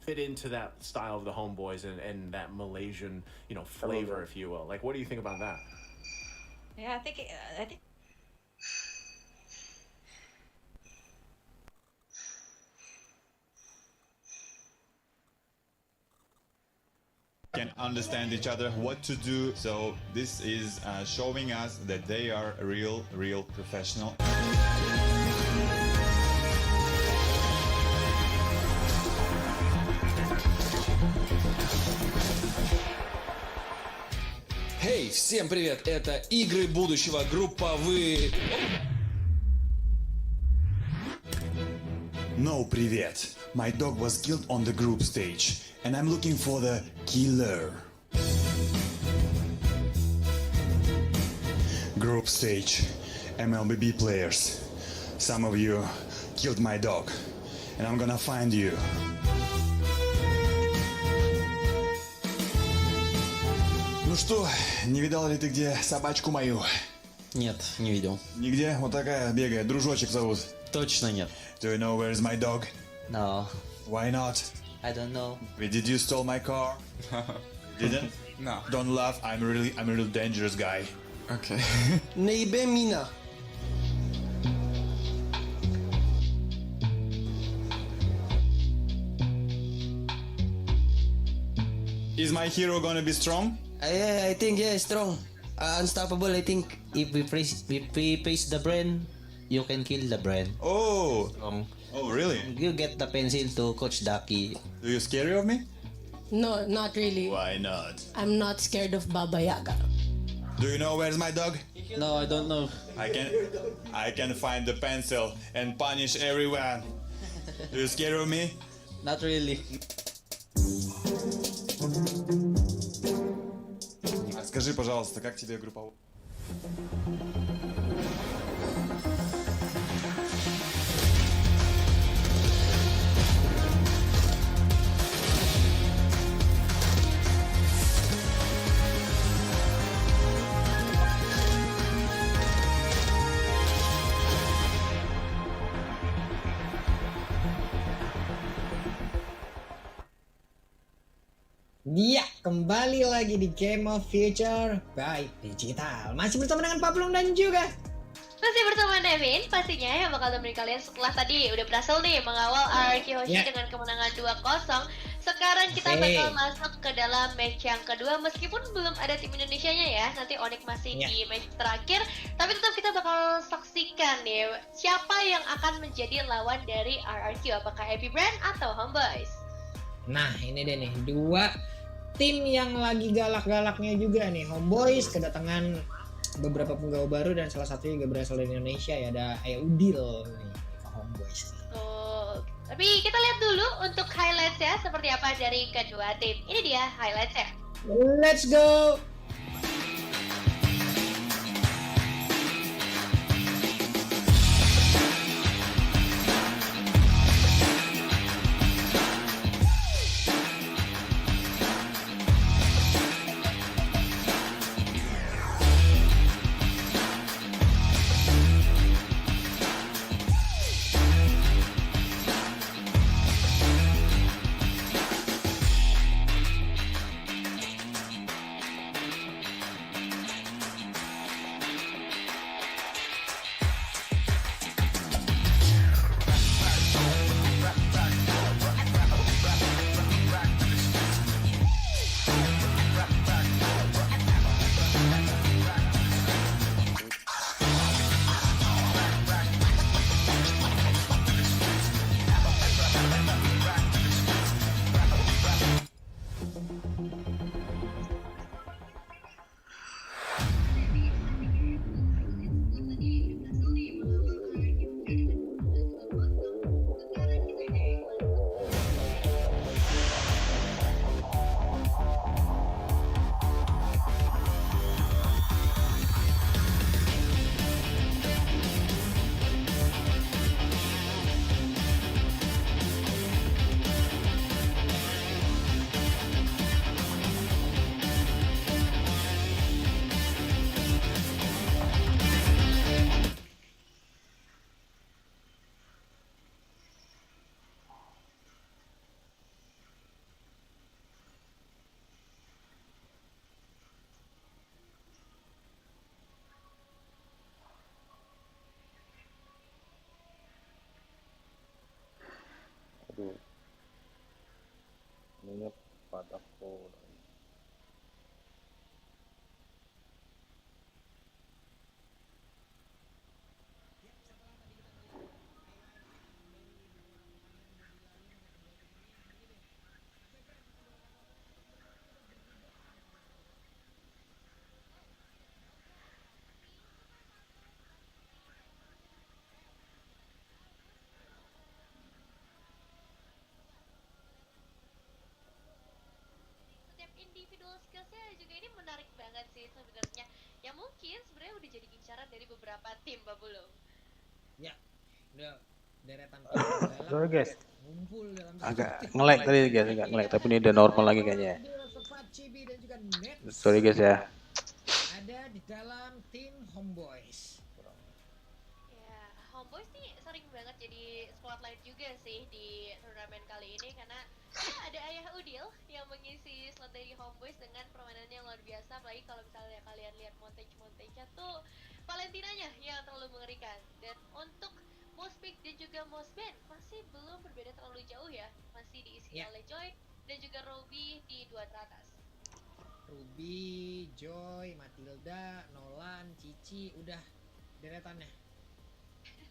fit into that style of the Homebois and that Malaysian flavor, if you will. Like, what do you think about that? Yeah, I think can understand each other, what to do. So this is showing us that they are a real professional. Hey, всем привет! Это игры будущего, группа вы... No, привет. My dog was killed on the group stage, and I'm looking for the killer. Group stage, MLBB players. Some of you killed my dog, and I'm gonna find you. Ну что, не видал ли ты где собачку мою? Нет, не видел. Нигде? Вот такая бегает. Дружочек зовут. Точно нет. Do you know where is my dog? No, Why not? I don't know. Did you stole my car? Didn't? No. Don't laugh. I'm a real dangerous guy. Okay. Neibe Mina. Is my hero gonna be strong? I think strong. Unstoppable. I think if we face the BREN, you can kill the BREN. Oh. Oh, really? You get the pencil to Coach Ducky. Do you scary of me? No, not really. Why not? I'm not scared of Baba Yaga. Do you know where's my dog? No, I don't know. I can find the pencil and punish everyone. Do you scare of me? Not really. Скажи, пожалуйста, как тебе групповой? Ya, kembali lagi di Game of Future by Digital. Masih bersama dengan Pak Plum dan juga Masih bersama Nevin, pastinya yang bakal temenin kalian setelah tadi udah berhasil nih mengawal RRQ Hoshi dengan kemenangan 2-0. Sekarang kita bakal masuk ke dalam match yang kedua, meskipun belum ada tim Indonesianya ya. Nanti Onic masih di match terakhir, tapi tetap kita bakal saksikan nih siapa yang akan menjadi lawan dari RRQ, apakah BREN atau Homebois. Nah, ini deh nih, dua tim yang lagi galak-galaknya juga nih. Homebois kedatangan beberapa penggawa baru dan salah satunya juga berasal dari Indonesia ya, ada Udil nih ke Homebois. Tapi kita lihat dulu untuk highlights ya, seperti apa dari kedua tim. Ini dia highlights-nya. Let's go! Ininya pada full. Setiap individual skillsnya juga ini menarik banget sih sebenarnya. Ya mungkin sebenarnya udah jadi incaran dari beberapa tim, Pak Bulung. Ya, udah deretan Sorry guys, ngumpul dalam agak nge-lag tadi guys, agak nge-lag, tapi ini udah normal lagi kayaknya. dan juga Net Sorry guys ya. ada di dalam tim Homebois. Ya, Homebois nih sering banget jadi spotlight juga sih di turnamen kali ini karena ya, ada Ayah Udil yang mengisi slot dari Homebois dengan permainannya yang luar biasa. Apalagi kalau misalnya kalian lihat montage-montagenya tuh Valentinanya yang terlalu mengerikan. Dan untuk Mospic dan juga Mosben masih belum berbeda terlalu jauh ya. Masih diisi oleh Joy dan juga Robby di dua teratas. Ruby, Joy, Matilda, Nolan, Cici, udah deretannya.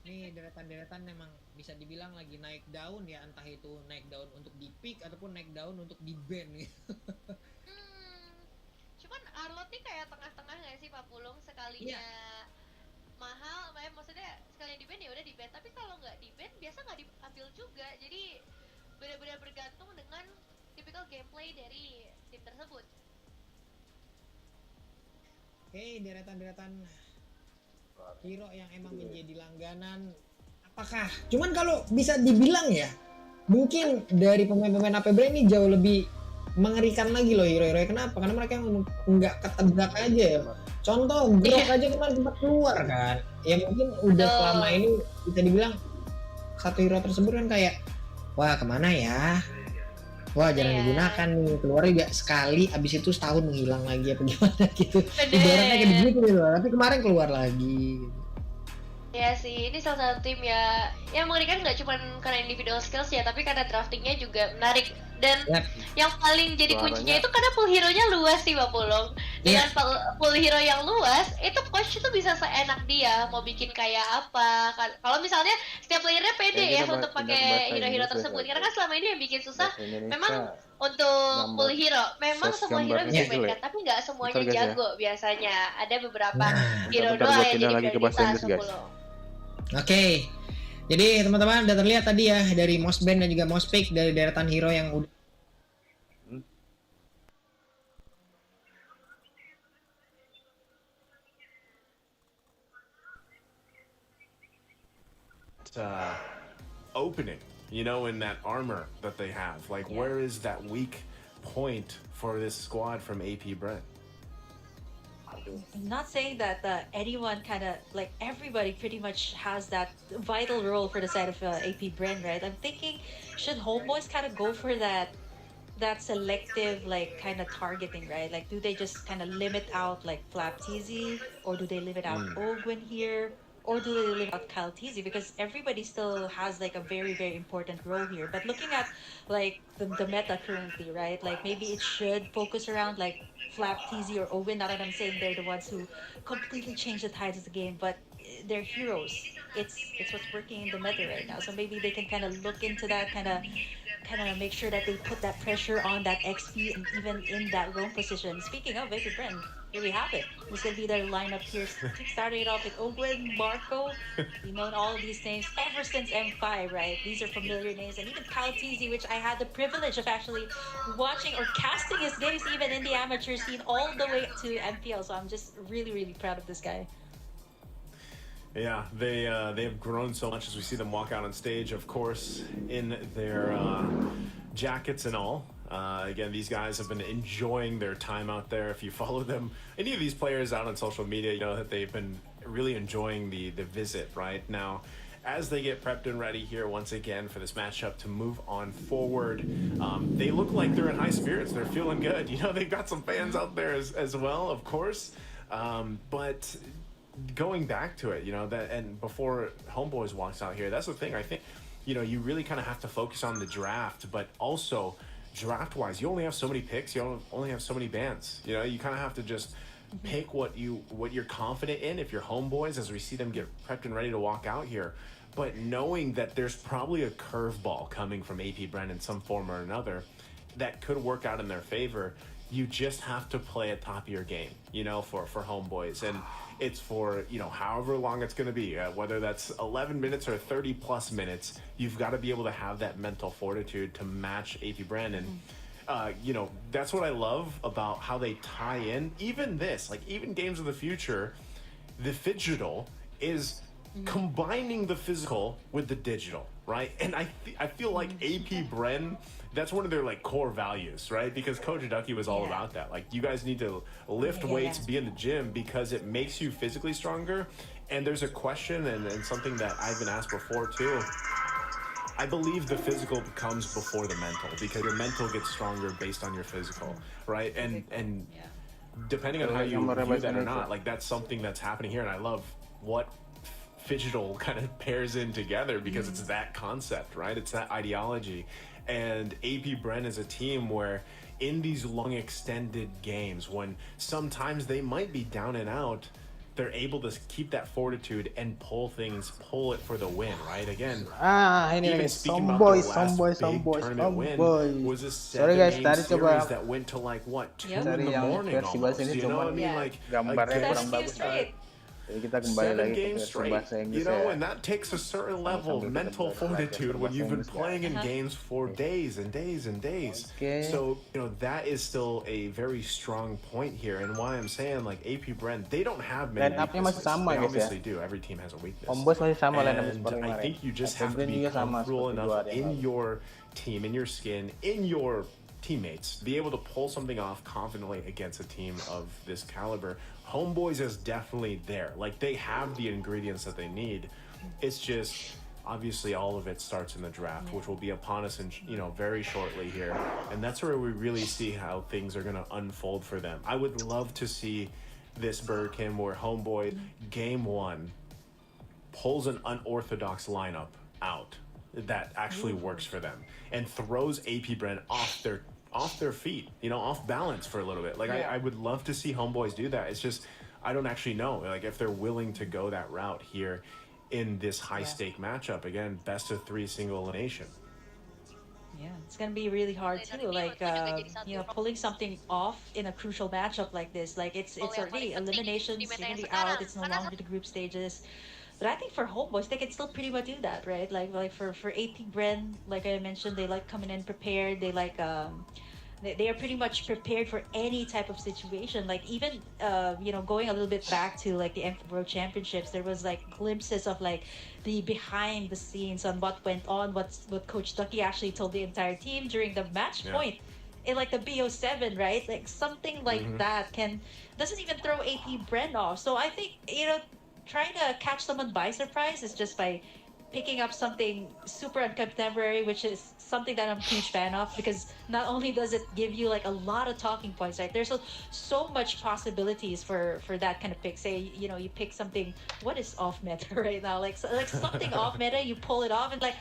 Nih deretan-deretan memang bisa dibilang lagi naik daun ya, entah itu naik daun untuk di pick ataupun naik daun untuk di ban gitu. Cuman Arlot nih kayak tengah-tengah nggak sih Pak Pulung, sekalinya mahal, maksudnya sekalinya di ban ya udah di ban, tapi kalau nggak di ban biasa nggak diambil juga, jadi benar-benar bergantung dengan typical gameplay dari tim tersebut. Oke, deretan-deretan hero yang emang menjadi langganan. Apakah? Cuman kalau bisa dibilang ya, mungkin dari pemain-pemain AP BREN ini jauh lebih mengerikan lagi loh hero-hero. Kenapa? Karena mereka nggak ketebak aja ya. Contoh, Grok aja kemarin sempat keluar kan. Ya mungkin udah selama ini bisa dibilang satu hero tersebut kan kayak, wah kemana ya? Wah jarang digunakan nih, keluar juga sekali, abis itu setahun menghilang lagi apa gimana gitu. Ibaratnya kayak begitu gitu, tapi kemarin keluar lagi gitu. Ya sih, ini salah satu tim ya yang mengerikan nggak cuma karena individual skills ya, tapi karena draftingnya juga menarik. Dan yang paling jadi kuncinya itu karena pool hero-nya luas sih Pak Pulung. Dengan pool hero yang luas, itu coach itu bisa seenak dia mau bikin kayak apa. Kalau misalnya setiap playernya pede ya untuk pakai hero-hero tersebut. Karena kan selama ini yang bikin susah memang untuk pool hero. Memang semua hero bisa mainkan, tapi nggak semuanya jago biasanya. Ada beberapa hero doang yang jadi prioritas Pak Pulung. Oke, jadi teman-teman udah terlihat tadi ya dari Mosben dan juga Mospic dari deretan hero yang udah opening, you know, in that armor that they have. Like, where is that weak point for this squad from AP BREN? I'm not saying that anyone kind of like everybody pretty much has that vital role for the side of AP BREN, right? I'm thinking, should Homebois kind of go for that selective like kind of targeting, right? Like, do they just kind of limit out like Flap TZ, or do they limit out Ogwen here, or do they limit out Kyle TZ? Because everybody still has like a very, very important role here. But looking at like the meta currently, right? Like maybe it should focus around like Flap TZ or Owen. Not that I'm saying they're the ones who completely change the tides of the game, but they're heroes. It's what's working in the meta right now. So maybe they can kind of look into that, kind of make sure that they put that pressure on that XP and even in that roam position. Speaking of AP BREN, here we have it. This is going to be their lineup here, starting it off with Ogwen, Marco. We've known all of these names ever since M5, right? These are familiar names. And even Kyle TZ, which I had the privilege of actually watching or casting his games even in the amateur scene all the way to MPL. So I'm just really, really proud of this guy. Yeah, they have grown so much as we see them walk out on stage, of course, in their jackets and all. Again, these guys have been enjoying their time out there. If you follow them, any of these players out on social media, you know that they've been really enjoying the visit right now. As they get prepped and ready here once again for this matchup to move on forward, they look like they're in high spirits. They're feeling good. You know, they've got some fans out there as well, of course. But going back to it, you know, that and before Homebois walks out here, that's the thing. I think, you know, you really kind of have to focus on the draft, but also draft-wise, you only have so many picks. You only have so many bans. You know, you kind of have to just pick what you're confident in. If you're Homeboys, as we see them get prepped and ready to walk out here, but knowing that there's probably a curveball coming from AP BREN in some form or another that could work out in their favor, you just have to play at top of your game, you know, for Homeboys. And it's for, you know, however long it's going to be, whether that's 11 minutes or 30 plus minutes, you've got to be able to have that mental fortitude to match AP BREN. And you know, that's what I love about how they tie in even this, like even Games of the Future, the phygital is combining the physical with the digital, right? And I feel like AP BREN, that's one of their like core values, right? Because Coach Ducky was all about that. Like, you guys need to lift weights, be in the gym, because it makes you physically stronger. And there's a question and something that I've been asked before too. I believe the physical comes before the mental, because your mental gets stronger based on your physical, right? And depending on how you view that or not, like that's something that's happening here. And I love what phygital kind of pairs in together, because it's that concept, right? It's that ideology. And AP BREN is a team where in these long extended games, when sometimes they might be down and out, they're able to keep that fortitude and pull it for the win, right? Again, even speaking about the last big tournament win was a 7-game series that went to like what, 2 in the morning almost, you know what I mean? Like kita kembali 7 lagi games ke straight, bahasa Inggris, you know, and that takes a certain level of mental fortitude when you've been playing in games for days and days and days. So, you know, that is still a very strong point here, and why I'm saying like AP BREN, they don't have many weaknesses. They obviously do. Every team has a weakness. And I think you just have to be comfortable enough in your team, in your skin, in your teammates, be able to pull something off confidently against a team of this caliber. Homeboys is definitely there. Like, they have the ingredients that they need. It's just obviously all of it starts in the draft, which will be upon us in, you know, very shortly here, and that's where we really see how things are going to unfold for them. I would love to see this Burger King where Homeboy game 1 pulls an unorthodox lineup out that actually works for them and throws AP BREN off their feet, you know, off balance for a little bit. Like, I would love to see Homeboys do that. It's just, I don't actually know, like, if they're willing to go that route here in this high-stake matchup. Again, best of 3 single elimination. Yeah, it's gonna be really hard too. Like, you know, pulling something off in a crucial matchup like this. Like, it's already eliminations, you're gonna be out. It's no longer the group stages. But I think for Homeboys, they can still pretty much do that, right? Like for AP BREN, like I mentioned, they like coming in prepared. They like they are pretty much prepared for any type of situation. Like, even you know, going a little bit back to like the World Championships, there was like glimpses of like the behind the scenes on what went on, what Coach Ducky actually told the entire team during the match point in like the BO7, right? Like something like that doesn't even throw AP BREN off. So I think, you know, trying to catch someone by surprise is just by picking up something super uncontemporary, which is something that I'm a huge fan of, because not only does it give you like a lot of talking points, right? There's so much possibilities for that kind of pick. Say, you know, you pick something, what is off meta right now? Like something off meta, you pull it off and like,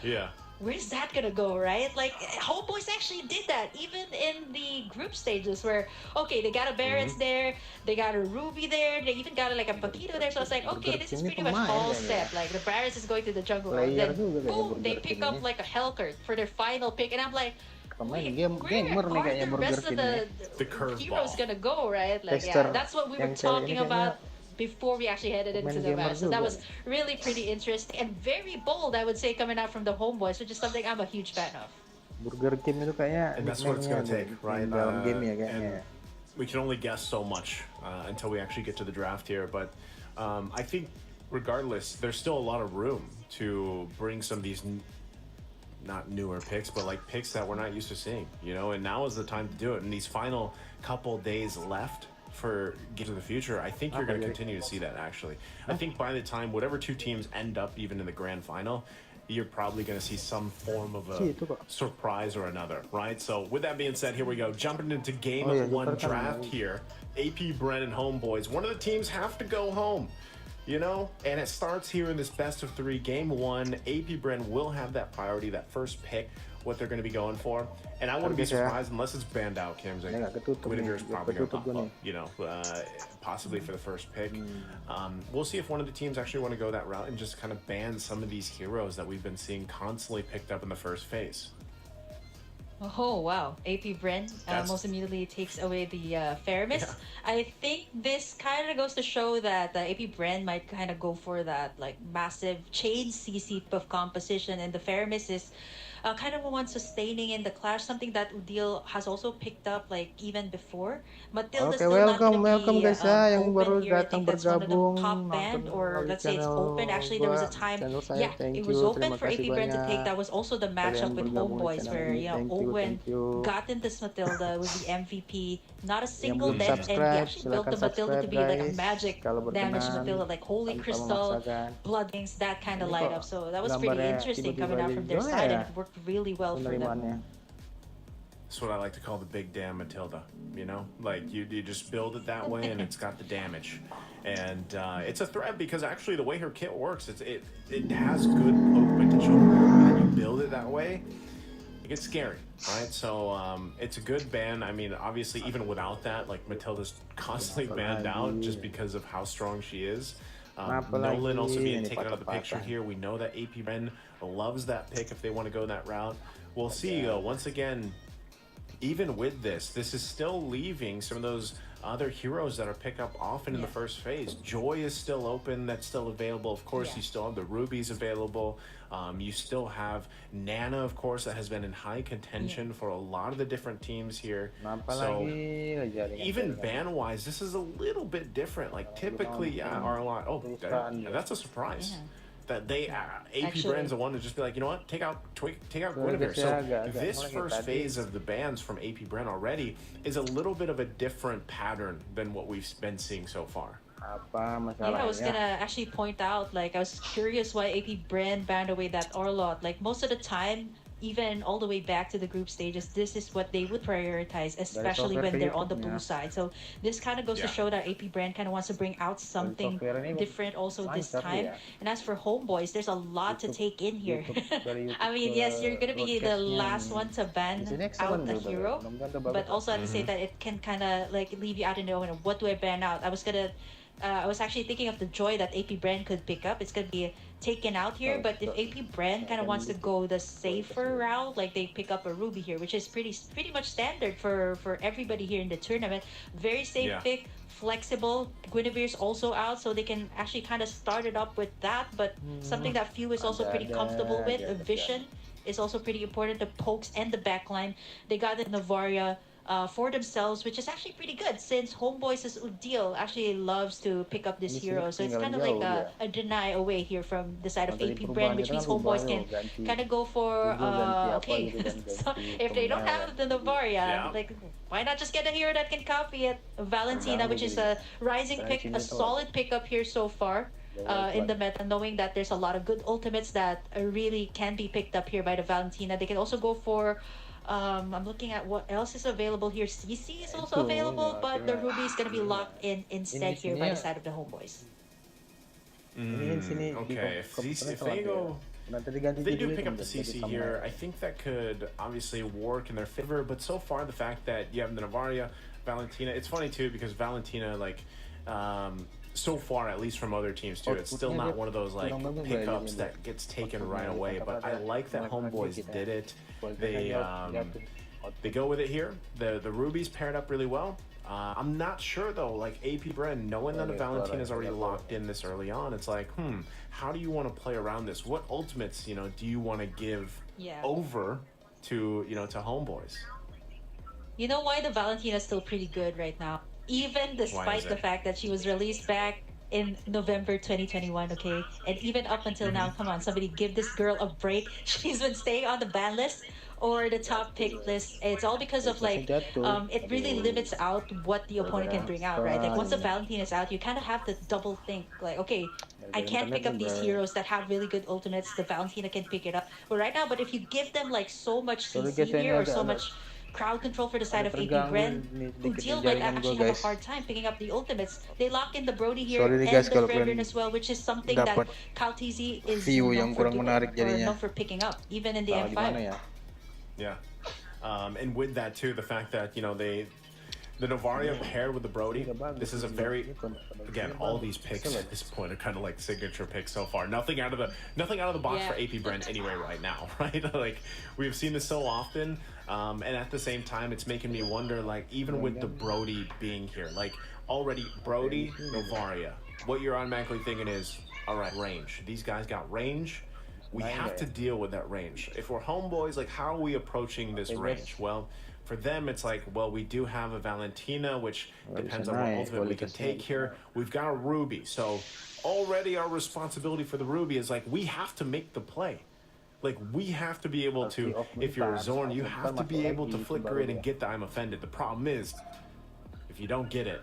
where's that gonna go, right? Like, Homeboys actually did that even in the group stages where, okay, they got a Barrett's there, they got a Ruby there, they even got like a Papito there. So I was like, okay, this is pretty much all set. Like, the Barrett's is going to the jungle, and then boom, they pick up like a Hellcurt for their final pick, and I'm like, wait, where are the rest of the heroes gonna go, right? Like, yeah, that's what we were talking about before we actually headed into the match. So that was really pretty interesting and very bold, I would say, coming out from the Homeboys, which is something I'm a huge fan of. And that's what it's going to take, right? And we can only guess so much until we actually get to the draft here. But I think, regardless, there's still a lot of room to bring some of these not newer picks, but like picks that we're not used to seeing, you know. And now is the time to do it. And these final couple days left for Games of the Future, I think you're going to continue to see that, actually. I think by the time whatever 2 teams end up even in the grand final, you're probably going to see some form of a surprise or another, right? So with that being said, here we go. Jumping into game 1 draft here. AP BREN and Homeboys. One of the teams have to go home, you know? And it starts here in this best of 3. Game 1, AP BREN will have that priority, that first pick what they're going to be going for. And I wouldn't be surprised unless it's banned out, Cam's like, Guinevere's probably going to pop up, you know, possibly for the first pick. We'll see if one of the teams actually want to go that route and just kind of ban some of these heroes that we've been seeing constantly picked up in the first phase. Oh wow, AP BREN most immediately takes away the Faramis. Yeah. I think this kind of goes to show that AP BREN might kind of go for that like massive chain CC of composition, and the Faramis is kind of one sustaining in the clash, something that Udil has also picked up like even before. Matilda's still not welcome guys yang baru open here. I datang think that's one of the bergabung top band, or let's say it's open. Actually, there was a time, yeah, it was open for AP BREN to take. That was also the matchup with Homebois, where Owen got into Matilda with the MVP. Not a single death, and he actually built the Matilda to be like a magic damage Matilda, like Holy Crystal, Blood Wings, that kind of light up. So that was pretty interesting coming out from their side, and it worked really well for them. That's what I like to call the big damn Matilda, you know? Like, you just build it that way and it's got the damage. And it's a threat because actually the way her kit works, it has good poke potential. And you build it that way, it gets scary, right? So it's a good ban. I mean, obviously, even without that, like, Matilda's constantly banned out just because of how strong she is. Nolan also being taken out of the picture here. We know that AP BREN loves that pick if they want to go that route. We'll see, once again, even with this is still leaving some of those other heroes that are picked up often in the first phase. Joy is still open, that's still available. Of course, you still have the Rubies available. You still have Nana, of course, that has been in high contention for a lot of the different teams here. So even ban-wise, this is a little bit different. Like typically, are a lot. Oh, that's a surprise. That they AP BREN's the one to just be like, you know what, take out Guinevere. So this first phase of the bans from AP BREN already is a little bit of a different pattern than what we've been seeing so far. Yeah, I was gonna actually point out, like, I was curious why AP BREN banned away that Orlot. Like, most of the time, even all the way back to the group stages, this is what they would prioritize, especially when they're on the blue side. So this kind of goes to show that AP BREN kind of wants to bring out something different also this time. And as for Homebois, there's a lot to take in here. I mean, yes, you're gonna be the last one to ban out a hero, but also at the same time, it can kind of like leave you out in the open. What do I ban out? I was actually thinking of the Joy that AP BREN could pick up. It's gonna be taken out here, but if AP BREN kind of wants to go the safer route, like they pick up a Ruby here, which is pretty much standard for everybody here in the tournament. Very safe pick, flexible. Guinevere's also out, so they can actually kind of start it up with that. But something that Few is also pretty comfortable with, Vision is also pretty important. The pokes and the backline, they got the Navaria for themselves, which is actually pretty good since Homebois' Udil actually loves to pick up this hero. So it's kind of like a deny away here from the side of AP BREN, which means Homebois can kind of go for okay. So if they don't have the Navaria, like, why not just get a hero that can copy it? Valentina, which is a rising pick, a solid pickup here so far. In the meta, knowing that there's a lot of good ultimates that really can be picked up here by the Valentina. They can also go for I'm looking at what else is available here. CC is also available, but the Ruby is going to be locked in instead here by the side of the Homebois. Okay, if they do pick up the CC here, I think that could obviously work in their favor. But so far, the fact that you have the Navaria, Valentina, it's funny too because Valentina, like, so far, at least from other teams too, it's still not one of those like pickups that gets taken right away. But I like that Homebois did it. They go with it here. The Rubies paired up really well. I'm not sure though, like AP BREN, knowing that a Valentina's already locked in this early on, it's like, how do you want to play around this? What ultimates, do you want to give over to, to Homebois? You know why the Valentina is still pretty good right now? Even despite the fact that she was released back in November 2021, okay? And even up until now, come on, somebody give this girl a break. She's been staying on the ban list or the top pick list. It's all because of like, it really limits out what the opponent can bring out, right? Like once the Valentina is out, you kind of have to double think, like, okay, I can't pick up these heroes that have really good ultimates. The Valentina can pick it up. But right now, but if you give them like so much CC here or so much crowd control for the side of AP BREN, Udil might actually have a hard time picking up the ultimates. They lock in the Brody here and the Reverend as well, which is something that Kaltizi is known for doing, or known for picking up, even in the M5. Yeah. And with that too, the fact that, you know, the Novaria paired with the Brody, this is a very, again, all these picks at this point are kind of like signature picks so far. Nothing out of the box for AP BREN anyway right now, right? Like, we've seen this so often, and at the same time, it's making me wonder, like, even with the Brody being here, like, already Brody, Novaria, what you're automatically thinking is, all right, range. These guys got range. We have to deal with that range. If we're Homeboys, like, how are we approaching this range? Well, for them, it's like, well, we do have a Valentina, which depends on what ultimate we can take here. We've got a Ruby. So already our responsibility for the Ruby is like, we have to make the play. Like, we have to be able to, if you're a Zorn, you have to be able to flicker it and get the I'm offended. The problem is, if you don't get it,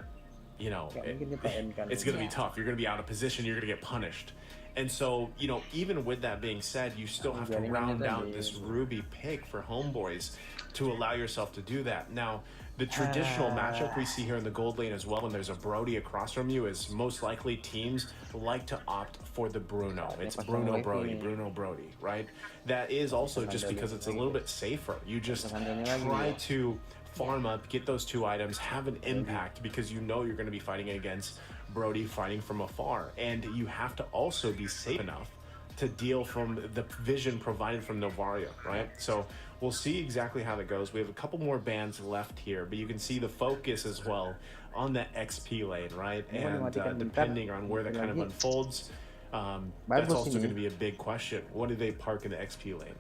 you know, it's going to be tough. You're going to be out of position. You're going to get punished. And so, you know, even with that being said, you still have to round out this Ruby pick for Homeboys to allow yourself to do that. Now, the traditional matchup we see here in the gold lane as well, when there's a Brody across from you, is most likely teams like to opt for the Bruno. It's Bruno Brody, Bruno Brody, right? That is also just because it's a little bit safer. You just try to farm up, get those 2 items, have an impact, because you know you're going to be fighting against Brody fighting from afar, and you have to also be safe enough to deal from the vision provided from Novaria, right? So we'll see exactly how that goes. We have a couple more bans left here, but you can see the focus as well on that XP lane, right? And depending on where that kind of unfolds, that's also going to be a big question. What do they park in the XP lane?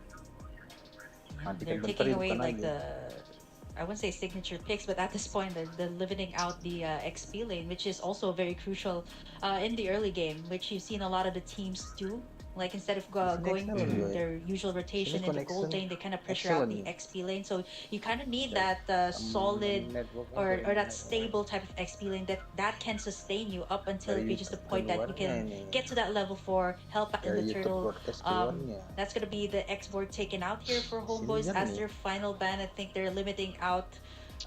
They're taking away like the, I wouldn't say signature picks, but at this point they're limiting out the XP lane, which is also very crucial in the early game, which you've seen a lot of the teams do. Like, instead of going through their usual rotation in the gold lane, they kind of pressure out the XP lane. So you kind of need that solid or that stable type of XP lane that can sustain you up until it reaches the point that you can get to that level for help in the turtle. That's going to be the Export taken out here for Homeboys as their final ban. I think they're limiting out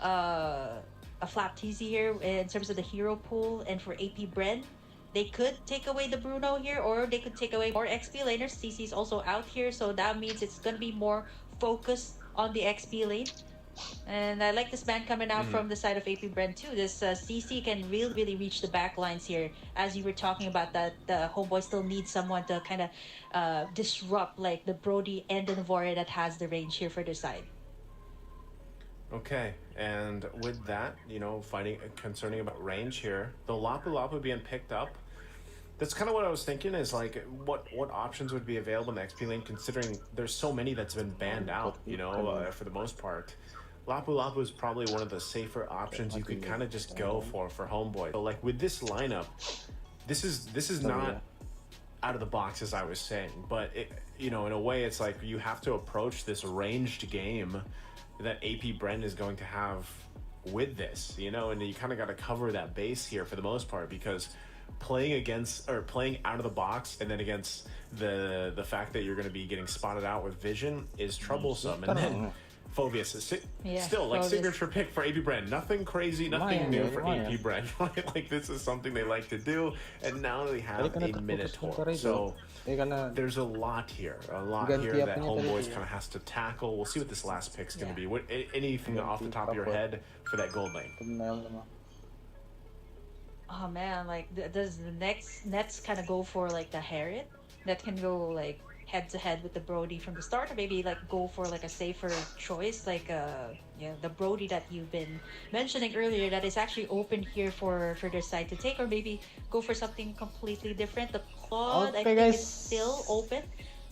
a Flap TZ here in terms of the hero pool, and for AP BREN, they could take away the Bruno here, or they could take away more XP laners. CC's also out here, so that means it's going to be more focused on the XP lane. And I like this ban coming out from the side of AP BREN too. This CC can really reach the back lines here. As you were talking about, that the Homeboy still needs someone to kind of disrupt like the Brody and the Novaria that has the range here for their side. Okay, and with that, you know, concerning about range here, the Lapu Lapu being picked up, that's kind of what I was thinking, is like, what options would be available in the XP lane, considering there's so many that's been banned out, you know, for the most part. Lapu Lapu is probably one of the safer options you could kind of just go for Homeboy. So like, with this lineup, this is not out of the box, as I was saying, but it, you know, in a way, it's like you have to approach this ranged game that AP BREN is going to have with this, you know, and you kind of got to cover that base here for the most part, because playing out of the box and then against the fact that you're going to be getting spotted out with vision is troublesome. And then Phobius is still like signature pick for AP BREN. Nothing crazy, nothing new for AP BREN. Like, this is something they like to do, and now they have a Minotaur. So there's a lot here that Homeboys kind of has to tackle. We'll see what this last pick's going to be. What, anything off the top of your head for that gold lane? Oh man, like does the Nets kind of go for like the Harriet that can go like head to head with the Brody from the start, or maybe like go for like a safer choice, like the Brody that you've been mentioning earlier that is actually open here for their side to take, or maybe go for something completely different. The Claude, I think, is still open.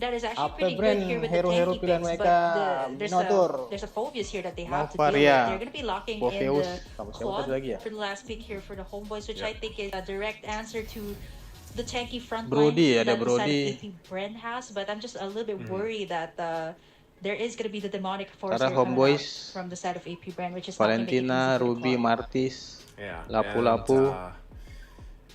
That is actually pretty good here with the tanky picks, but there's a Phobius here that they have to deal with. They're going to be locking in the Claude for the last pick here for the Homeboys, which I think is a direct answer to the tanky front line that the side of AP BREN has, but I'm just a little bit worried that there is going to be the demonic force Homeboys from the side of AP BREN, which is Valentina, Ruby, Martis, Lapu Lapu.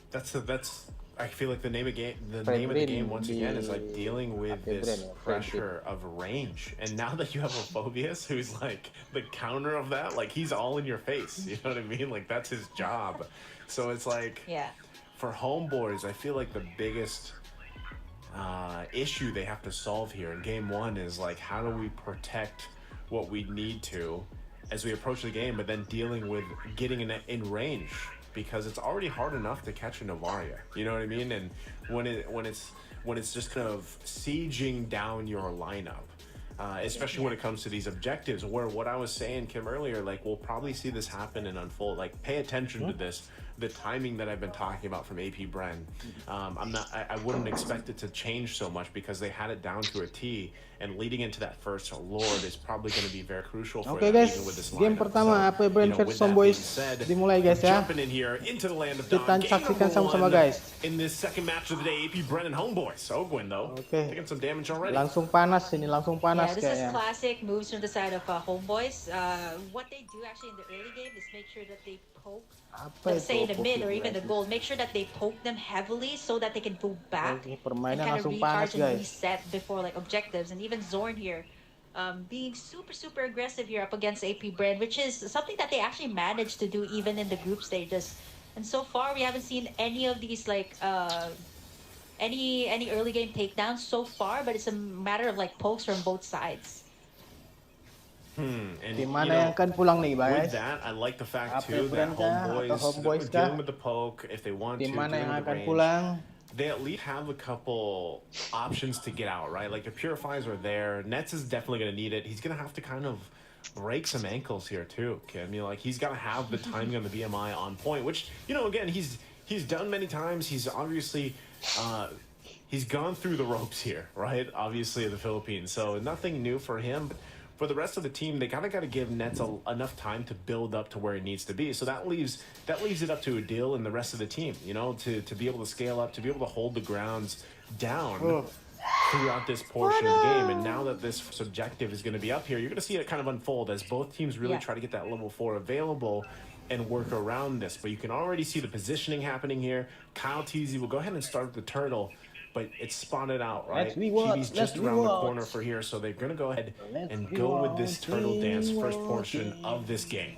That's I feel like the name of the game once again is like dealing with this pressure of range. And now that you have a Phobius who's like the counter of that, like, he's all in your face, you know what I mean? Like, that's his job. So it's like, for Homeboys, I feel like the biggest issue they have to solve here in game one is like, how do we protect what we need to as we approach the game, but then dealing with getting in range, because it's already hard enough to catch a Novaria. You know what I mean? And when it's just kind of sieging down your lineup, especially when it comes to these objectives, where what I was saying, Kim, earlier, like we'll probably see this happen and unfold. Like pay attention to this. The timing that I've been talking about from AP BREN, I wouldn't expect it to change so much because they had it down to a T, and leading into that first Lord is probably going to be very crucial for them, guys, even with this game lineup. pertama AP BREN versus Homebois dimulai guys ya. Jumping in here into the land of Kita Dawn, game saksikan number sama-sama one guys. in this second match of the day, AP BREN and Homebois. Ogwin though, taking some damage already. Langsung panas ini, langsung panas Yeah, this is kayaknya. classic moves from the side of Homebois. What they do actually in the early game is make sure that they poke, let's say in the mid or even the goal, make sure that they poke them heavily so that they can go back and Permainan kind of langsung panas recharge and guys. reset before like objectives. And even Zorn here, being super aggressive here up against AP BREN, which is something that they actually managed to do even in the group stages. And so far we haven't seen any of these like any early game takedowns so far, but it's a matter of like pokes from both sides. And Tim mana yang akan pulang nih guys? with that, I like the fact AP too BREN that kah? Atau Homebois Homebois kah? dealing with the poke if they want to, Tim mana dealing yang with the akan range. pulang? They at least have a couple options to get out, right? Like the Purifies are there. Nets is definitely going to need it. He's going to have to kind of break some ankles here too, Kim. You know, like he's got to have the timing on the BMI on point, which, you know, again, he's done many times. He's obviously he's gone through the ropes here, right? Obviously in the Philippines. So nothing new for him. But for the rest of the team, they got to give Nets enough time to build up to where he needs to be. So that leaves it up to Adil and the rest of the team, you know, to be able to scale up, to be able to hold the grounds down throughout this portion of the game. And now that this subjective is going to be up here, you're going to see it kind of unfold as both teams really try to get that level 4 available and work around this. But you can already see the positioning happening here. Kyle TZ will go ahead and start with the turtle, but it's spotted out, right? Chibi's just around the corner for here, so they're going to go ahead and go with this turtle dance first portion of this game.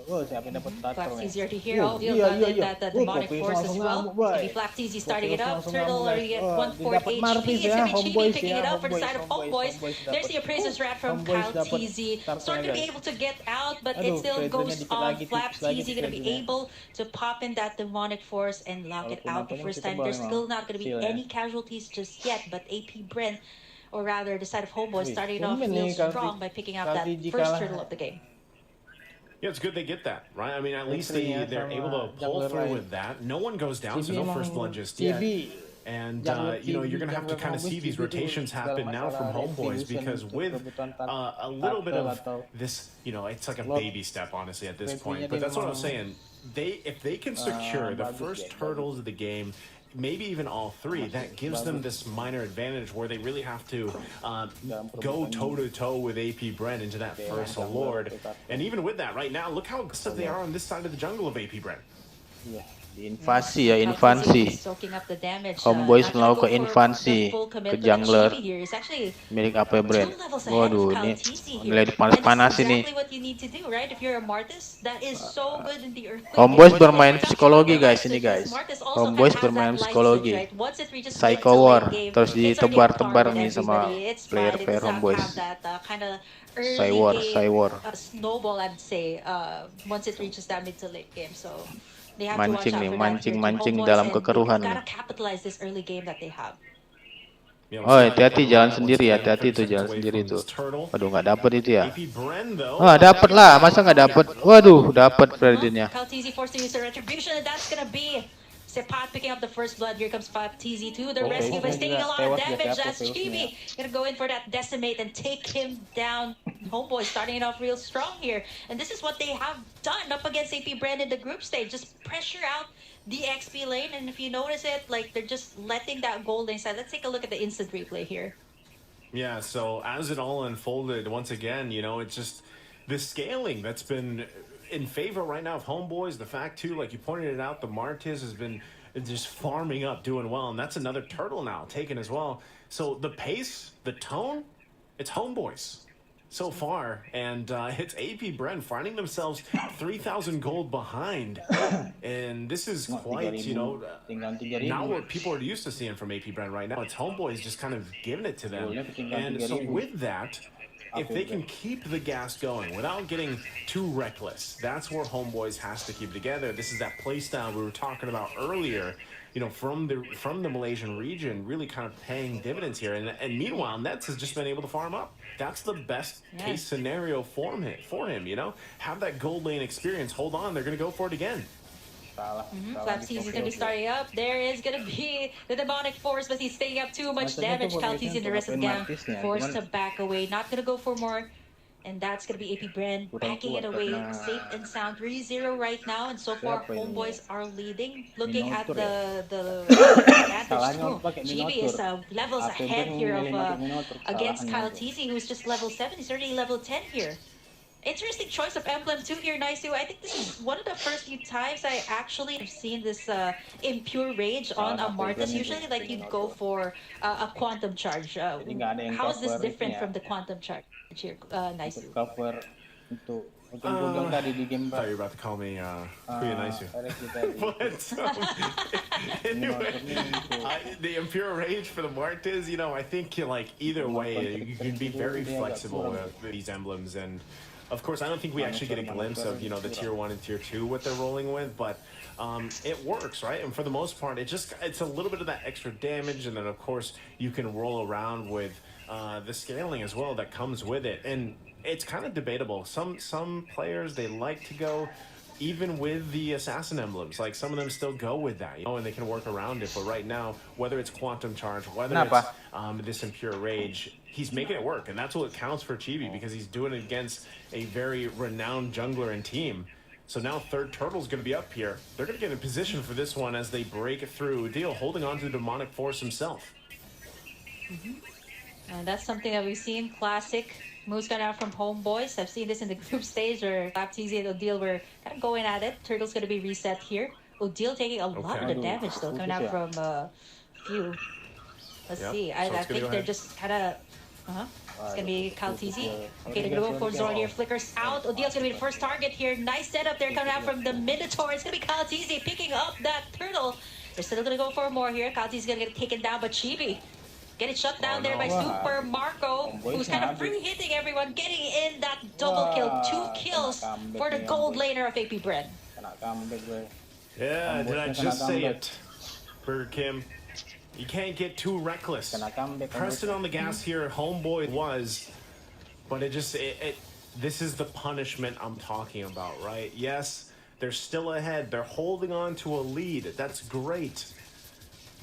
Oh, siapa yang dapat tato Flax nih? easier to hear. Oh, deal got in that demonic force as well. It's gonna be Flax easy starting it up. Turtle already at 1/4 HP. It's gonna be Chibi picking it up for the side of Homebois. There's the appraiser's rat from Kyle TZ. Zorn gonna be able to get out, but it still goes on. Flax TZ gonna be able to pop in that demonic force and lock it out the first time. There's still not gonna be any casualties just yet, but AP BREN, or rather the side of Homebois, starting off real strong by picking up that first turtle of the game. Yeah, it's good they get that, right? I mean, at least they're able to pull through with that. No one goes down, so no first blood just yet. And, you know, you're going to have to kind of see these rotations happen now from Homebois, because with a little bit of this, you know, it's like a baby step, honestly, at this point. But that's what I was saying. If they can secure the first turtles of the game, maybe even all three, that gives them this minor advantage where they really have to go toe-to-toe with AP BREN into that first Lord. And even with that, right now, look how aggressive they are on this side of the jungle of AP BREN. Invasi ya, invasi. Homebois melakukan invasi ke jungler milik AP BREN. Waduh, ini mulai panas-panas ini. Homebois bermain psikologi guys ini guys. Homebois bermain psikologi. Psycho War terus ditebar-tebar nih sama player Homebois. Cywar. Snowball, I'd say, once it reaches that mid to late game. So they have Mancing to nih, watch out for that. mancing dalam kekeruhan nih. Gotta capitalize this early game that they have. Oh, hati-hati jalan sendiri, hati-hati tuh jalan sendiri tuh. Waduh, nggak dapet itu ya. Ah, dapet lah, masa nggak dapet? Waduh, dapet Ferdinandnya. TZ forced to use the retribution, and that's gonna be Sepat picking up the first blood. Here comes TZ to the rescue, but he's taking a lot of damage. That's Chibi gonna go in for that decimate and take him down. Homeboy starting it off real strong here, and this is what they have done up against AP BREN in the group stage. Just pressure out the XP lane, and if you notice it, like they're just letting that gold inside. Let's take a look at the instant replay here. Yeah, so as it all unfolded, once again, you know, it's just the scaling that's been in favor right now of Homebois. The fact too, like you pointed it out, the Martiz has been just farming up, doing well, and that's another turtle now taken as well. So the pace, the tone, it's Homebois so far, and it's AP BREN finding themselves 3,000 gold behind, and this is quite, you know, not what people are used to seeing from AP BREN right now. It's Homebois just kind of giving it to them, and so with that, if they can keep the gas going without getting too reckless, that's where Homebois has to keep it together. This is that play style we were talking about earlier, you know, from the Malaysian region, really kind of paying dividends here. And meanwhile, Nets has just been able to farm up. That's the best case scenario for him, you know? Have that gold lane experience. Hold on, they're going to go for it again. Flapsies is going to be starting up. There is going to be the demonic force, but he's taking up too much damage. Kaltizi and the rest of the gang forced to back away. Not going to go for more. And that's going to be AP BREN backing it away. Safe and sound. 3-0 right now. And so far, Homebois are leading. Looking at the advantage too. GB is levels ahead here of against Kaltizi, who's just level 7. He's already level 10 here. Interesting choice of emblem too here, Naisu. I think this is one of the first few times I actually have seen this impure rage on a Martis. Usually, like, you go for a quantum charge. How is this different from the quantum charge here, Naisu? Cover untuk tadi di game. I thought you were about to call me Kuya Naisu. But anyway, the impure rage for the Martis, you know, I think like either way, you can be very flexible with these emblems. And of course, I don't think we actually get a glimpse of, you know, the tier 1 and tier 2 what they're rolling with, but it works, right? And for the most part, it's a little bit of that extra damage, and then of course you can roll around with the scaling as well that comes with it. And it's kind of debatable. Some players, they like to go even with the assassin emblems. Like, some of them still go with that, you know, and they can work around it. But right now, whether it's quantum charge, whether it's this impure rage, he's making it work, and that's what counts for Chibi, because he's doing it against a very renowned jungler and team. So now Third Turtle's going to be up here. They're going to get in position for this one as they break through. Deal holding on to the demonic force himself. And that's something that we've seen. Classic moves coming out from Homebois. I've seen this in the group stage where Baptiste and Odile were kind of going at it. Turtle's going to be reset here. Odile taking a lot of the damage though, coming out from Few. Let's see. I think they're just kind of... It's going to be Kaltizi. Okay, they're going to go for Zoro here. Flickers out. Odile's going to be the first target here. Nice setup there coming out from the Minotaur. It's going to be Kaltizi picking up that turtle. They're still going to go for more here. Kaltizi's going to get taken down, but Chibi getting shut down there by Super Marco, who's kind of free hitting everyone, getting in that double kill. 2 kills for the gold laner of AP BREN. Yeah, did I just say it, Burger Kim? You can't get too reckless. Pressing on the gas here, Homeboy was, but this is the punishment I'm talking about, right? Yes, they're still ahead. They're holding on to a lead. That's great.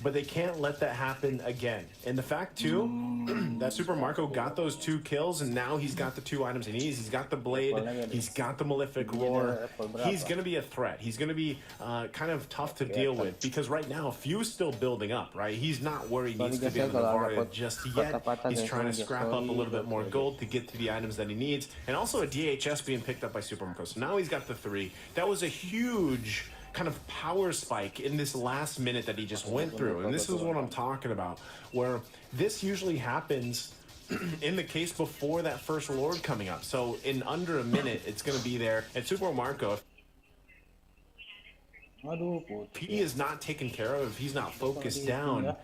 But they can't let that happen again. And the fact, too, that Super Marco got those 2 kills, and now he's got the 2 items he needs. He's got the Blade, he's got the Malefic Roar. He's going to be a threat. He's going to be kind of tough to deal with, because right now, Few's still building up, right? He's not where he needs to be on the Navarra just yet. He's trying to scrap up a little bit more gold to get to the items that he needs. And also a DHS being picked up by Super Marco. So now he's got the 3. That was a huge kind of power spike in this last minute that he just went through. And this is what I'm talking about, where this usually happens in the case before that first Lord coming up. So in under a minute, it's going to be there. And Super Marco, if he is not taken care of, if he's not focused down,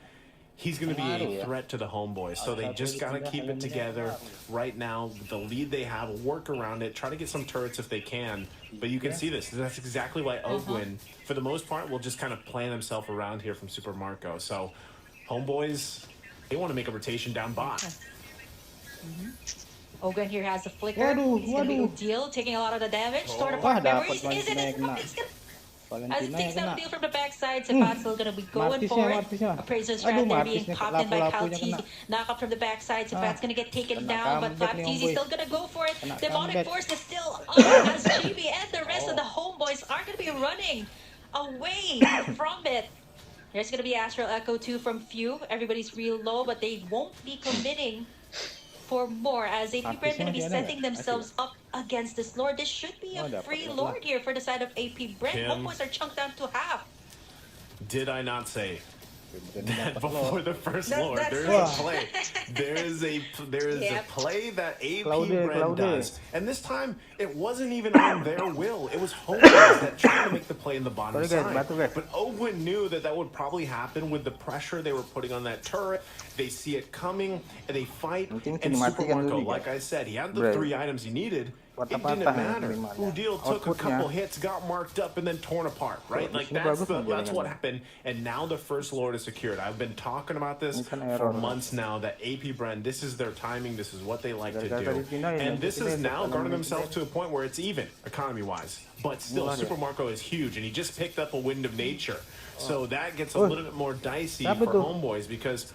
he's going to be a threat to the Homeboys. So they just got to keep it together right now. The lead they have, work around it, try to get some turrets if they can. But you can see this. That's exactly why Ogwin, for the most part, will just kind of plan himself around here from Super Marco. So Homeboys, they want to make a rotation down bot. Ogwin here has a flicker. It's going to be Odile taking a lot of the damage. Store of memories. Is it? As it takes down Deal from the backside, Sepat's still going to be going for it. Appraiser's right there being popped in by Kaltizi. Knock up from the backside, Sepat's going to get taken down, but Flaptizi's still going to go for it. Demonic Force is still up as GB and the rest of the Homeboys are going to be running away from it. There's going to be Astral Echo too from Few. Everybody's real low, but they won't be committing for more, as AP BREN going to be setting themselves up against this Lord. This should be a free Lord here for the side of AP BREN. Homeboys are chunked down to half. Did I not say Before the first lord, that's there is right. a play. There is a play that AP Claude. BREN does, and this time it wasn't even on their will. It was Homebois that tried to make the play in the bottom Sorry, guys, side. batu, guys. But Owen knew that would probably happen with the pressure they were putting on that turret. They see it coming, and they fight. Mungkin And Super dimatikan Marco, dulu, like I guys. said, he had the Right. 3 items he needed. It Patah-patah didn't ya matter. Terimanya. Udil took a Outputnya. couple hits, got marked up, and then torn apart, right? Di Like sini that's bagus nih what jaringannya. happened. And now the first lord is secured. I've been talking about this Ini kan for error. months now that AP BREN, this is their timing, this is what they like to Gara-gara do. tadi pindahin, And this ini is now tekan garnered ini themselves to a point where it's even economy-wise. But still, Murah dia. Super Marco is huge, and he just picked up a wind of nature. So that gets a Oh. little bit more dicey Siapa for tuh? Homebois because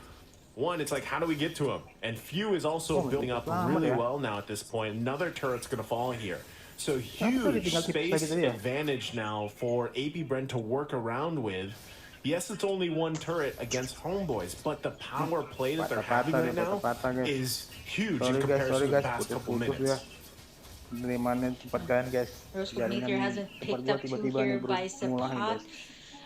one, it's like, how do we get to him? And Few is also building up selamat really ya. well now at this point. Another turret's going to fall here. So Kenapa huge ditinggal tipis lagi space tadi ya? advantage now for AP BREN to work around with. Yes, it's only one turret against Homebois, but the power play that they're having right now is huge in comparison to the past couple minutes. Terimanya cepat kan guys. Rosewood Meteor hasn't picked up 2 tiba-tiba here nih bro. by Mulahin Sapat. guys.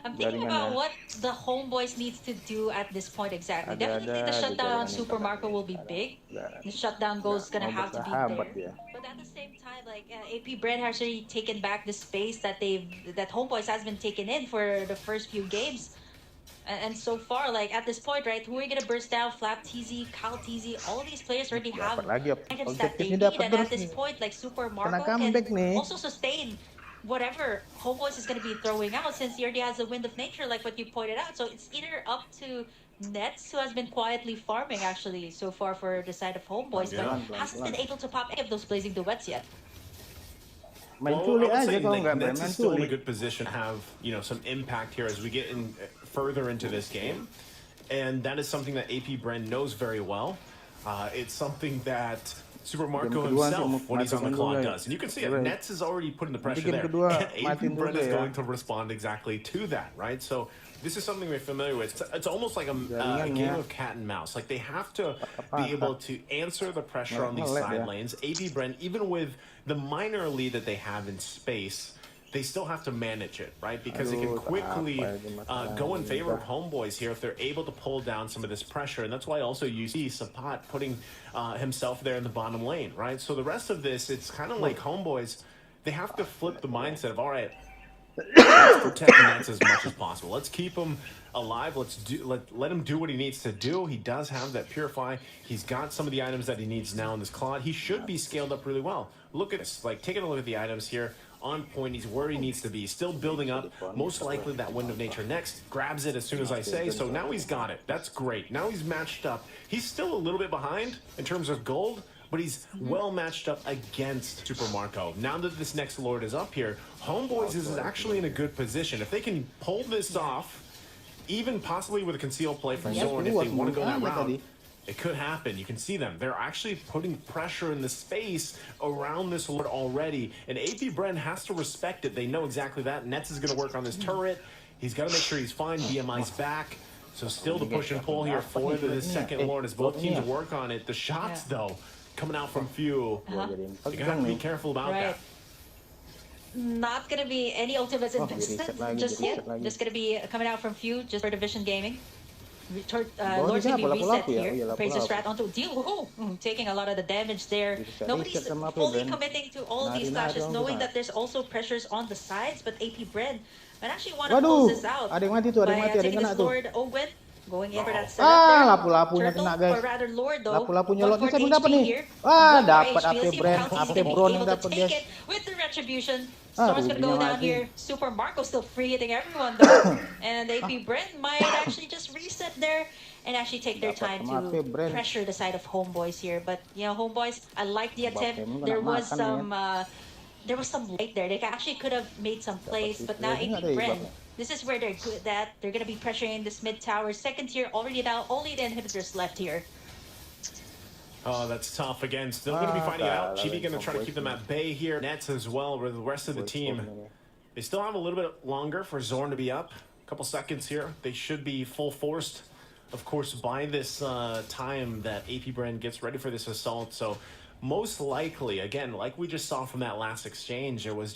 I'm thinking about what the Homebois needs to do at this point exactly. Definitely the shutdown on Super Marco will be big. The shutdown goal is gonna have to be there. But at the same time, like AP BREN has already taken back the space that Homebois has been taken in for the first few games. And so far, like at this point, right, who are you gonna burst down? Flap TZ, Cal TZ, all of these players already have items that they need. And at this point, like Super Marco can also sustain whatever Homebois is going to be throwing out, since he already has a wind of nature, like what you pointed out. So it's either up to Nets, who has been quietly farming actually so far for the side of Homebois, but hasn't been able to pop any of those blazing duets yet. Main Well, culik I would aja say kalau like, nggak Nets main is still in a culik. good position to have, you know, some impact here as we get in further into this game. And that is something that AP BREN knows very well. It's something that Super Marco himself, when he's on the clock, does. And you can see it. Nets is already putting the pressure there. And AP BREN is going to respond exactly to that, right? So this is something we're familiar with. It's almost like a game of cat and mouse. Like they have to be able to answer the pressure on these side lanes. AP BREN, even with the minor lead that they have in space, they still have to manage it, right? Because it can quickly go in favor of Homebois here if they're able to pull down some of this pressure. And that's why also you see Sapat putting himself there in the bottom lane, right? So the rest of this, it's kind of like Homebois, they have to flip the mindset of, all right, let's protect Nets as much as possible. Let's keep him alive. Let him do what he needs to do. He does have that Purify. He's got some of the items that he needs now in this Claude. He should be scaled up really well. Look at this. Like, taking a look at the items here. On point, he's where he needs to be. Still building up. Most likely that Wind of Nature next. Grabs it as soon as I say. So now he's got it. That's great. Now he's matched up. He's still a little bit behind in terms of gold, but he's well matched up against Super Marco. Now that this next Lord is up here, Homebois is actually in a good position. If they can pull this off, even possibly with a concealed play from Zorn, if they want to go that route, it could happen. You can see them. They're actually putting pressure in the space around this Lord already. And AP BREN has to respect it. They know exactly that. Nets is going to work on this turret. He's got to make sure he's fine. BMI's back. So still the push and pull here for the second Lord as both teams work on it. The shots, though, coming out from Few. You're going to have to be careful about that. Not going to be any ultimates investment just yet. Just going to be coming out from Few, just for Division Gaming. Lord's going to be reset here. Praiser Strat onto Deal. Taking a lot of the damage there. Nobody's fully committing to all of these flashes, knowing that there's also pressures on the sides, but AP BREN might actually want to close this out ada yang mati tuh, ada yang mati, ada yang taking kena this tuh. Lord Owen. Going in for that setup there. Lapu-lapunya kena guys. Or rather Lord though. Lapu-lapunya Lord ini 1 siapa dapat nih? here. Dapat AP BREN, AP Bron yang dapat guys. With the retribution, Storm's gonna go down here. Super Marco still free hitting everyone though. And AP BREN might actually just reset there and actually take their time to pressure the side of Homebois here. But you know, Homebois, I like the attempt. There was some light there. They actually could have made some plays, but now AP BREN, this is where they're good at. They're gonna be pressuring this mid tower. Second tier already down. Only the inhibitors left here. Oh, that's tough. Again, still going to be fighting it out. Chibi going to try to keep them at bay here. Nets as well, with the rest of the team. They still have a little bit longer for Zorn to be up. A couple seconds here. They should be full forced, of course, by this time that AP BREN gets ready for this assault. So most likely, again, like we just saw from that last exchange, it was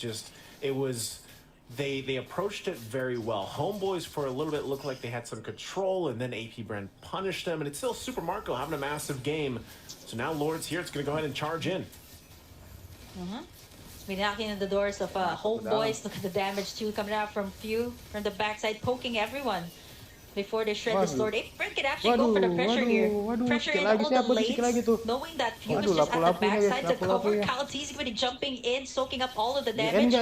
they approached it very well. Homeboys for a little bit looked like they had some control, and then AP BREN punished them, and it's still Super Marco having a massive game. So now Lord's here. It's going to go ahead and charge in. We're knocking on the doors of Homeboys. Look at the damage too coming out from Few from the backside, poking everyone before they shred this Lord. AP BREN can actually go for the pressure here. Pressure in all the lanes, knowing that Few is just at the backside to cover. Kalatizi going to be jumping in, soaking up all of the damage.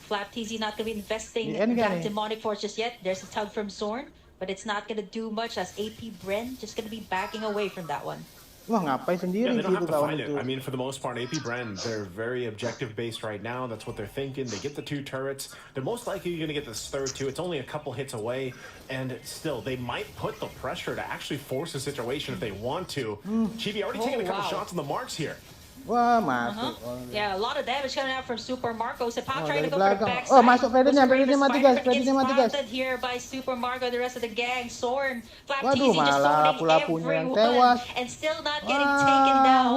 Flap TZ not going to be investing in that demonic force just yet. There's a tug from Zorn, but it's not going to do much as AP BREN just going to be backing away from that one. Wah, ngapain sendiri Yeah, they don't gitu have to kawan fight it. itu. I mean, for the most part, AP BREN, they're very objective based right now. That's what they're thinking. They get the 2 turrets. They're most likely going to get this third too. It's only a couple hits away, and still, they might put the pressure to actually force the situation if they want to. Chibi already taking a couple shots on the marks here. Wah, masuk. Yeah, a lot of damage coming out from Super Marco. Sepak trying to go dari for the belakang. backside. Oh, masuk Freddy-nya mati guys, Freddy-nya mati guys. Spotted here by Super Marco, the rest of the gang. Zorn, Flap Waduh, TZ just malah zoning lapu-lapunya yang everyone tewas. and still not getting taken down.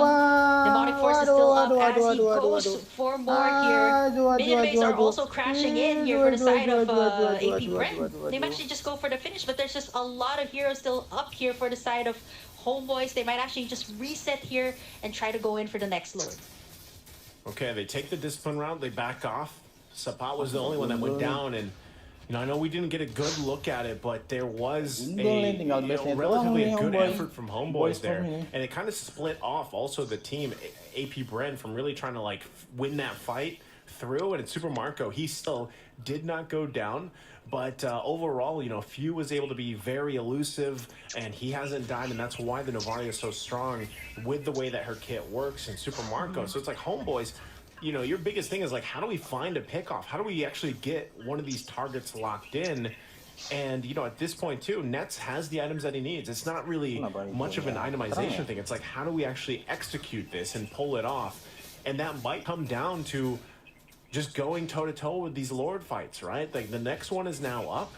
Demonic Force is still up as he goes for more here. Minion Bays are also crashing in here for the side of AP BREN. They might actually just go for the finish, but there's just a lot of heroes still up here for the side of Homeboys. They might actually just reset here and try to go in for the next Lord. Okay, they take the discipline route. They back off. Sapat was the only one that went down, and I know we didn't get a good look at it, but there was a relatively good effort from Homeboys there, and it kind of split off also the team AP BREN from really trying to like win that fight through. And Super Marco, he still did not go down. But overall, Few was able to be very elusive, and he hasn't died, and that's why the Novaria is so strong with the way that her kit works and Super Marco. So it's like Homeboys, your biggest thing is like, how do we find a pickoff? How do we actually get one of these targets locked in? And, at this point, too, Nets has the items that he needs. It's not really much of an itemization thing. It's like, how do we actually execute this and pull it off? And that might come down to just going toe-to-toe with these Lord fights, right? Like, the next one is now up.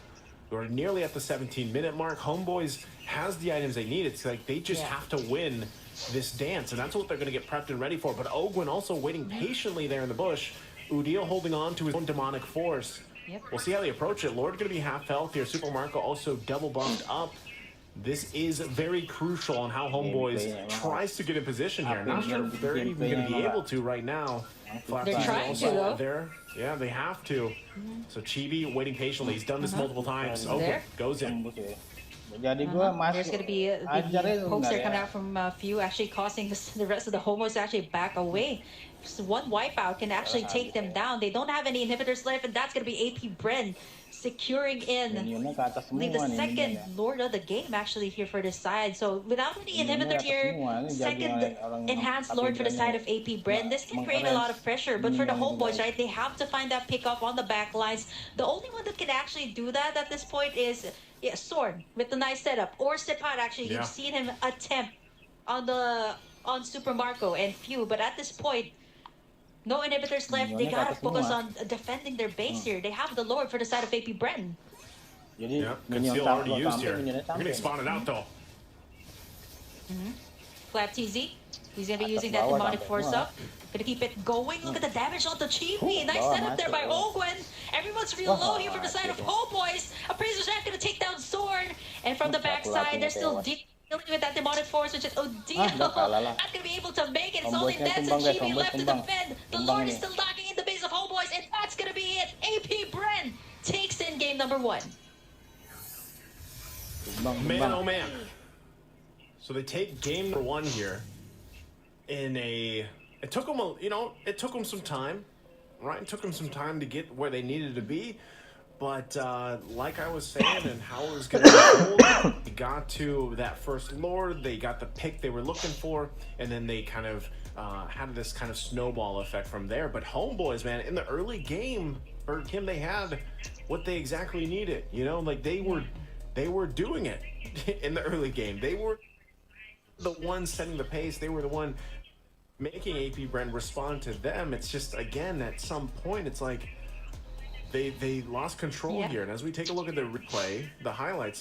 We're nearly at the 17-minute mark. Homeboys has the items they need. It's like they just have to win this dance, and that's what they're going to get prepped and ready for. But Ogwin also waiting patiently there in the bush. Udil holding on to his own demonic force. We'll see how they approach it. Lord going to be half health here. Super Marco also double buffed up. This is very crucial on how Homeboys tries to get in position here. Not sure if they're even going to be able to right now. They're trying to, though. There. Yeah, they have to. So Chibi waiting patiently. He's done this multiple times. Okay, goes in. Jadi gua masuk. There's going to be the pokes that coming out from Few, actually causing the rest of the Homos to actually back away. Just one wipeout can actually take them down. They don't have any inhibitors left, and that's going to be AP BREN securing in the second Lord of the game actually here for this side. So without any inhibitors here, second enhanced Lord for the side of AP BREN. This can create a lot of pressure, but for the Homeboys, right, they have to find that pickup on the back lines. The only one that can actually do that at this point is Zorn with the nice setup, or Sepat actually. You've seen him attempt on Super Marco and Few, but at this point, no inhibitors left. They gotta focus on defending their base here. They have the Lord for the side of AP BREN. Yeah, conceal already used here. You're gonna spawn it out though. Flap TZ. He's gonna be using that demonic force up. Gonna keep it going. Look at the damage on the Chibi. Nice setup there by Ogwin. Everyone's real low here from the side of Homeboys. Appraiser's not gonna take down Zorn. And from the backside, they're still dealing with that demonic force, which is Odile. Not gonna be able to make it. It's only Nets and Chibi left to defend. The Lord is still knocking in the base of Homeboys, and that's gonna be it. AP BREN takes in game number 1. Man, oh man. So they take game number 1 here. It took them, it took them some time, right? It took them some time to get where they needed to be. But like I was saying, and how it was going to unfold, they got to that first Lord, they got the pick they were looking for, and then they kind of had this kind of snowball effect from there. But Homeboys, man, in the early game, for him, they had what they exactly needed. Like they were doing it in the early game. They were the ones setting the pace. They were the one making AP BREN respond to them. It's just, again, at some point, it's like they lost control here. And as we take a look at the replay, the highlights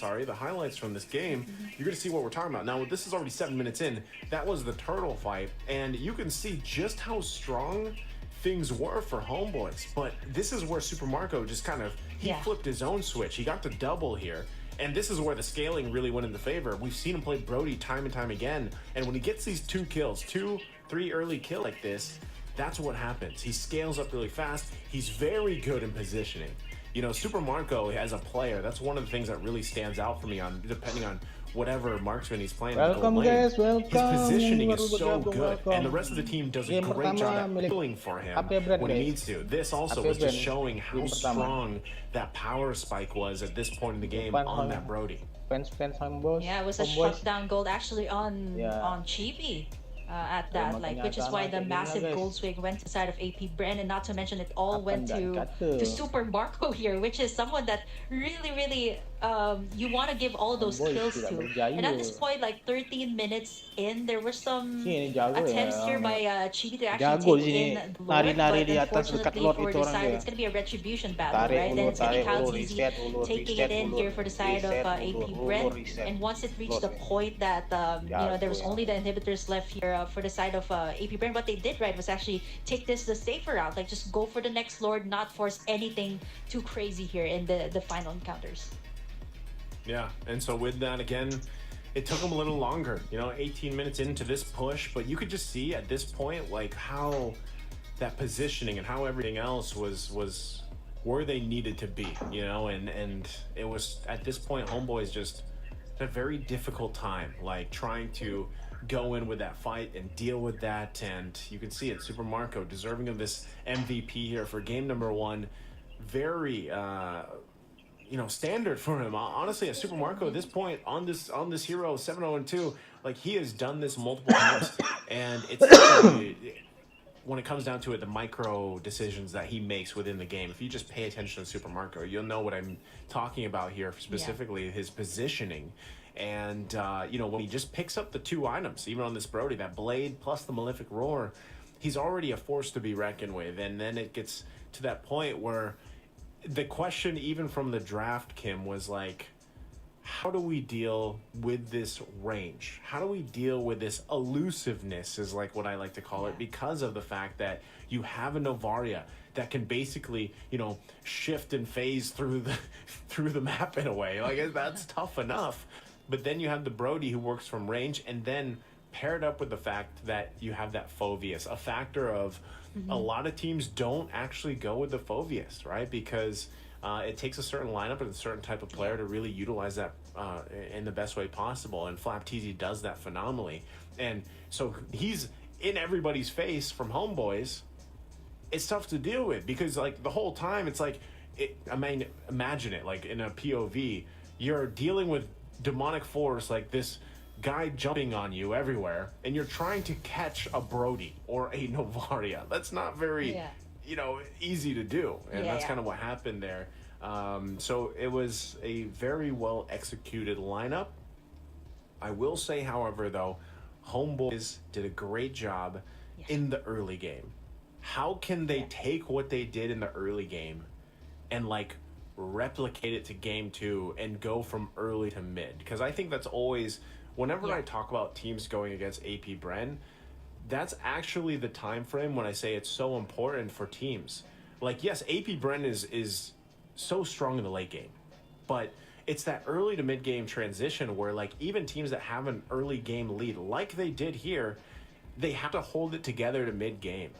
from this game, you're going to see what we're talking about. Now, this is already 7 minutes in. That was the turtle fight. And you can see just how strong things were for Homebois. But this is where Super Marco just kind of, he flipped his own switch. He got the double here. And this is where the scaling really went in the favor. We've seen him play Brody time and time again. And when he gets these 2 kills, 2, 3 early kills like this, that's what happens. He scales up really fast. He's very good in positioning. You know, Super Marco as a player, that's one of the things that really stands out for me on depending on whatever marksman he's playing. Welcome guys, welcome. His positioning is so good, welcome. and the rest of the team does a Game great job at milik pulling for him BREN, when he guys. needs to. This also BREN. was just showing how Game pertama. strong that power spike was at this point in the game on that Brody. Fans Homebois. Yeah, it was a shutdown gold actually on Chibi. At that, like, which is why the massive gold swing went to the side of AP BREN, and not to mention it all went to Super Marco here, which is someone that really you want to give all those kills to. And at this point, like 13 minutes in, there were some attempts here by Chibi to actually take in the Lord, but unfortunately for the side, it's going to be a retribution battle, right? Then it's going to be Kauzizi taking it in here for the side of AP BREN, and once it reached the point that you know, there was only the inhibitors left here for the side of AP BREN, what they did right was actually take this the safer route, like just go for the next Lord, not force anything too crazy here in the final encounters. Yeah, and so with that, again, it took them a little longer, you know, 18 minutes into this push, but you could just see at this point, like, how that positioning and how everything else was where they needed to be, you know, and it was, at this point, Homebois just had a very difficult time, like, trying to go in with that fight and deal with that, and you can see it, Super Marco deserving of this MVP here for game number 1, very, you know, standard for him. Honestly, at Super Marco at this point on this hero 7-0-2, like, he has done this multiple times, and it's when it comes down to it, the micro decisions that he makes within the game. If you just pay attention to Super Marco, you'll know what I'm talking about here, specifically his positioning. And you know, when he just picks up the 2 items, even on this Brody, that blade plus the Malefic Roar, he's already a force to be reckoned with. And then it gets to that point where the question, even from the draft, Kim, was like, how do we deal with this range? How do we deal with this elusiveness, is like what I like to call it, because of the fact that you have a Novaria that can basically, you know, shift and phase through the map in a way. Like, that's tough enough. But then you have the Brody who works from range, and then paired up with the fact that you have that Phoveus, a factor of a lot of teams don't actually go with the Phoveus, right? Because it takes a certain lineup and a certain type of player to really utilize that in the best way possible, and Flapteezy does that phenomenally. And so he's in everybody's face from Homebois. It's tough to deal with, because, like, the whole time it's like, I mean, imagine it, like, in a POV, you're dealing with demonic force, like this guy jumping on you everywhere, and you're trying to catch a Brody or a Novaria. That's not very, you know, easy to do, and that's kind of what happened there. So it was a very well executed lineup. I will say, however, though, Homebois did a great job in the early game. How can they take what they did in the early game and, like, replicate it to game 2 and go from early to mid? Because I think that's always, whenever I talk about teams going against AP BREN, that's actually the time frame when I say it's so important for teams. Like, yes, AP BREN is so strong in the late game, but it's that early to mid game transition where, like, even teams that have an early game lead, like they did here, they have to hold it together to mid game.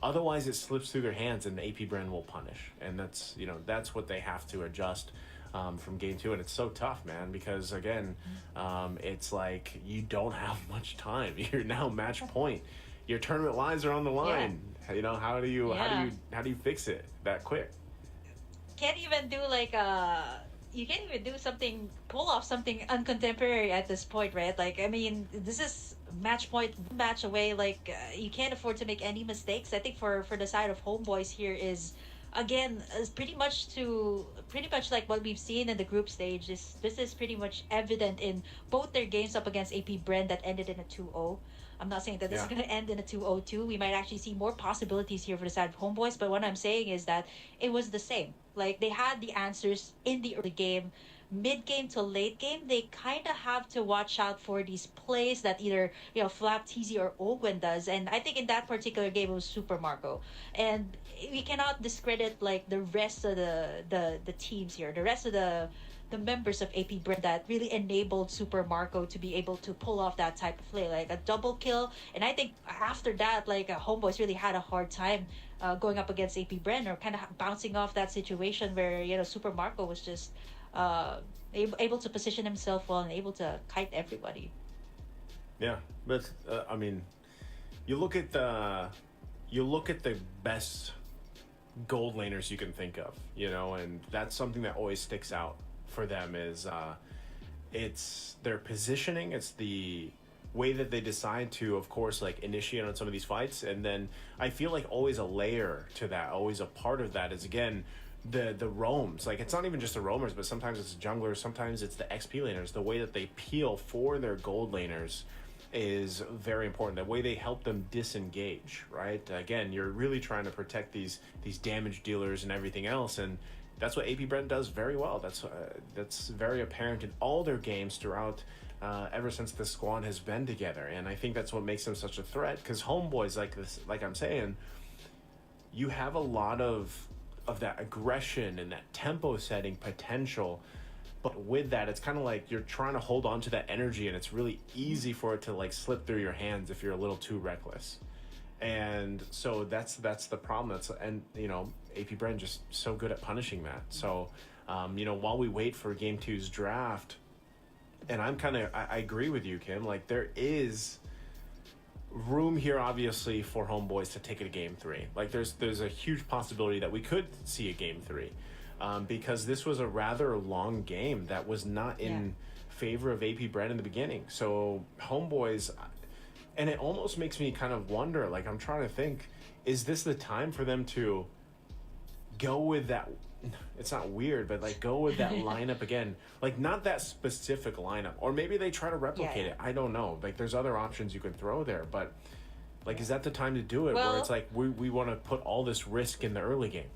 Otherwise, it slips through their hands, and the AP BREN will punish. And that's, you know, that's what they have to adjust from game 2. And it's so tough, man, because, again, it's like you don't have much time. You're now match point. Your tournament lives are on the line. You know, how do you fix it that quick? Can't even do like you can't even do something, pull off something uncontemporary at this point, right? Like, I mean, this is match point, match away. Like, you can't afford to make any mistakes. I think for the side of Homebois here is, again, is pretty much like what we've seen in the group stage. This is pretty much evident in both their games up against AP BREN that ended in a 2-0. I'm not saying that this is going to end in a 2-0-2. We might actually see more possibilities here for the side of Homebois, but what I'm saying is that it was the same. Like, they had the answers in the early game. mid game to late game, they kind of have to watch out for these plays that either Flap, TZ, or Ogwen does. And I think in that particular game it was Super Marco. And we cannot discredit like the rest of the teams here, the rest of the members of AP BREN that really enabled Super Marco to be able to pull off that type of play, like a double kill. And I think after that, like Homeboys really had a hard time going up against AP BREN, or kind of bouncing off that situation where Super Marco was just able to position himself well and able to kite everybody. Yeah, but I mean, you look at the best gold laners you can think of, and that's something that always sticks out for them is it's their positioning, it's the way that they decide to, of course, like initiate on some of these fights. And then I feel like always a layer to that, always a part of that is, again, the roams. Like, it's not even just the roamers, but sometimes it's the junglers, sometimes it's the XP laners. The way that they peel for their gold laners is very important. The way they help them disengage, right? Again, you're really trying to protect these damage dealers and everything else, and that's what AP BREN does very well. That's very apparent in all their games throughout, ever since the squad has been together. And I think that's what makes them such a threat, because Homeboys, like I'm saying, you have a lot of that aggression and that tempo setting potential, but with that, it's kind of like you're trying to hold on to that energy, and it's really easy for it to like slip through your hands if you're a little too reckless. And so that's the problem. AP BREN just so good at punishing that. So, while we wait for Game 2's draft, and I agree with you, Kim, like there is room here, obviously, for Homeboys to take it to Game 3. Like there's a huge possibility that we could see a Game 3, because this was a rather long game that was not in favor of AP BREN in the beginning. So Homeboys, and it almost makes me kind of wonder, like I'm trying to think, is this the time for them to go with that? It's not weird, but like go with that lineup again, like not that specific lineup, or maybe they try to replicate it. I don't know. Like there's other options you can throw there, but like, is that the time to do it? Where it's like we want to put all this risk in the early game?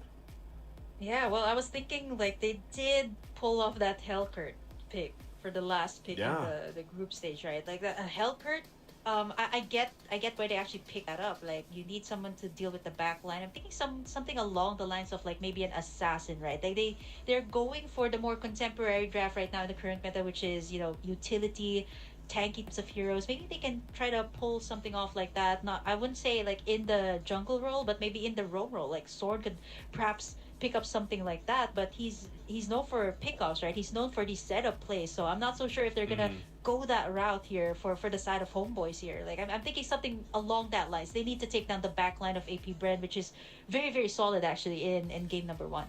Yeah, well, I was thinking like they did pull off that Hellcurt pick for the last pick in the group stage, right? Like that Hellcurt. I get why they actually pick that up. Like you need someone to deal with the back line. I'm thinking something along the lines of like maybe an assassin, right? Like they're going for the more contemporary draft right now in the current meta, which is utility, tanky types of heroes. Maybe they can try to pull something off like that. Not, I wouldn't say like in the jungle role, but maybe in the roam role. Like Sword could perhaps pick up something like that, but he's known for pickoffs, right? He's known for these setup plays, so I'm not so sure if they're gonna go that route here for the side of Homeboys here. Like I'm thinking something along that lines. They need to take down the back line of AP BREN, which is very, very solid actually in game number 1.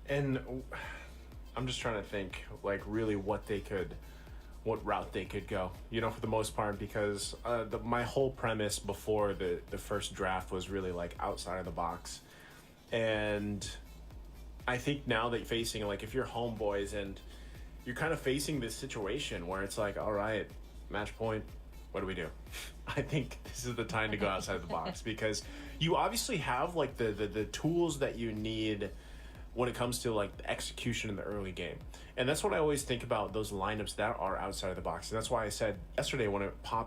And I'm just trying to think like really what route they could go, for the most part, because my whole premise before the first draft was really like outside of the box. And I think now that you're facing, like, if you're Homeboys and you're kind of facing this situation where it's like, all right, match point, what do we do? I think this is the time to go outside the box, because you obviously have like the tools that you need when it comes to like the execution in the early game. And that's what I always think about, those lineups that are outside of the box. And that's why I said yesterday when it popped